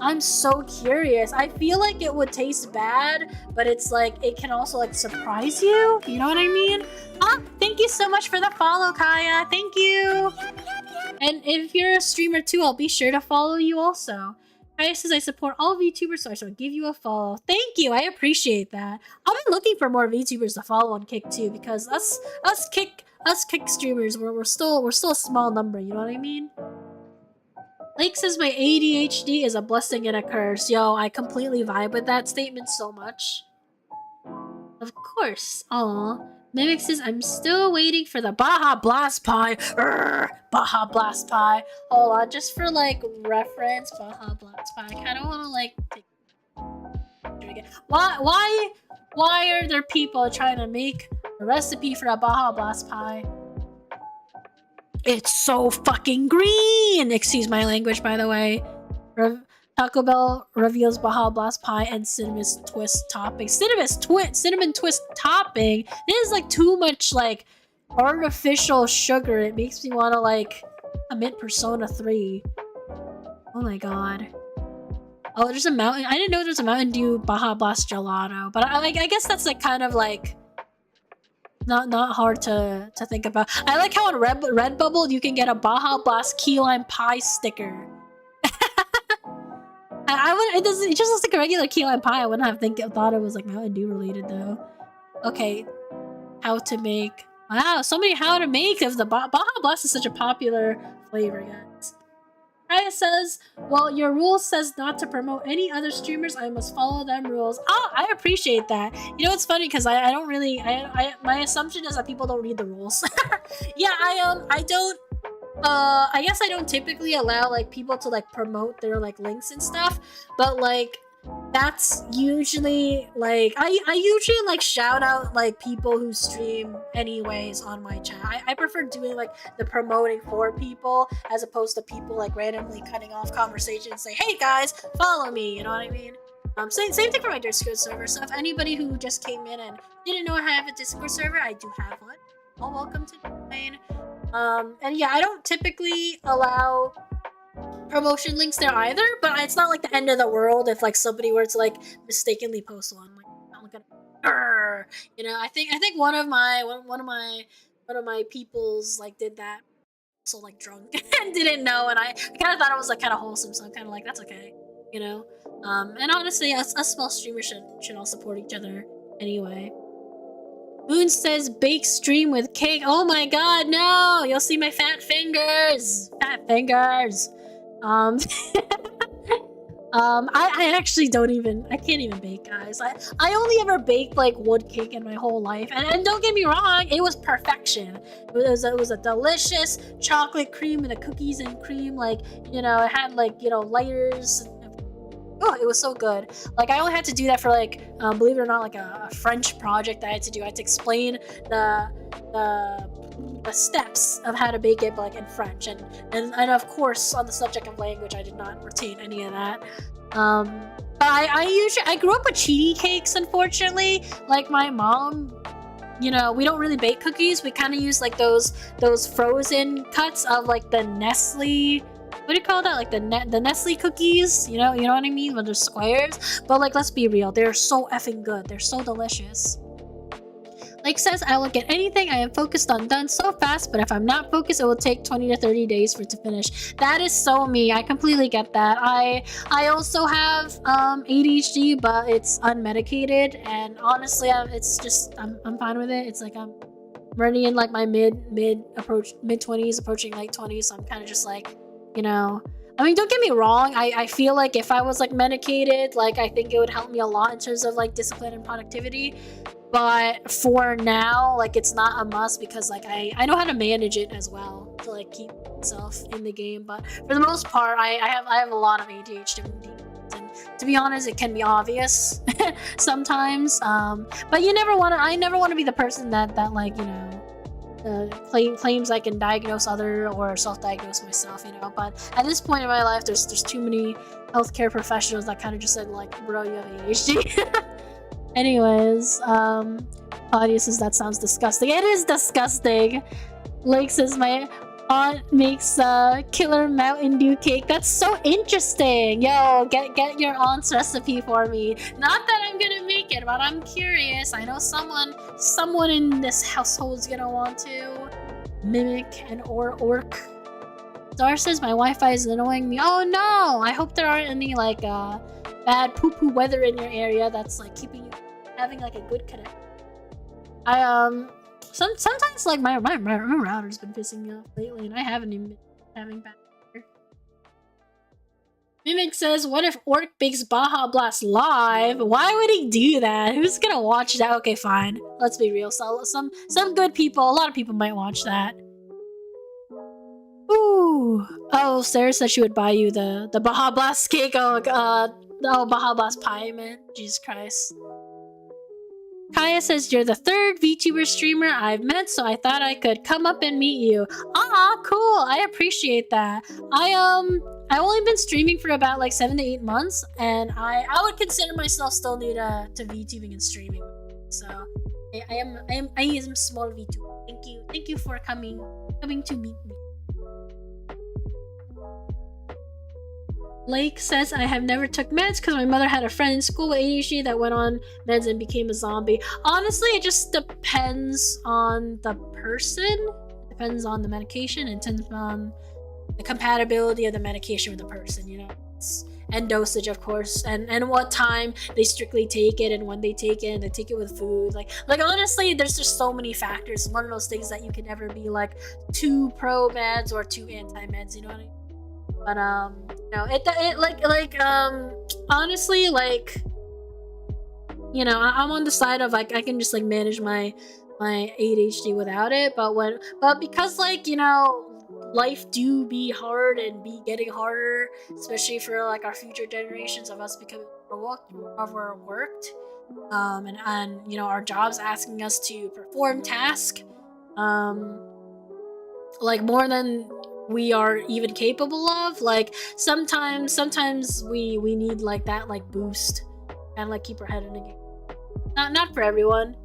I'm so curious. I feel like it would taste bad, but it's like, it can also like surprise you. You know what I mean? Thank you so much for the follow, Kaya. Thank you. And if you're a streamer too, I'll be sure to follow you also. Kaya says I support all VTubers, so I shall give you a follow. Thank you, I appreciate that. I've been looking for more VTubers to follow on Kick too, because us Kick streamers, we're still a small number. You know what I mean? Lake says my ADHD is a blessing and a curse. Yo, I completely vibe with that statement so much. Of course. Aw. Mimic says I'm still waiting for the Baja Blast Pie. Baja Blast Pie. Hold on, just for like reference, Baja Blast Pie. I kind of want to like take again. Why are there people trying to make a recipe for a Baja Blast Pie? It's so fucking green! Excuse my language, by the way. Taco Bell reveals Baja Blast Pie and cinnamon twist topping. Cinnamon twist topping? This is like too much like artificial sugar. It makes me want to like commit Persona 3. Oh my god. Oh, there's a mountain. I didn't know there's a Mountain Dew Baja Blast gelato, but I guess that's like kind of like not hard to think about. I like how on Redbubble you can get a Baja Blast key lime pie sticker. It just looks like a regular key lime pie. I wouldn't have thought it was like Mountain Dew related though. Okay, how to make. Wow, so many how to make of the Baja Blast is such a popular flavor, guys. Kaya says, well, your rule says not to promote any other streamers. I must follow them rules. Oh, I appreciate that. You know, it's funny because I don't really, my assumption is that people don't read the rules. Yeah, I don't, I guess I don't typically allow like people to like promote their like links and stuff, but like that's usually like I usually like shout out like people who stream anyways on my channel. I prefer doing like the promoting for people as opposed to people like randomly cutting off conversation and say, hey guys, follow me, you know what I mean? Same thing for my Discord server. So if anybody who just came in and didn't know I have a Discord server, I do have one. All welcome to join. And yeah, I don't typically allow promotion links there either, but it's not like the end of the world if like somebody were to like mistakenly post one. Like, I'm gonna, you know. I think one of my peoples like did that, so like drunk and didn't know, and I kind of thought it was like kind of wholesome, so I'm kind of like that's okay, you know. And honestly, us small streamers should all support each other anyway. Moon says bake stream with cake. Oh my god, no! You'll see my fat fingers. Fat fingers. I actually I can't even bake, guys. I only ever baked like wood cake in my whole life, and don't get me wrong, it was perfection. It was a delicious chocolate cream and the cookies and cream, like, you know, it had like, you know, layers. Oh, it was so good. Like, I only had to do that for like, believe it or not, like a French project I had to do. I had to explain the steps of how to bake it, but like in French, and of course on the subject of language I did not retain any of that. But I grew up with cheaty cakes, unfortunately. Like my mom, you know, we don't really bake cookies. We kind of use like those frozen cuts of like the Nestle, what do you call that, like the Nestle cookies, you know what I mean, when they're squares. But like, let's be real, they're so effing good, they're so delicious. Like says, I will get anything I am focused on done so fast, but if I'm not focused, it will take 20 to 30 days for it to finish. That is so me. I completely get that. I also have ADHD, but it's unmedicated, and honestly, it's just I'm fine with it. It's like I'm already in like my mid 20s, approaching late 20s, so I'm kind of just like, you know. I mean, don't get me wrong, I feel like if I was like medicated, like I think it would help me a lot in terms of like discipline and productivity. But for now, like, it's not a must because like I know how to manage it as well to like keep myself in the game. But for the most part, I have a lot of ADHD, and to be honest, it can be obvious sometimes. But I never want to be the person that like, you know, claims I can diagnose other or self-diagnose myself, you know. But at this point in my life, there's too many healthcare professionals that kind of just said like, bro, you have ADHD. Anyways, Claudia says that sounds disgusting. It is disgusting. Lake says my Aunt makes a killer Mountain Dew cake. That's so interesting. Yo, get your aunt's recipe for me. Not that I'm gonna make it, but I'm curious. I know someone in this household is gonna want to mimic an orc. Star says my Wi-Fi is annoying me. Oh no! I hope there aren't any like bad poo-poo weather in your area that's like keeping you having like a good connection. Sometimes like my router's been pissing me off lately, and I haven't even been having bad weather. Mimic says, "What if Orc bakes Baja Blast live? Why would he do that? Who's gonna watch that?" Okay, fine. Let's be real. So some good people, a lot of people might watch that. Ooh. Oh, Sarah said she would buy you the Baja Blast cake. Oh, Baja Blast pie, man. Jesus Christ. Kaya says, you're the third VTuber streamer I've met, so I thought I could come up and meet you. Ah, cool. I appreciate that. I've only been streaming for about like 7 to 8 months, and I would consider myself still new to VTubing and streaming. So I am small VTuber. Thank you for coming to meet me. Lake says, I have never took meds because my mother had a friend in school with ADHD that went on meds and became a zombie. Honestly, it just depends on the person. It depends on the medication. It depends on the compatibility of the medication with the person, you know? And dosage, of course, and what time they strictly take it and when they take it, and they take it with food. Like honestly, there's just so many factors. It's one of those things that you can never be like too pro meds or too anti meds, you know what I mean? But you know, honestly, like, you know, I'm on the side of like I can just like manage my ADHD without it, but because like, you know, life do be hard and be getting harder, especially for like our future generations of us becoming overworked, and you know, our jobs asking us to perform tasks like more than we are even capable of. Like sometimes we need like that like boost and like keep our head in the game. Not for everyone.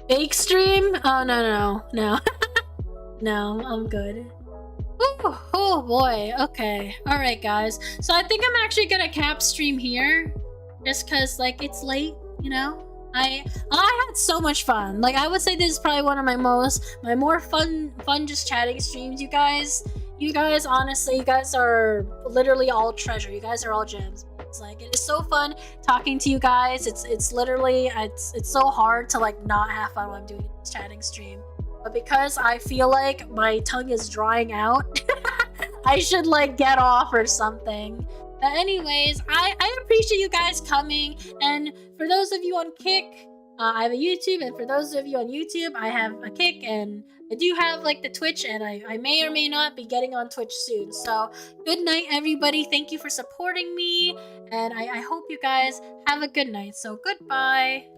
Fake stream? Oh no no, I'm good. Ooh, oh boy. Okay, all right guys, so I think I'm actually gonna cap stream here just because like it's late, you know. I had so much fun. Like, I would say this is probably one of my more fun just chatting streams. You guys honestly, you guys are literally all treasure. You guys are all gems. It's like, it is so fun talking to you guys. It's literally it's so hard to like not have fun when I'm doing this chatting stream. But because I feel like my tongue is drying out, I should like get off or something. But anyways, I appreciate you guys coming, and for those of you on Kick, I have a YouTube, and for those of you on YouTube, I have a Kick, and I do have like the Twitch, and I may or may not be getting on Twitch soon. So good night, everybody. Thank you for supporting me, and I hope you guys have a good night. So goodbye.